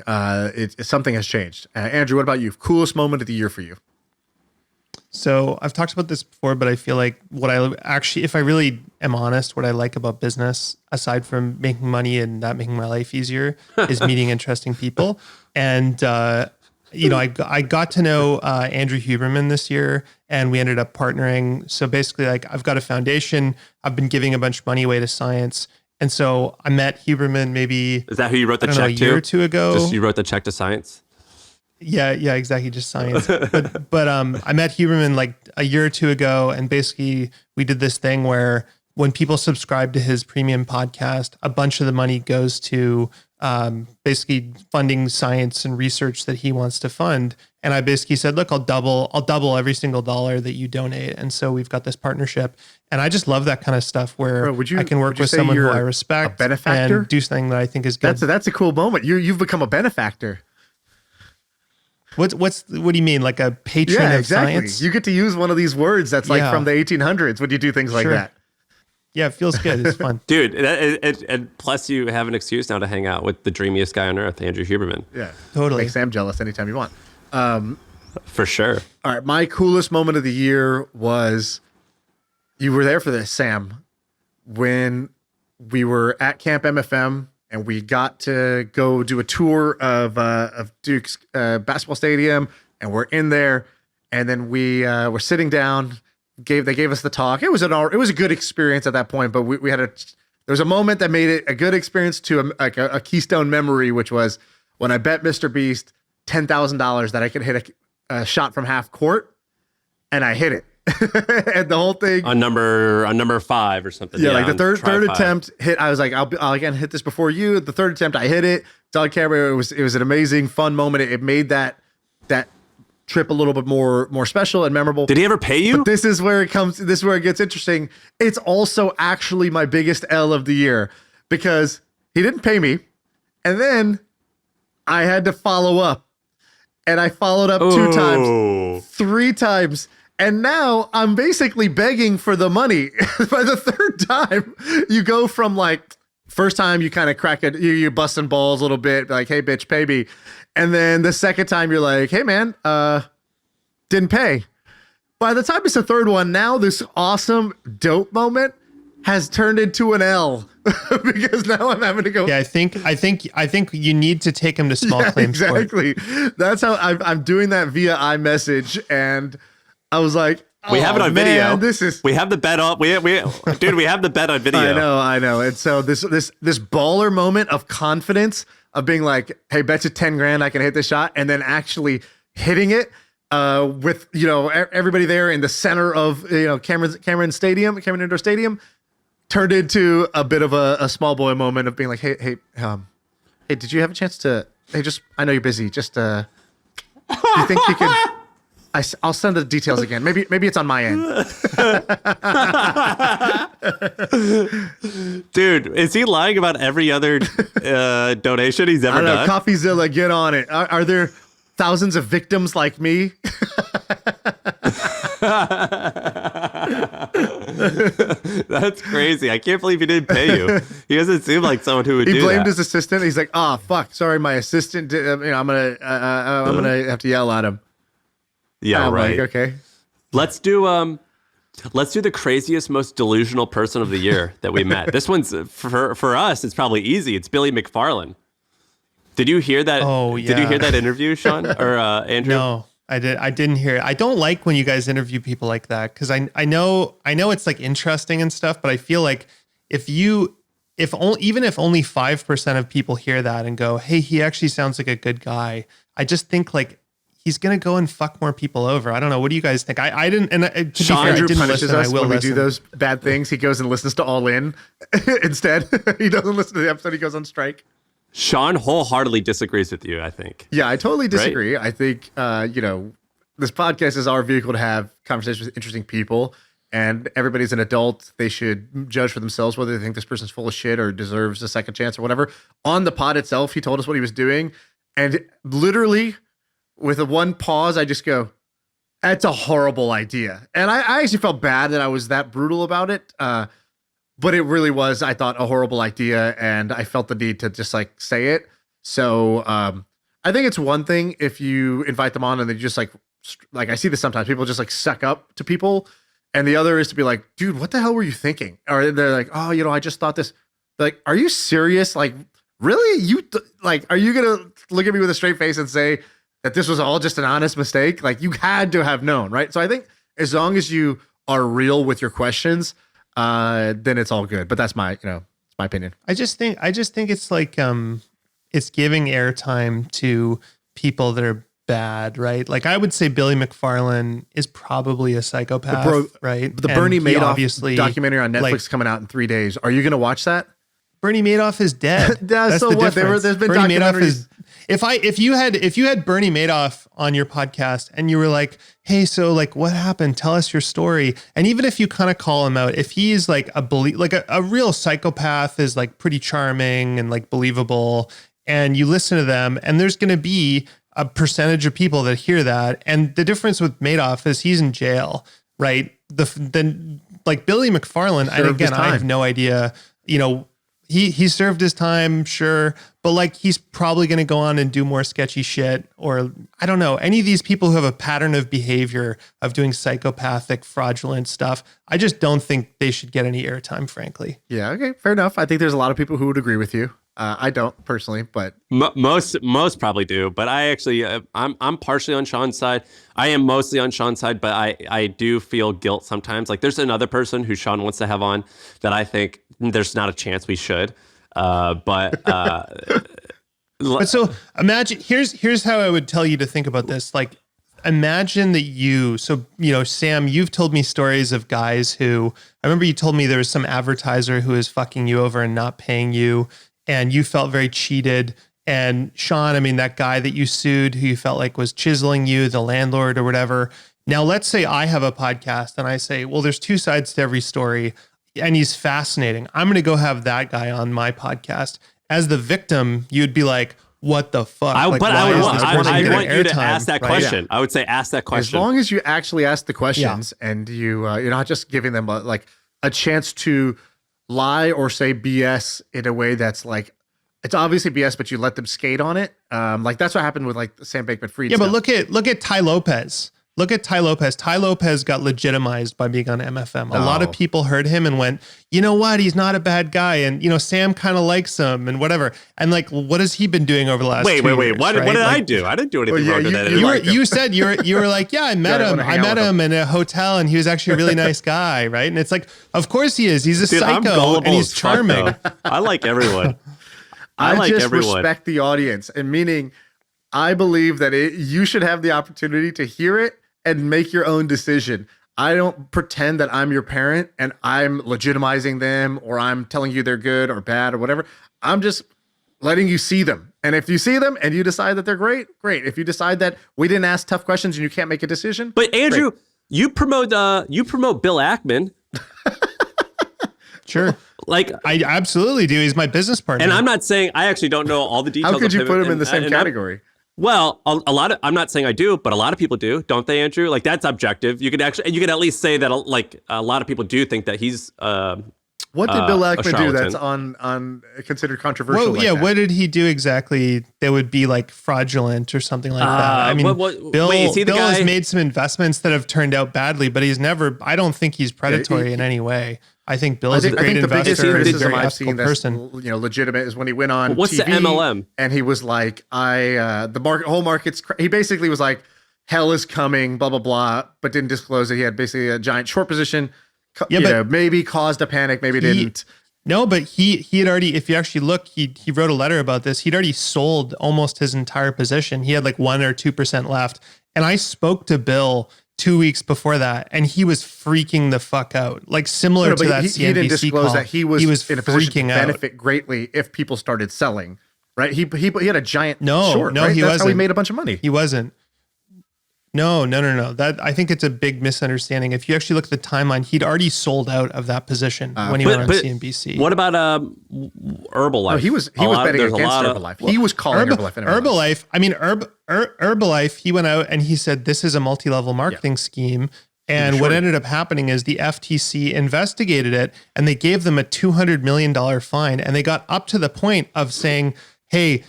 A: Something has changed. Andrew, what about you? Coolest moment of the year for you?
C: So I've talked about this before, but I feel like what I actually, if I really am honest, what I like about business, aside from making money and not making my life easier, is meeting interesting people. And, I got to know Andrew Huberman this year, and we ended up partnering. So basically, like, I've got a foundation. I've been giving a bunch of money away to science. And so I met Huberman maybe...
B: Is that who you wrote the check to?
C: A year or two ago.
B: Just you wrote the check to science?
C: Yeah, exactly. Just science. but I met Huberman like a year or two ago, and basically we did this thing where when people subscribe to his premium podcast, a bunch of the money goes to basically funding science and research that he wants to fund. And I basically said, look, I'll double every single dollar that you donate. And so we've got this partnership. And I just love that kind of stuff where I can work with someone who I respect,
A: a benefactor?
C: And do something that I think is good.
A: That's a cool moment. You've become a benefactor.
C: What do you mean? Like a patron of science?
A: You get to use one of these words that's like from the 1800s when you do things like that.
C: Yeah, it feels good. It's fun.
B: Dude, and plus you have an excuse now to hang out with the dreamiest guy on earth, Andrew Huberman.
A: Yeah.
C: Totally.
A: Make Sam jealous anytime you want.
B: For sure.
A: All right. My coolest moment of the year was, you were there for this, Sam, when we were at Camp MFM and we got to go do a tour of Duke's basketball stadium, and we're in there, and then we were sitting down. They gave us the talk. It was a good experience at that point, but we had there was a moment that made it a good experience to a keystone memory, which was when I bet Mr. Beast $10,000 that I could hit a shot from half court, and I hit it. And the whole thing
B: on number 5 or something.
A: Yeah, like the third attempt hit. I was like, I'll again hit this before you. The third attempt, I hit it. It's on camera. It was an amazing, fun moment. It made that trip a little bit more special and memorable.
B: Did he ever pay you?
A: But this is where it gets interesting. It's also actually my biggest L of the year, because he didn't pay me, and then I had to follow up, and I followed up 2 times, 3 times, and now I'm basically begging for the money. By the 3rd time, you go from like, first time you kind of crack it, you're busting balls a little bit, like, hey bitch, pay me. And then the 2nd time you're like, hey man, didn't pay. By the time it's the 3rd one, now this awesome dope moment has turned into an L because now I'm having to go.
C: Yeah, I think you need to take him to small claims court.
A: Exactly. That's how I'm doing that via iMessage, and I was like,
B: we have it on video. We have the bet on. We have the bet on video.
A: I know. And so this baller moment of confidence of being like, hey, bet you 10 grand I can hit this shot, and then actually hitting it. with everybody there in the center of Cameron Indoor Stadium, turned into a bit of a small boy moment of being like, hey, did you have a chance to? Hey, I know you're busy. Just do you think you could? I'll send the details again. Maybe it's on my end.
B: Dude, is he lying about every other donation he's ever done?
A: CoffeeZilla, get on it. Are there thousands of victims like me?
B: That's crazy. I can't believe he didn't pay you. He doesn't seem like someone who would do that.
A: He blamed his assistant. He's like, "Oh fuck, sorry, my assistant. I'm gonna have to yell at him."
B: Yeah, right.
A: Like, okay.
B: Let's do the craziest, most delusional person of the year that we met. This one's for us. It's probably easy. It's Billy McFarland. Did you hear that?
C: Oh yeah.
B: Did you hear that interview, Shaan or Andrew?
C: No, I didn't hear it. I don't like when you guys interview people like that because I know it's like interesting and stuff, but I feel like even if only 5% of people hear that and go, hey, he actually sounds like a good guy, I just think like he's gonna go and fuck more people over. I don't know. What do you guys think? I didn't. And to be fair, I
A: Andrew
C: didn't
A: punishes
C: listen.
A: us
C: I will
A: when we
C: listen.
A: do those bad things. He goes and listens to All In instead. He doesn't listen to the episode. He goes on strike.
B: Shaan wholeheartedly disagrees with you, I think.
A: Yeah, I totally disagree. Right? I think this podcast is our vehicle to have conversations with interesting people, and everybody's an adult. They should judge for themselves whether they think this person's full of shit or deserves a second chance or whatever. On the pod itself, he told us what he was doing, and literally, with a one pause, I just go, that's a horrible idea. And I actually felt bad that I was that brutal about it. But it really was, I thought, a horrible idea. And I felt the need to just like say it. So I think it's one thing if you invite them on and they just like I see this sometimes. People just like suck up to people. And the other is to be like, dude, what the hell were you thinking? Or they're like, oh, I just thought this. They're like, are you serious? Like, really? Are you going to look at me with a straight face and say that this was all just an honest mistake? Like, you had to have known, right? So I think as long as you are real with your questions, then it's all good. But that's my, it's my opinion.
C: I just think it's like it's giving airtime to people that are bad, right? Like I would say Billy McFarland is probably a psychopath, right?
A: The Bernie Madoff documentary on Netflix coming out in 3 days. Are you going to watch that?
C: Bernie Madoff is dead.
A: That's so
C: the
A: what?
C: difference.
A: There's been
C: Bernie
A: documentaries.
C: Madoff is. If you had Bernie Madoff on your podcast and you were like, hey, so like what happened? Tell us your story. And even if you kind of call him out, if he's like a real psychopath is like pretty charming and like believable, and you listen to them, and there's going to be a percentage of people that hear that. And the difference with Madoff is he's in jail, right? Then like Billy McFarland, and again, I have no idea, he served his time, sure, but like he's probably going to go on and do more sketchy shit, or I don't know, any of these people who have a pattern of behavior of doing psychopathic, fraudulent stuff. I just don't think they should get any airtime, frankly.
A: Yeah, okay, fair enough. I think there's a lot of people who would agree with you. I don't personally, but
B: most probably do. But I actually, I'm partially on Shaan's side. I am mostly on Shaan's side, but I do feel guilt sometimes. Like there's another person who Shaan wants to have on that I think there's not a chance we should. But
C: so imagine here's how I would tell you to think about this. Like imagine that Sam, you've told me stories of guys who, I remember you told me there was some advertiser who is fucking you over and not paying you, and you felt very cheated. And Shaan, I mean, that guy that you sued who you felt like was chiseling you, the landlord or whatever. Now, let's say I have a podcast and I say, well, there's two sides to every story and he's fascinating. I'm going to go have that guy on my podcast. As the victim, you'd be like, what the fuck?
B: I want you to ask that question.
A: Yeah.
B: I would say ask that question.
A: As long as you actually ask the questions and you're not just giving them a chance to lie or say BS in a way that's like, it's obviously BS, but you let them skate on it. Like that's what happened with like the Sam Bankman-Fried stuff.
C: But look at Ty Lopez. Look at Ty Lopez. Ty Lopez got legitimized by being on MFM. A lot of people heard him and went, you know what? He's not a bad guy. And, Sam kind of likes him and whatever. And like, what has he been doing over the last 2 years?
B: Wait. What did I do? I didn't do anything wrong to that.
C: You said you were like, yeah, I met him. I met him in a hotel and he was actually a really nice guy. Right. And it's like, of course he is. He's a psycho and he's charming.
B: I like everyone.
A: I just respect the audience, and meaning I believe that you should have the opportunity to hear it and make your own decision. I don't pretend that I'm your parent and I'm legitimizing them or I'm telling you they're good or bad or whatever. I'm just letting you see them. And if you see them and you decide that they're great, great. If you decide that we didn't ask tough questions and you can't make a decision.
B: But Andrew,
A: great.
B: you promote Bill Ackman.
C: Sure.
B: Like
C: I absolutely do. He's my business partner.
B: And I'm not saying I actually don't know all the details.
A: How could you put him in the same
B: and
A: category?
B: Well, a lot of, I'm not saying I do, but a lot of people do, don't they, Andrew? Like that's objective. You could at least say that like a lot of people do think that he's
A: what did Bill Ackman do that's
B: charlatan.
A: on considered controversial?
C: Well,
A: like
C: yeah,
A: that?
C: what did he do exactly that would be like fraudulent or something like that? I mean, Bill,
B: wait, is he the
C: Bill
B: guy-
C: has made some investments that have turned out badly, but he's never, I don't think he's predatory in any way. I think Bill is a great
A: the biggest
C: investor and a
A: criticism
C: very
A: I've
C: ethical
A: seen that's
C: person.
A: legitimate is when he went on
B: What's
A: TV
B: the MLM?
A: and he was like, whole market's he basically was like, hell is coming, blah blah blah, but didn't disclose that he had basically a giant short position. Maybe caused a panic, maybe didn't.
C: No, but he had already, if you actually look, he wrote a letter about this. He'd already sold almost his entire position. He had like 1 or 2% left. And I spoke to Bill 2 weeks before that, and he was freaking the fuck out. Like similar to that CNBC
A: he didn't disclose
C: call.
A: that he was in a position to
C: freaking out.
A: benefit greatly if people started selling. Right? He had a giant
C: No,
A: short.
C: no,
A: right?
C: he
A: That's
C: wasn't.
A: how he made a bunch of money.
C: He wasn't. No. That I think it's a big misunderstanding. If you actually look at the timeline, he'd already sold out of that position when he went on CNBC.
B: What about Herbalife?
A: No, he was betting against Herbalife. He was calling Herbalife an
C: Herbalife. I mean, Herbalife. He went out and he said this is a multi-level marketing scheme. And what ended up happening is the FTC investigated it and they gave them a $200 million fine. And they got up to the point of saying, hey,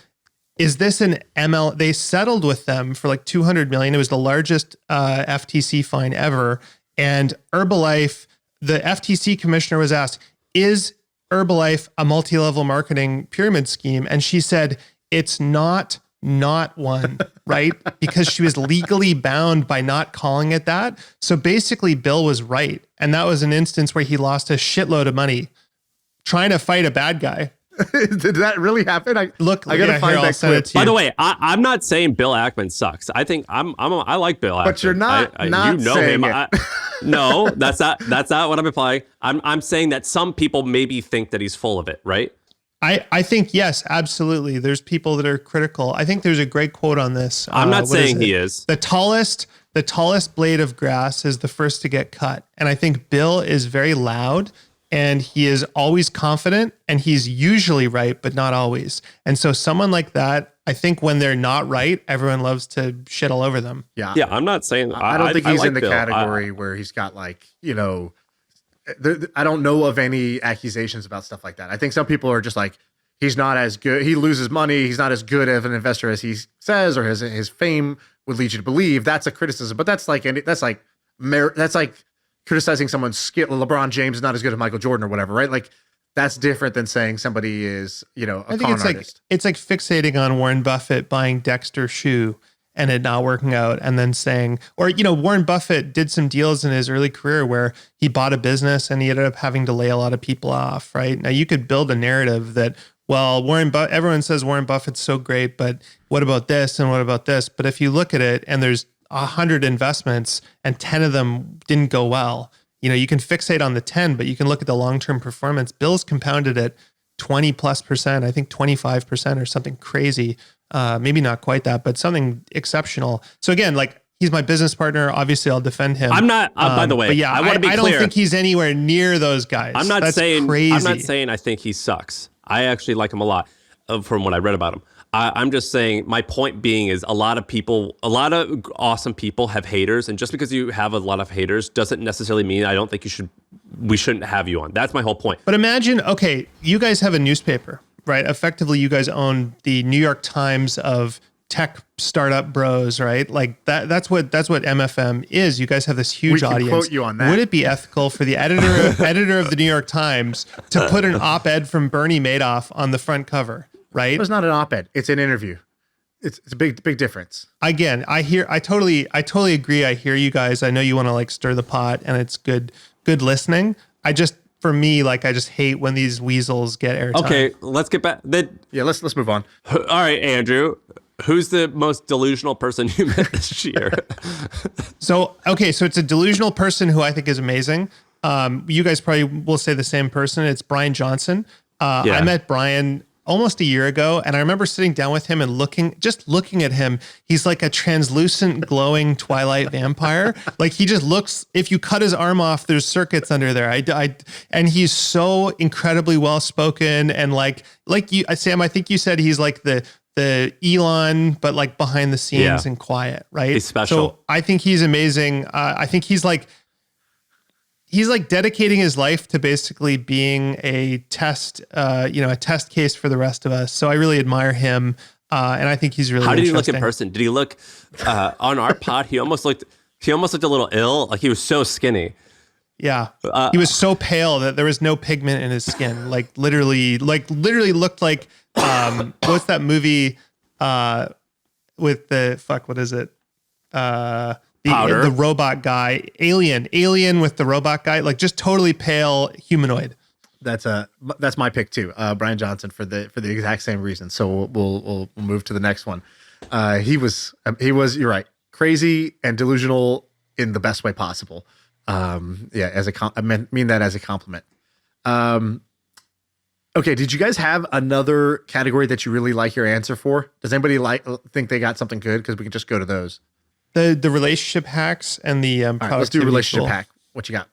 C: is this an ML? They settled with them for like $200 million. It was the largest FTC fine ever. And Herbalife, the FTC commissioner was asked, is Herbalife a multi-level marketing pyramid scheme? And she said, it's not one, right? Because she was legally bound by not calling it that. So basically Bill was right. And that was an instance where he lost a shitload of money trying to fight a bad guy.
A: Did that really happen? I gotta find that clip.
B: By the way, I'm not saying Bill Ackman sucks. I think I like Bill Ackman.
A: But you're not
B: you know
A: saying
B: him.
A: it.
B: No, that's not what I'm implying. I'm saying that some people maybe think that he's full of it, right?
C: I think, yes, absolutely. There's people that are critical. I think there's a great quote on this.
B: I'm not saying he is.
C: The tallest blade of grass is the first to get cut. And I think Bill is very loud and he is always confident and he's usually right, but not always. And so someone like that, I think when they're not right, everyone loves to shit all over them.
A: Yeah.
B: I'm not saying
A: I don't think he's
B: like
A: in the
B: Bill.
A: category where he's got like, I don't know of any accusations about stuff like that. I think some people are just like, he's not as good. He loses money. He's not as good of an investor as he says, or his fame would lead you to believe. That's a criticism, but that's like criticizing someone's skill. LeBron James is not as good as Michael Jordan or whatever, right? Like that's different than saying somebody is, a con artist.
C: It's like fixating on Warren Buffett buying Dexter shoe and it not working out and then saying, or, Warren Buffett did some deals in his early career where he bought a business and he ended up having to lay a lot of people off, right? Now you could build a narrative that, well, everyone says Warren Buffett's so great, but what about this and what about this? But if you look at it and there's 100 investments and 10 of them didn't go well, you can fixate on the 10, but you can look at the long-term performance. Bill's compounded at 20+%, I think 25% or something crazy. Maybe not quite that, but something exceptional. So again, like he's my business partner. Obviously I'll defend him.
B: I'm not, by the way,
C: but yeah,
B: I want to be clear.
C: I don't think he's anywhere near those guys.
B: I'm not
C: That's
B: saying
C: crazy.
B: I'm not saying I think he sucks. I actually like him a lot from what I read about him. I'm just saying my point being is a lot of awesome people have haters. And just because you have a lot of haters doesn't necessarily mean I don't think we shouldn't have you on. That's my whole point.
C: But imagine, okay, you guys have a newspaper, right? Effectively, you guys own the New York Times of tech startup bros, right? Like that's what MFM is. You guys have this huge
A: We can
C: audience.
A: quote you on that.
C: Would it be ethical for the editor of the New York Times to put an op-ed from Bernie Madoff on the front cover, right?
A: It's not an op-ed. It's an interview. It's a big difference.
C: Again, I totally agree. I hear you guys. I know you want to like stir the pot and it's good listening. For me, like I just hate when these weasels get airtime.
B: Okay, let's get back.
A: Yeah, let's move on.
B: All right, Andrew. Who's the most delusional person you met this year?
C: So it's a delusional person who I think is amazing. You guys probably will say the same person. It's Brian Johnson. I met Brian almost a year ago, and I remember sitting down with him and looking at him. He's like a translucent, glowing Twilight vampire. Like he just looks. If you cut his arm off, there's circuits under there. And he's so incredibly well spoken, and like you, Sam. I think you said he's like the Elon, but like behind the scenes and quiet, right?
B: He's special.
C: So I think he's amazing. I think he's like dedicating his life to basically being a test case for the rest of us. So I really admire him. And I think he's really
B: How did he look
C: interesting.
B: in person? Did he look on our pod? He almost looked a little ill. Like he was so skinny.
C: Yeah. He was so pale that there was no pigment in his skin. Like literally looked like, what's that movie, with what is it?
B: Powder.
C: The robot guy, Alien with the robot guy, like just totally pale humanoid.
A: That's my pick too. Brian Johnson for the exact same reason. So we'll move to the next one. He was, you're right, crazy and delusional in the best way possible. I mean that as a compliment. Okay, did you guys have another category that you really like your answer for? Does anybody think they got something good? Because we can just go to those.
C: The relationship hacks and the
A: All right, let's do relationship hack. What you got?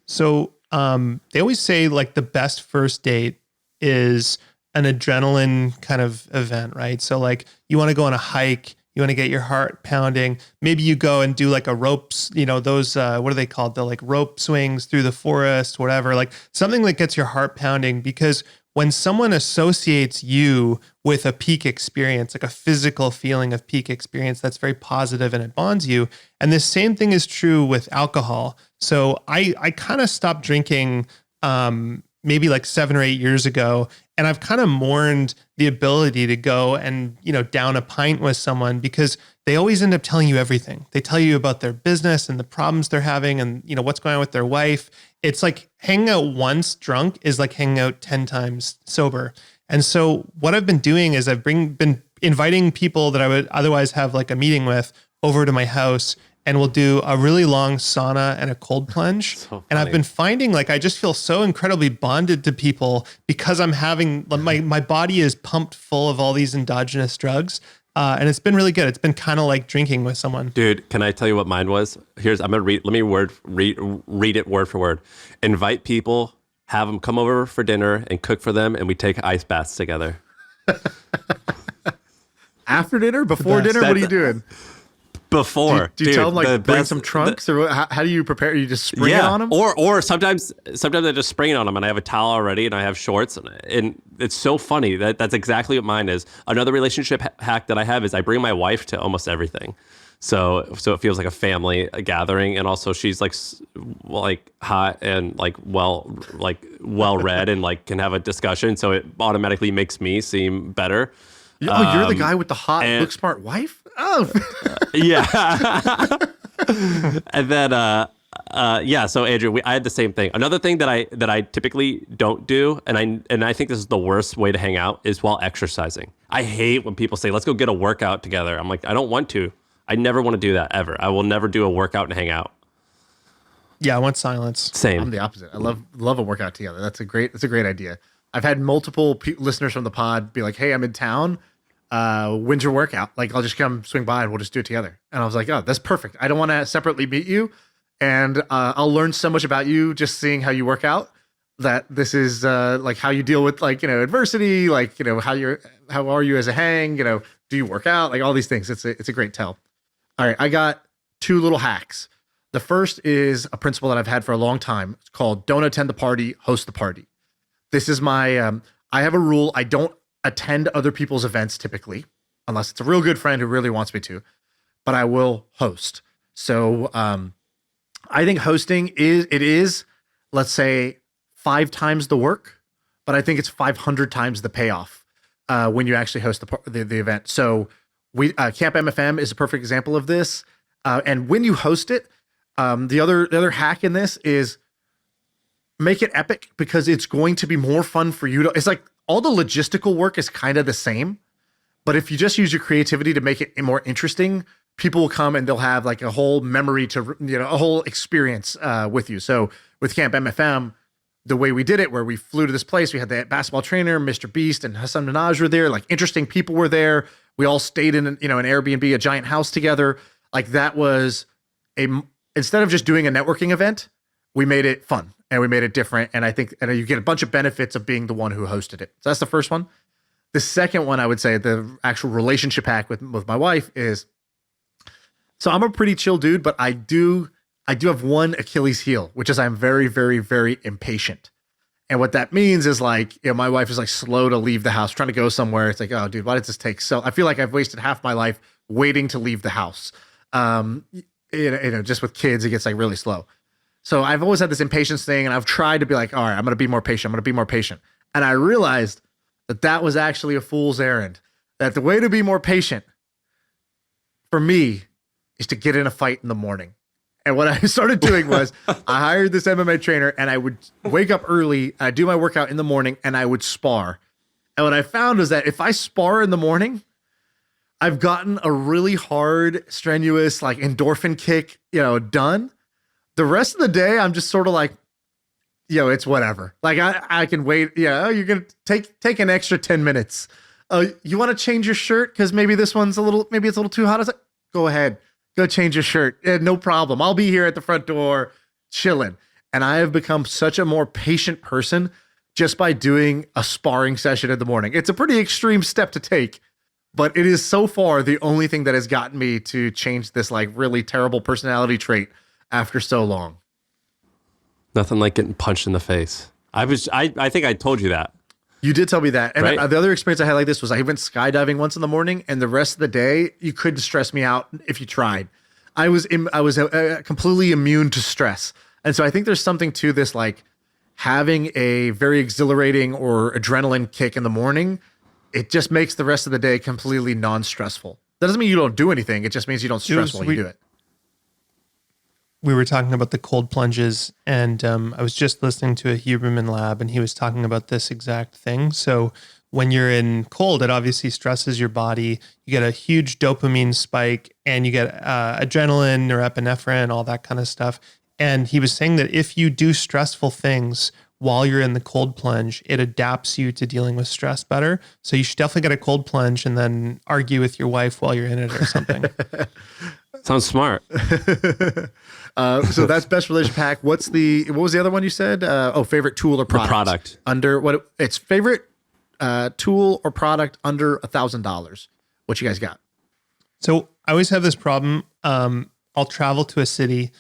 C: So they always say like the best first date is an adrenaline kind of event, right? So like you want to go on a hike, you want to get your heart pounding. Maybe you go and do like a ropes, those, what are they called? The like rope swings through the forest, whatever, like something that gets your heart pounding, because when someone associates you with a peak experience, like a physical feeling of peak experience, that's very positive and it bonds you. And the same thing is true with alcohol. So I kind of stopped drinking maybe like 7 or 8 years ago. And I've kind of mourned the ability to go and, down a pint with someone, because they always end up telling you everything. They tell you about their business and the problems they're having and, what's going on with their wife. It's like hanging out once drunk is like hanging out 10 times sober. And so what I've been doing is I've been inviting people that I would otherwise have like a meeting with over to my house, and we'll do a really long sauna and a cold plunge. And I've been finding like I just feel so incredibly bonded to people because I'm having my body is pumped full of all these endogenous drugs. And it's been really good. It's been kind of like drinking with someone.
B: Dude, can I tell you what mine was? I'm gonna read it word for word. Invite people, have them come over for dinner and cook for them, and we take ice baths together.
A: After dinner, before dinner, what are you doing?
B: Before.
A: Do you tell them like bring some trunks, or how do you prepare? You just spring it on them?
B: Or sometimes I just spring it on them, and I have a towel already, and I have shorts, and it's so funny that's exactly what mine is. Another relationship hack that I have is I bring my wife to almost everything, so it feels like a family gathering, and also she's like hot and like well read and like can have a discussion, so it automatically makes me seem better.
A: Oh, you're the guy with the hot, look smart wife? Oh,
B: yeah. And then, so Andrew, I had the same thing. Another thing that I typically don't do, and I think this is the worst way to hang out, is while exercising. I hate when people say, let's go get a workout together. I'm like, I don't want to. I never want to do that ever. I will never do a workout and hang out.
C: Yeah, I want silence.
B: Same.
A: I'm the opposite. I love a workout together. That's a great idea. I've had multiple listeners from the pod be like, hey, I'm in town. When's your workout? Like, I'll just come swing by and we'll just do it together. And I was like, oh, that's perfect. I don't want to separately meet you. And I'll learn so much about you just seeing how you work out, that this is like how you deal with adversity, like, how are you as a hang, do you work out? Like all these things. It's a great tell. All right. I got 2 little hacks. The first is a principle that I've had for a long time. It's called don't attend the party, host the party. This is my, I have a rule. I don't attend other people's events typically, unless it's a real good friend who really wants me to, but I will host. So I think hosting is, let's say 5 times the work, but I think it's 500 times the payoff when you actually host the event. So Camp MFM is a perfect example of this. And when you host it, the other hack in this is make it epic, because it's going to be more fun for you it's like all the logistical work is kind of the same, But if you just use your creativity to make it more interesting, people will come and they'll have like a whole memory to, a whole experience with you. So with Camp MFM, the way we did it, where we flew to this place, we had the basketball trainer, Mr. Beast and Hassan Minaj were there. Like interesting people were there. We all stayed in, an Airbnb, a giant house together. Like that was instead of just doing a networking event, we made it fun and we made it different. And I think you get a bunch of benefits of being the one who hosted it. So that's the first one. The second one, I would say, the actual relationship hack with my wife is, so I'm a pretty chill dude, but I do have one Achilles heel, which is I'm very, very, very impatient. And what that means is like, my wife is like slow to leave the house, trying to go somewhere. It's like, oh dude, why did this take so, I feel like I've wasted half my life waiting to leave the house. Just with kids, it gets like really slow. So I've always had this impatience thing, and I've tried to be like, all right, I'm going to be more patient. And I realized that was actually a fool's errand. That the way to be more patient for me is to get in a fight in the morning. And what I started doing was I hired this MMA trainer, and I would wake up early, I'd do my workout in the morning, and I would spar. And what I found was that if I spar in the morning, I've gotten a really hard, strenuous, like endorphin kick, done. The rest of the day, I'm just sort of like, it's whatever. Like I can wait. You're going to take an extra 10 minutes. You want to change your shirt? Cause maybe it's a little too hot. I was like, go ahead, go change your shirt. No problem. I'll be here at the front door chilling. And I have become such a more patient person just by doing a sparring session in the morning. It's a pretty extreme step to take, but it is so far the only thing that has gotten me to change this like really terrible personality trait after so long.
B: Nothing like getting punched in the face. I think I told you that.
A: You did tell me that. And
B: right?
A: The other experience I had like this was I went skydiving once in the morning, and the rest of the day you couldn't stress me out if you tried. I was completely immune to stress. And so I think there's something to this, like having a very exhilarating or adrenaline kick in the morning. It just makes the rest of the day completely non-stressful. That doesn't mean you don't do anything. It just means you don't stress while you do it.
C: We were talking about the cold plunges, and I was just listening to a Huberman Lab, and he was talking about this exact thing. So when you're in cold, it obviously stresses your body. You get a huge dopamine spike, and you get adrenaline, norepinephrine, all that kind of stuff. And he was saying that if you do stressful things while you're in the cold plunge, it adapts you to dealing with stress better. So you should definitely get a cold plunge and then argue with your wife while you're in it or something.
B: Sounds smart.
A: So that's best relationship hack. What was the other one you said? Favorite tool or product?
B: The product.
A: Under it's favorite tool or product under $1,000. What you guys got?
C: So I always have this problem. I'll travel to a city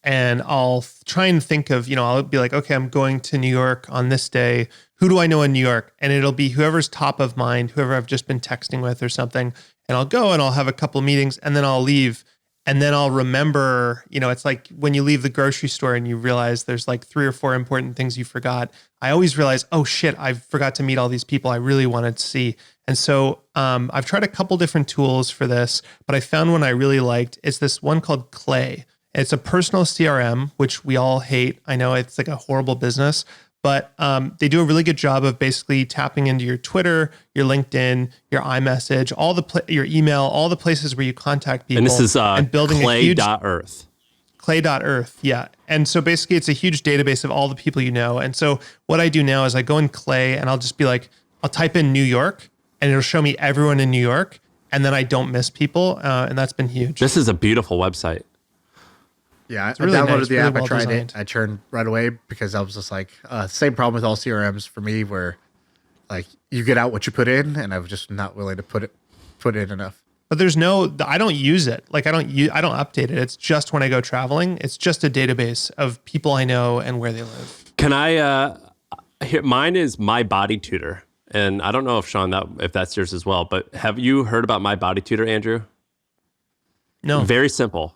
C: and I'll try and think of, I'll be like, okay, I'm going to New York on this day. Who do I know in New York? And it'll be whoever's top of mind, whoever I've just been texting with or something. And I'll go and I'll have a couple meetings, and then I'll leave. And then I'll remember, it's like when you leave the grocery store and you realize there's like 3 or 4 important things you forgot. I always realize, oh shit, I forgot to meet all these people I really wanted to see. And so I've tried a couple different tools for this, but I found one I really liked. It's this one called Clay. It's a personal CRM, which we all hate. I know it's like a horrible business, but they do a really good job of basically tapping into your Twitter, your LinkedIn, your iMessage, your email, all the places where you contact people.
B: And this is
C: and building
B: clay.earth.
C: Clay.earth, yeah. And so basically it's a huge database of all the people you know. And so what I do now is I go in Clay and I'll just be like, I'll type in New York and it'll show me everyone in New York. And then I don't miss people. And that's been huge.
B: This is a beautiful website.
A: Yeah,
C: it's really
A: I downloaded
C: nice,
A: the
C: really
A: app.
C: well
A: I tried
C: designed.
A: it. I turned right away because I was just like, same problem with all CRMs for me, where like you get out what you put in, and I was just not willing to put in enough.
C: But I don't use it. Like I don't update it. It's just when I go traveling. It's just a database of people I know and where they live.
B: Can I? Mine is My Body Tutor, and I don't know if Shaan if that's yours as well. But have you heard about My Body Tutor, Andrew?
C: No.
B: Very simple.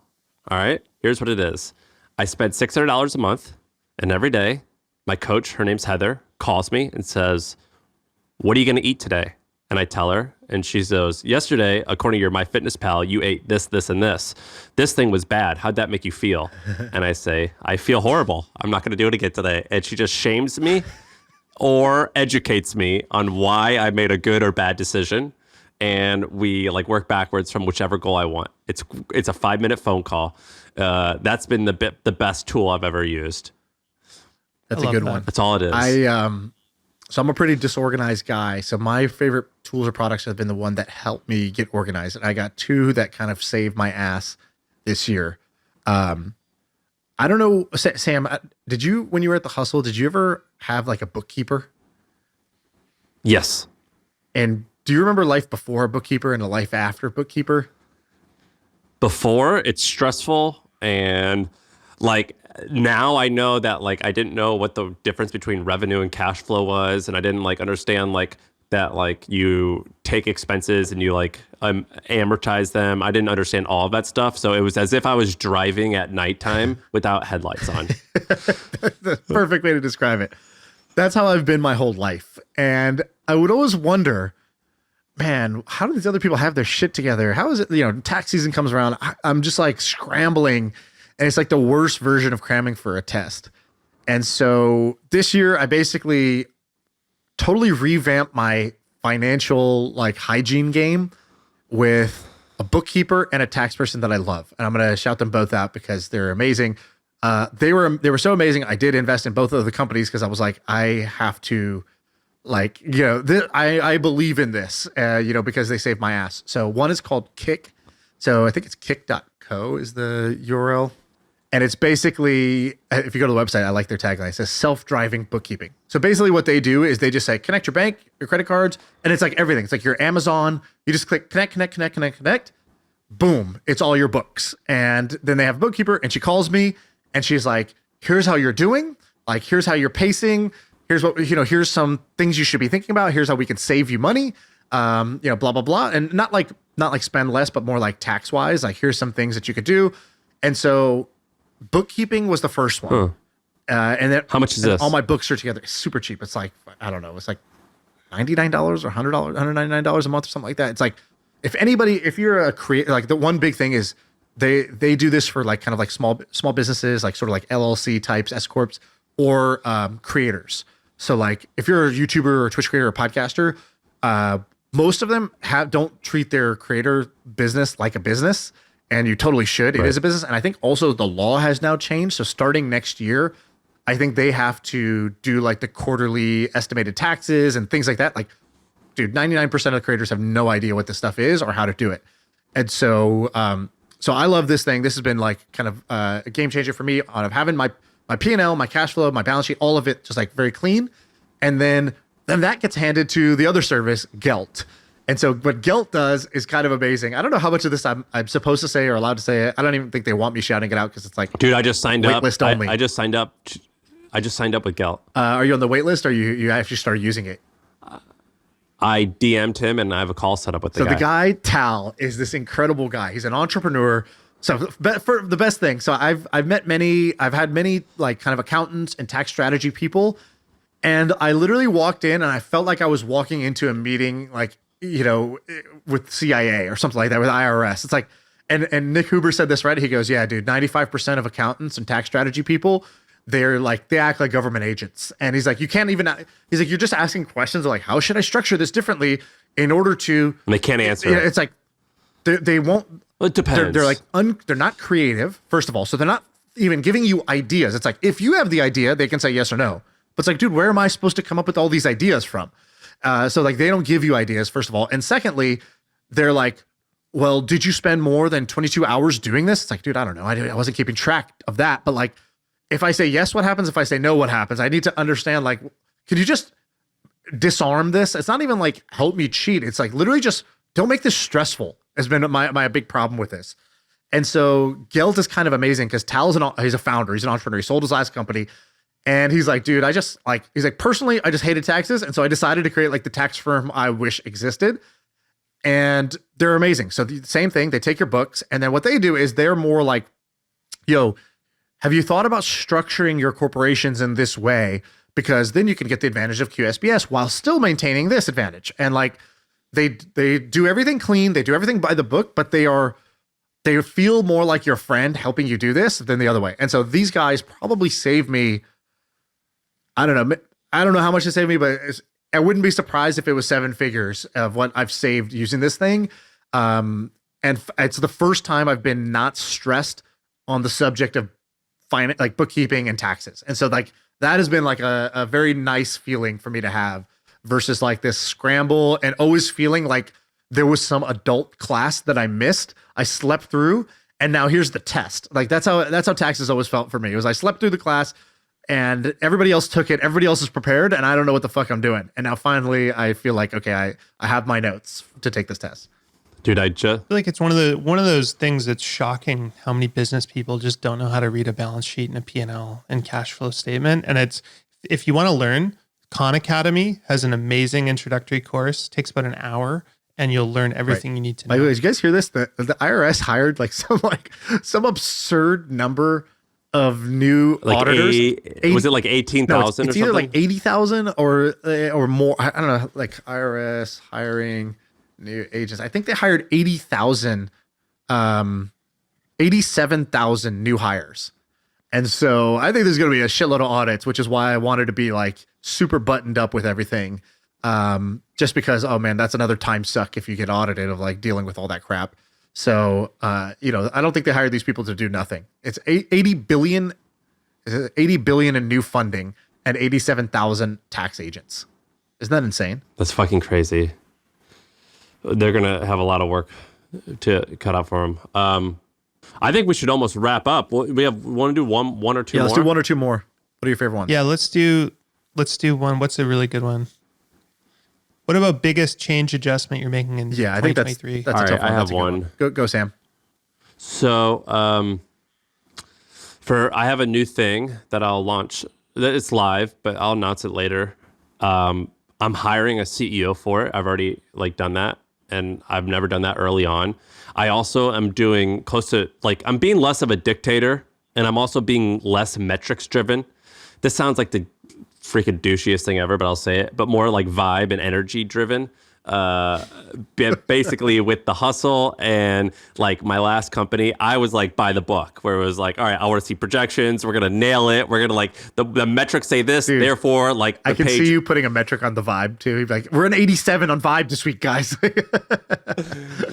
B: All right. Here's what it is. I spend $600 a month, and every day, my coach, her name's Heather, calls me and says, "What are you going to eat today?" And I tell her, and she goes, "Yesterday, according to your MyFitnessPal, you ate this, this, and this. This thing was bad. How'd that make you feel?" And I say, "I feel horrible. I'm not going to do it again today." And she just shames me or educates me on why I made a good or bad decision. and we like work backwards from whichever goal I want. It's a 5-minute phone call. That's been the best tool I've ever used.
A: That's
C: I
A: a good
C: love
A: one.
C: that.
B: That's all it is.
A: So I'm a pretty disorganized guy. So my favorite tools or products have been the one that helped me get organized. And I got two that kind of saved my ass this year. I don't know, Sam, did you, when you were at the Hustle, did you ever have like a bookkeeper?
B: Yes.
A: And do you remember life before a bookkeeper and a life after bookkeeper?
B: Before, it's stressful, and like now I know that like I didn't know what the difference between revenue and cash flow was, and I didn't like understand like that like you take expenses and you like amortize them. I didn't understand all of that stuff, so it was as if I was driving at nighttime without headlights on.
A: That's the perfect way to describe it. That's how I've been my whole life. And I would always wonder, man, how do these other people have their shit together? How is it, tax season comes around, I'm just like scrambling, and it's like the worst version of cramming for a test. And so this year I basically totally revamped my financial like hygiene game with a bookkeeper and a tax person that I love. And I'm going to shout them both out because they're amazing. They were so amazing. I did invest in both of the companies because I was like, I have to like, I believe in this, because they saved my ass. So one is called Kick. So I think it's kick.co is the URL. And it's basically, if you go to the website, I like their tagline. It says self-driving bookkeeping. So basically what they do is they just say, connect your bank, your credit cards, and it's like everything. It's like your Amazon. You just click connect. Boom. It's all your books. And then they have a bookkeeper, and she calls me and she's like, here's how you're doing. Like, here's how you're pacing. Here's what, here's some things you should be thinking about. Here's how we can save you money. Blah, blah, blah. And not like spend less, but more like tax wise. Like, here's some things that you could do. And so bookkeeping was the first one. And then
B: How much is this?
A: All my books are together. It's super cheap. It's like, I don't know. It's like $99 or $100, $199 a month or something like that. It's like, if you're a creator, like the one big thing is they do this for like kind of like small businesses, like sort of like LLC types, S corps, or creators. So like if you're a YouTuber or Twitch creator or podcaster, most of them don't treat their creator business like a business, and you totally should. It is a business. And I think also the law has now changed. So starting next year, I think they have to do like the quarterly estimated taxes and things like that. Like, dude, 99% of the creators have no idea what this stuff is or how to do it. And so, so I love this thing. This has been like kind of a game changer for me on having my P&L, my cash flow, my balance sheet, all of it just like very clean. And then that gets handed to the other service, Gelt. And so what Gelt does is kind of amazing. I don't know how much of this I'm supposed to say or allowed to say. I don't even think they want me shouting it out because it's like,
B: Dude, I just signed up.
A: Waitlist only.
B: I just signed up. I just signed up with Gelt.
A: are you on the wait list or you actually started using it?
B: I DM'd him and I have a call set up with the guy.
A: So the guy, Tal, is this incredible guy. He's an entrepreneur. So for the best thing, so I've had many like kind of accountants and tax strategy people. And I literally walked in and I felt like I was walking into a meeting like, with CIA or something like that, with IRS. It's like, and Nick Huber said this, right? He goes, yeah, dude, 95% of accountants and tax strategy people, they act like government agents. And he's like, he's like, you're just asking questions like, how should I structure this differently in order to,
B: And they can't answer it.
A: It's like, they won't,
B: Well, it depends.
A: they're like, they're not creative, first of all. So they're not even giving you ideas. It's like, if you have the idea, they can say yes or no. But it's like, dude, where am I supposed to come up with all these ideas from? So like, they don't give you ideas, first of all. And secondly, they're like, well, did you spend more than 22 hours doing this? It's like, dude, I don't know. I wasn't keeping track of that. But like, if I say yes, what happens? If I say no, what happens? I need to understand, like, could you just disarm this? It's not even like help me cheat. It's like literally just don't make this stressful has been my big problem with this. And so Gelt is kind of amazing because he's a founder. He's an entrepreneur. He sold his last company. And he's like, dude, personally, I just hated taxes. And so I decided to create like the tax firm I wish existed. And they're amazing. So the same thing, they take your books. And then what they do is they're more like, yo, have you thought about structuring your corporations in this way? Because then you can get the advantage of QSBS while still maintaining this advantage. And like, they do everything clean. They do everything by the book, but they feel more like your friend helping you do this than the other way. And so these guys probably saved me, I don't know how much it saved me, but I wouldn't be surprised if it was 7 figures of what I've saved using this thing. And it's the first time I've been not stressed on the subject of finance, like bookkeeping and taxes. And so like that has been like a very nice feeling for me to have versus like this scramble and always feeling like there was some adult class that I missed. I slept through and now here's the test. Like that's how taxes always felt for me. It was I slept through the class and everybody else took it. Everybody else is prepared and I don't know what the fuck I'm doing. And now finally I feel like, okay, I have my notes to take this test.
B: Dude, I just
C: I feel like it's one of those things that's shocking how many business people just don't know how to read a balance sheet and a P&L and cash flow statement. And it's, if you want to learn, Khan Academy has an amazing introductory course. It takes about an hour and you'll learn everything you need to know.
A: By the way, did you guys hear this? The IRS hired like some absurd number of new auditors.
B: Was it like 18,000
A: No,
B: or
A: it's
B: something?
A: either like 80,000 or more. I don't know, like IRS hiring new agents. I think they hired 87,000 new hires. And so I think there's going to be a shitload of audits, which is why I wanted to be like super buttoned up with everything. Just because, oh man, that's another time suck if you get audited of like dealing with all that crap. So, I don't think they hired these people to do nothing. It's 80 billion in new funding and 87,000 tax agents. Isn't that insane?
B: That's fucking crazy. They're going to have a lot of work to cut out for them. I think we should almost wrap up. Want to do one or two more?
A: Yeah, let's do one or two more. What are your favorite ones?
C: Yeah, let's do one. What's a really good one? What about biggest change adjustment you're making in 2023?
A: I think that's
B: All
A: a tough
B: right,
A: one.
B: I have one.
A: Go, Sam.
B: So, I have a new thing that I'll launch. It's live, but I'll announce it later. I'm hiring a CEO for it. I've already done that, and I've never done that early on. I also am doing close to I'm being less of a dictator, and I'm also being less metrics driven. This sounds like the freaking douchiest thing ever, but I'll say it. But more like vibe and energy driven. Basically with the hustle and like my last company, I was like by the book where it was like, all right, I want to see projections. We're going to nail it. We're going to the metrics say this.
A: Dude,
B: therefore, like the
A: I can
B: page.
A: see you putting a metric on the vibe too. You'd be like, we're an 87 on vibe this week, guys.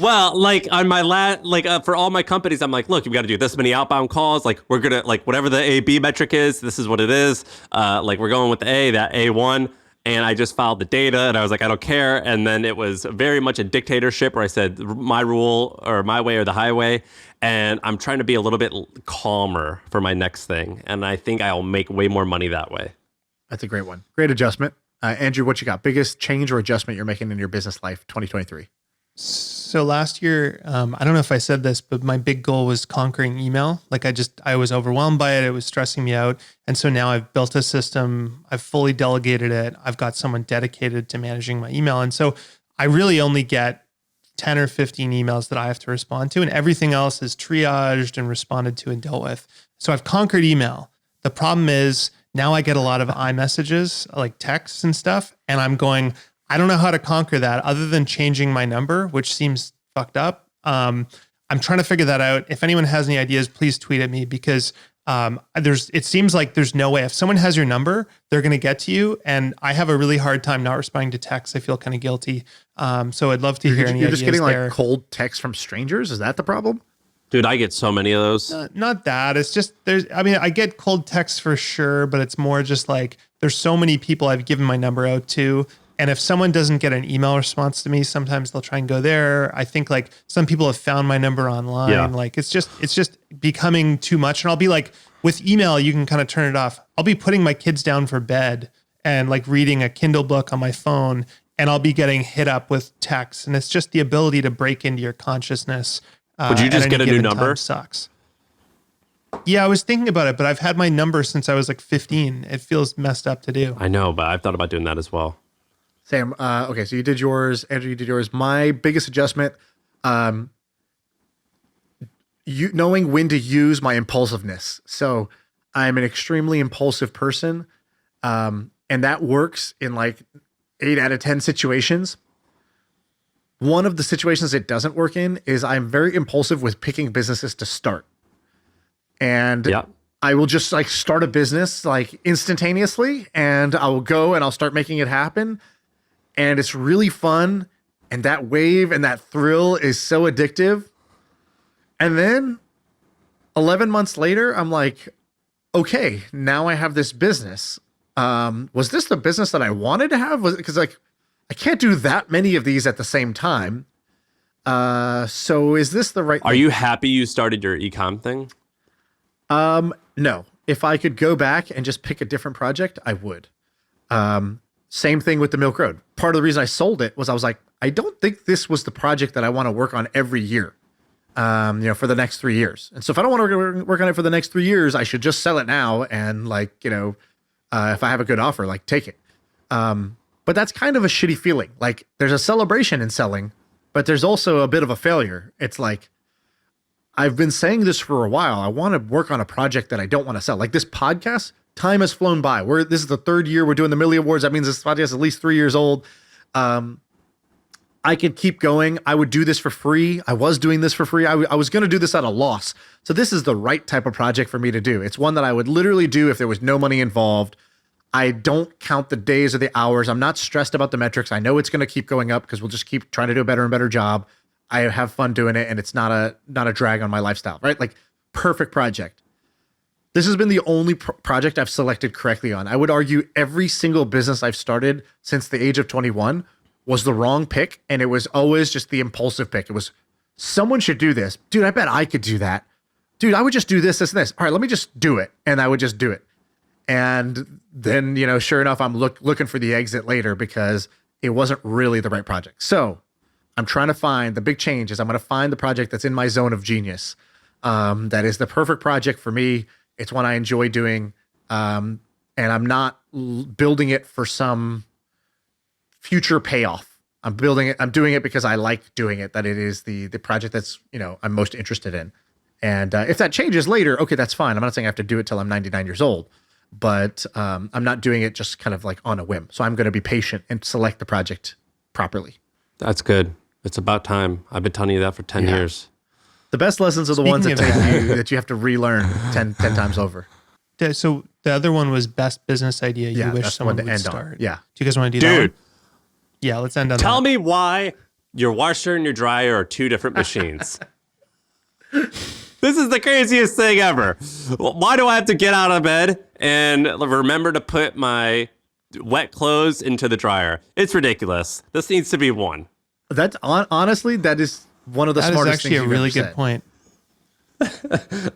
B: Well, like on my for all my companies, I'm like, look, we got to do this many outbound calls. Like we're going to whatever the A/B metric is, this is what it is. We're going with the A, that A1. And I just filed the data and I was like, I don't care. And then it was very much a dictatorship where I said my rule or my way or the highway. And I'm trying to be a little bit calmer for my next thing. And I think I'll make way more money that way.
A: That's a great one. Great adjustment. Andrew, what you got? Biggest change or adjustment you're making in your business life 2023?
C: So last year, I don't know if I said this, but my big goal was conquering email. I was overwhelmed by it. It was stressing me out. And so now I've built a system. I've fully delegated it. I've got someone dedicated to managing my email. And so I really only get 10 or 15 emails that I have to respond to, and everything else is triaged and responded to and dealt with. So I've conquered email. The problem is now I get a lot of iMessages, like texts and stuff. And I'm going, I don't know how to conquer that other than changing my number, which seems fucked up. I'm trying to figure that out. If anyone has any ideas, please tweet at me because it seems like there's no way. If someone has your number, they're going to get to you. And I have a really hard time not responding to texts. I feel kind of guilty. So I'd love to hear any ideas.
A: You're just getting
C: there.
A: like cold texts from strangers? Is that the problem?
B: Dude, I get so many of those.
C: Not that. It's just I get cold texts for sure, but it's more just like there's so many people I've given my number out to. And if someone doesn't get an email response to me, sometimes they'll try and go there. I think like some people have found my number online.
B: Yeah.
C: Like it's just becoming too much. And I'll be like, with email, you can kind of turn it off. I'll be putting my kids down for bed and like reading a Kindle book on my phone, and I'll be getting hit up with texts. And it's just the ability to break into your consciousness.
B: Would you just get a new number?
C: Sucks. Yeah, I was thinking about it, but I've had my number since I was like 15. It feels messed up to do.
B: I know, but I've thought about doing that as well.
A: Sam, okay, so you did yours. Andrew, you did yours. My biggest adjustment, knowing when to use my impulsiveness. So I'm an extremely impulsive person, and that works in like 8 out of 10 situations. One of the situations it doesn't work in is I'm very impulsive with picking businesses to start. And
B: yeah.
A: I will just like start a business like instantaneously, and I will go and I'll start making it happen. and it's really fun. And that wave and that thrill is so addictive. And then 11 months later, I'm like, okay, now I have this business. Was this the business that I wanted to have? Because like, I can't do that many of these at the same time. So is this the right?
B: Are you happy you started your ecom thing?
A: No. If I could go back and just pick a different project, I would. Same thing with the Milk Road. Part of the reason I sold it was I was like, I don't think this was the project that I want to work on every year, for the next 3 years. And so if I don't want to work on it for the next 3 years, I should just sell it now. And if I have a good offer, like take it. But that's kind of a shitty feeling. Like there's a celebration in selling, but there's also a bit of a failure. It's like, I've been saying this for a while. I want to work on a project that I don't want to sell. Like this podcast, time has flown by. This is the 3rd year we're doing the Millie Awards. That means this podcast is at least 3 years old. I could keep going. I would do this for free. I was doing this for free. I was going to do this at a loss. So this is the right type of project for me to do. It's one that I would literally do if there was no money involved. I don't count the days or the hours. I'm not stressed about the metrics. I know it's going to keep going up because we'll just keep trying to do a better and better job. I have fun doing it, and it's not a drag on my lifestyle, right? Like perfect project. This has been the only project I've selected correctly on. I would argue every single business I've started since the age of 21 was the wrong pick, and it was always just the impulsive pick. It was, someone should do this. Dude, I bet I could do that. Dude, I would just do this, this, and this. All right, let me just do it. And I would just do it. And then, sure enough, I'm looking for the exit later because it wasn't really the right project. So I'm trying to find, the big change is I'm going to find the project that's in my zone of genius. That is the perfect project for me. It's one I enjoy doing. And I'm not building it for some future payoff. I'm doing it because I like doing it, that it is the project that's, I'm most interested in. And if that changes later, okay, that's fine. I'm not saying I have to do it till I'm 99 years old, but I'm not doing it just kind of like on a whim. So I'm going to be patient and select the project properly.
B: That's good. It's about time. I've been telling you that for 10 years.
A: The best lessons are the ones that you have to relearn 10 times over.
C: So the other one was best business idea you wish someone would start.
A: Yeah.
C: Do you guys want to do that one? Yeah, let's end on that.
B: Tell me why your washer and your dryer are 2 different machines. This is the craziest thing ever. Why do I have to get out of bed and remember to put my wet clothes into the dryer? It's ridiculous. This needs to be one.
A: That's honestly, that is one of the smartest things you've ever said.
C: That is actually a really good point.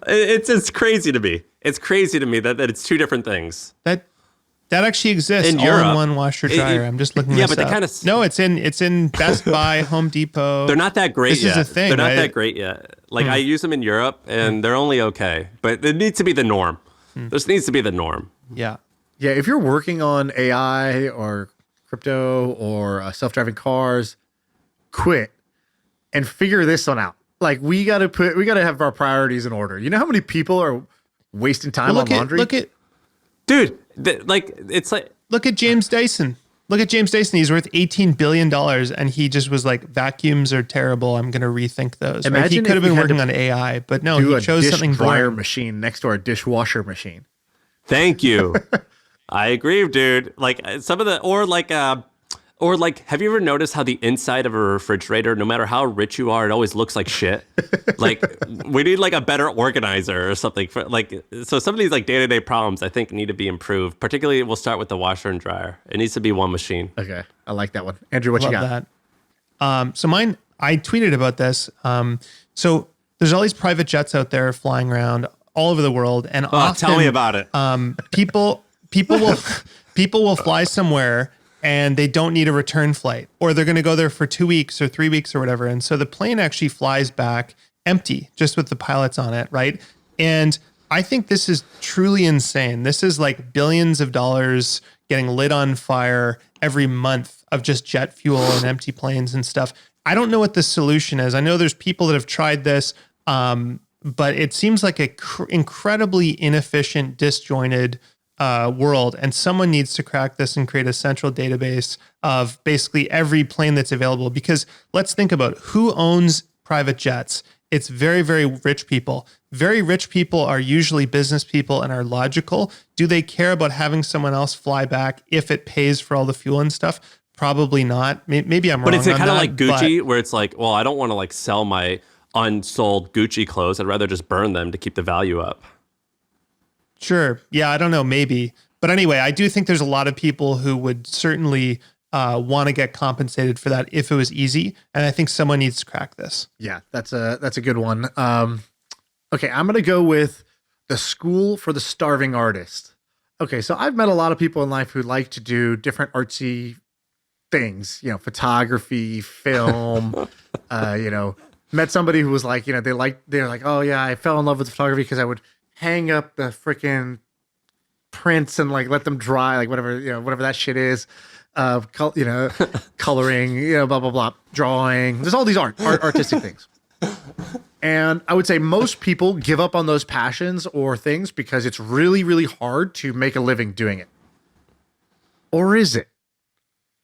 B: It's crazy to me. It's crazy to me that it's 2 different things.
C: That actually exists
B: in
C: all
B: Europe.
C: in one washer dryer. I'm just looking.
B: Yeah,
C: this
B: but
C: up.
B: they kind of
C: it's in Best Buy, Home Depot.
B: They're not that great
C: this
B: yet.
C: This is a thing.
B: They're not
C: right?
B: that great yet. Like I use them in Europe, and they're only okay. But it needs to be the norm. This needs to be the norm.
C: Yeah.
A: Yeah. If you're working on AI or crypto or self-driving cars, quit and figure this one out. Like we got to have our priorities in order. You know how many people are wasting time on laundry?
B: Dude, it's like.
C: Look at James Dyson. He's worth $18 billion, and he just was like, vacuums are terrible. I'm going to rethink those. Right? He could have been working on AI, but no, he chose something
A: dryer
C: boring.
A: machine next to our dishwasher machine.
B: Thank you. I agree, dude. Like some of the, or like, have you ever noticed how the inside of a refrigerator, no matter how rich you are, it always looks like shit? Like, we need like a better organizer or something. So some of these like day-to-day problems, I think, need to be improved. Particularly, we'll start with the washer and dryer. It needs to be one machine.
A: Okay, I like that one. Andrew, what you got?
C: That. So mine, I tweeted about this. So there's all these private jets out there flying around all over the world, and often,
B: tell me about it.
C: People will fly somewhere and they don't need a return flight, or they're going to go there for 2 weeks or 3 weeks or whatever. And so the plane actually flies back empty, just with the pilots on it, right? And I think this is truly insane. This is like billions of dollars getting lit on fire every month of just jet fuel and empty planes and stuff. I don't know what the solution is. I know there's people that have tried this, but it seems like a incredibly inefficient, disjointed world, and someone needs to crack this and create a central database of basically every plane that's available. Because let's think about who owns private jets. It's very, very rich people. Very rich people are usually business people and are logical. Do they care about having someone else fly back if it pays for all the fuel and stuff? Probably not. Maybe I'm wrong.
B: But it's
C: on
B: kind of
C: that,
B: like Gucci, where it's like, well, I don't want to like sell my unsold Gucci clothes. I'd rather just burn them to keep the value up.
C: Sure. Yeah, I don't know. Maybe. But anyway, I do think there's a lot of people who would certainly want to get compensated for that if it was easy. And I think someone needs to crack this.
A: Yeah, that's a good one. Okay, I'm gonna go with the School for the Starving Artist. Okay, so I've met a lot of people in life who like to do different artsy things, photography, film, met somebody who was like, they're like, oh yeah, I fell in love with photography because I would hang up the freaking prints and like let them dry, like whatever that shit is, coloring, blah blah blah, drawing. There's all these artistic things, and I would say most people give up on those passions or things because it's really really hard to make a living doing it. Or is it?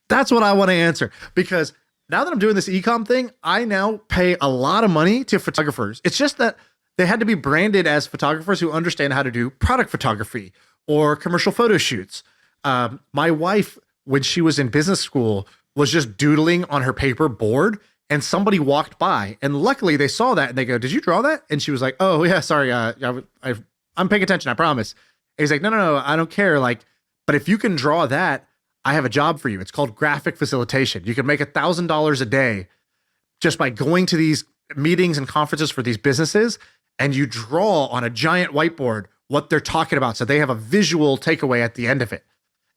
A: That's what I want to answer, because now that I'm doing this e-com thing, I now pay a lot of money to photographers. It's just that they had to be branded as photographers who understand how to do product photography or commercial photo shoots. My wife, when she was in business school, was just doodling on her paper board, and somebody walked by, and luckily they saw that and they go, "Did you draw that?" And she was like, "Oh yeah, sorry. I'm paying attention. I promise." And he's like, No, I don't care. Like, but if you can draw that, I have a job for you. It's called graphic facilitation. You can make $1,000 a day just by going to these meetings and conferences for these businesses, and you draw on a giant whiteboard what they're talking about, so they have a visual takeaway at the end of it.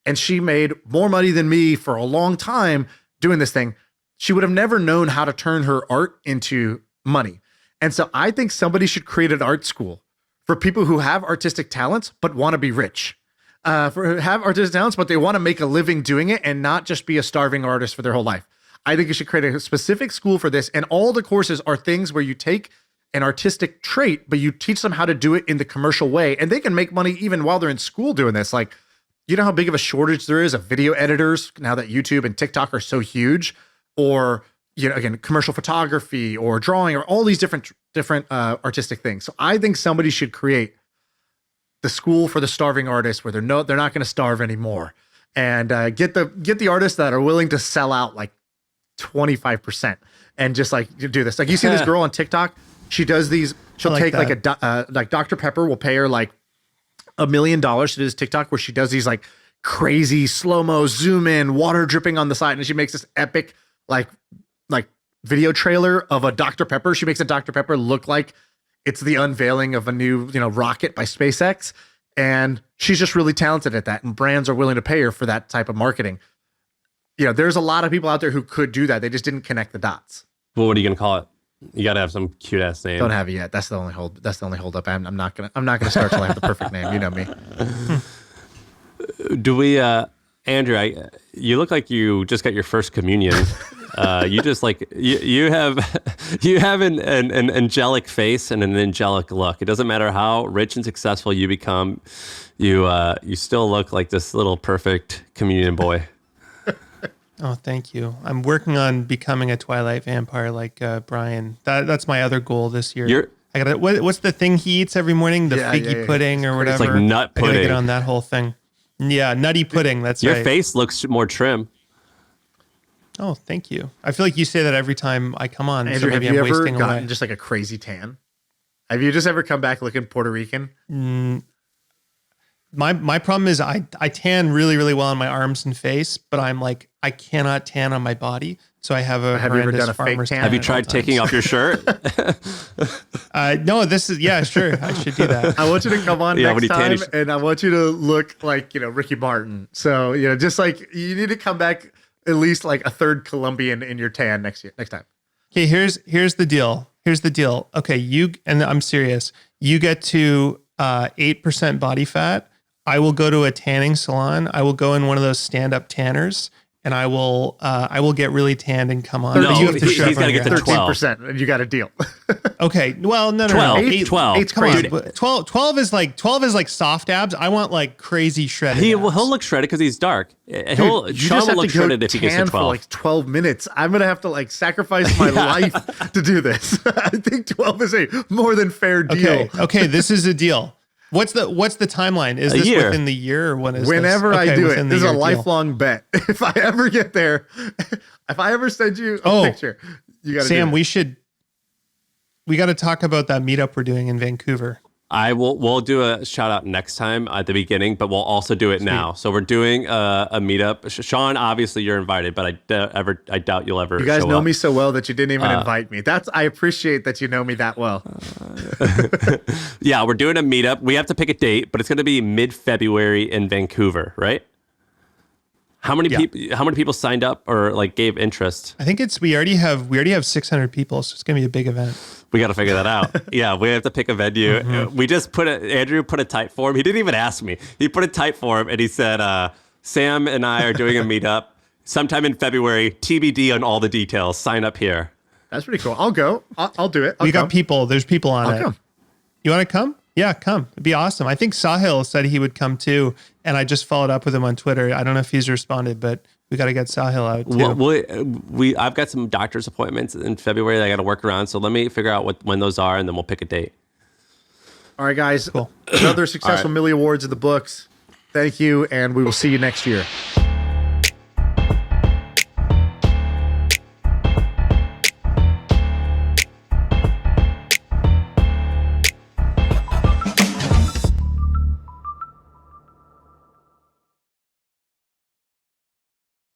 A: And she made more money than me for a long time doing this thing. She would have never known how to turn her art into money. And so I think somebody should create an art school for people who have artistic talents but want to be rich. Have artistic talents, but they want to make a living doing it and not just be a starving artist for their whole life. I think you should create a specific school for this. And all the courses are things where you take an artistic trait, but you teach them how to do it in the commercial way. And they can make money even while they're in school doing this. Like, you know how big of a shortage there is of video editors now that YouTube and TikTok are so huge? Or, again, commercial photography or drawing or all these different artistic things. So I think somebody should create the school for the starving artists where they're not going to starve anymore, and get the artists that are willing to sell out like 25% and just like do this. Like, you see this girl on TikTok, she does these. She'll take that. Like Dr. Pepper will pay her like $1 million to do this TikTok where she does these like crazy slow-mo zoom in, water dripping on the side, and she makes this epic like video trailer of a Dr. Pepper. She makes a Dr. Pepper look like it's the unveiling of a new, rocket by SpaceX. And she's just really talented at that. And brands are willing to pay her for that type of marketing. There's a lot of people out there who could do that. They just didn't connect the dots.
B: Well, what are you going to call it? You got to have some cute ass name.
A: Don't have it yet. That's the only hold up. I'm not going to start till I have the perfect name. You know me.
B: Do we, Andrew, you look like you just got your first communion. You just like you have an angelic face and an angelic look. It doesn't matter how rich and successful you become, you still look like this little perfect communion boy.
C: Oh, thank you. I'm working on becoming a Twilight vampire like Brian. That's my other goal this year. I gotta. What's the thing he eats every morning? The figgy pudding or whatever.
B: It's like nut pudding. I gotta
C: get on that whole thing. Yeah, nutty pudding. That's
B: Your
C: right.
B: face looks more trim.
C: Oh, thank you. I feel like you say that every time I come on.
A: Andrew,
C: so maybe
A: have you
C: I'm
A: ever
C: wasting
A: gotten
C: away.
A: just like a crazy tan? Have you just ever come back looking Puerto Rican?
C: My problem is I tan really, really well on my arms and face, but I'm like, I cannot tan on my body. So I have a
A: Have you ever
C: horrendous
A: done a fake
C: farmer's
A: tan?
C: tan
B: Have you
C: at
B: tried
C: all
B: taking
C: times.
B: off your shirt?
C: No, this is, yeah, sure. I should do that.
A: I want you to come on
B: Yeah, when
A: next
B: he tan,
A: time, and I want you to look like, Ricky Martin. So, just like, you need to come back at least like a third Colombian in your tan next time.
C: Okay, here's the deal. Okay, and I'm serious. You get to 8% body fat. I will go to a tanning salon. I will go in one of those stand-up tanners, and I will get really tanned and come on.
B: No,
C: But you have to
B: he's
C: shove
B: gotta
C: on
B: get
C: your
B: to
C: head.
A: 13%, and you got a deal.
C: Okay, well, no.
B: 12.
C: 8,
A: Eight's
C: come on.
A: crazy.
C: But 12 is like soft abs. I want like crazy shredded.
B: He'll
C: abs.
B: look shredded because he's dark.
A: You
B: Sean
A: just
B: will
A: have
B: look
A: to go
B: shredded if he gets to
A: tan for
B: 12.
A: like 12 minutes. I'm going to have to like sacrifice my life to do this. I think 12 is a more than fair deal.
C: Okay, this is a deal. What's the timeline? Is
B: A
C: this
B: year.
C: within the year, or when is
A: Whenever
C: this?
A: I do it,
C: within the
A: this is a
C: year deal.
A: lifelong bet. If I ever get there, if I ever send you a picture, you got to
C: Sam,
A: do it.
C: we got to talk about that meetup we're doing in Vancouver.
B: We'll do a shout out next time at the beginning, but we'll also do it now. So we're doing a meetup. Shaan, obviously you're invited, but I doubt you'll ever.
A: You guys
B: show
A: know
B: up.
A: me so well that you didn't even invite me. I appreciate that you know me that well.
B: Yeah, we're doing a meetup. We have to pick a date, but it's going to be mid-February in Vancouver, right? How many people signed up or like gave interest?
C: I think we already have 600 people, so it's gonna be a big event.
B: We got to figure that out. Yeah, we have to pick a venue. We just Andrew put a type form. He didn't even ask me. He put a type form and he said, Sam and I are doing a meetup sometime in February. TBD on all the details. Sign up here.
A: That's pretty cool. I'll go. I'll do it.
C: We got people. There's people on it.
A: Come.
C: You want to come? Yeah, come. It'd be awesome. I think Sahil said he would come too, and I just followed up with him on Twitter. I don't know if he's responded, but we got to get Sahil out too.
B: I've got some doctor's appointments in February that I got to work around. So let me figure out when those are, and then we'll pick a date.
A: All right, guys.
C: Cool.
A: Another successful Millie Awards in the books. Thank you, and we will see you next year.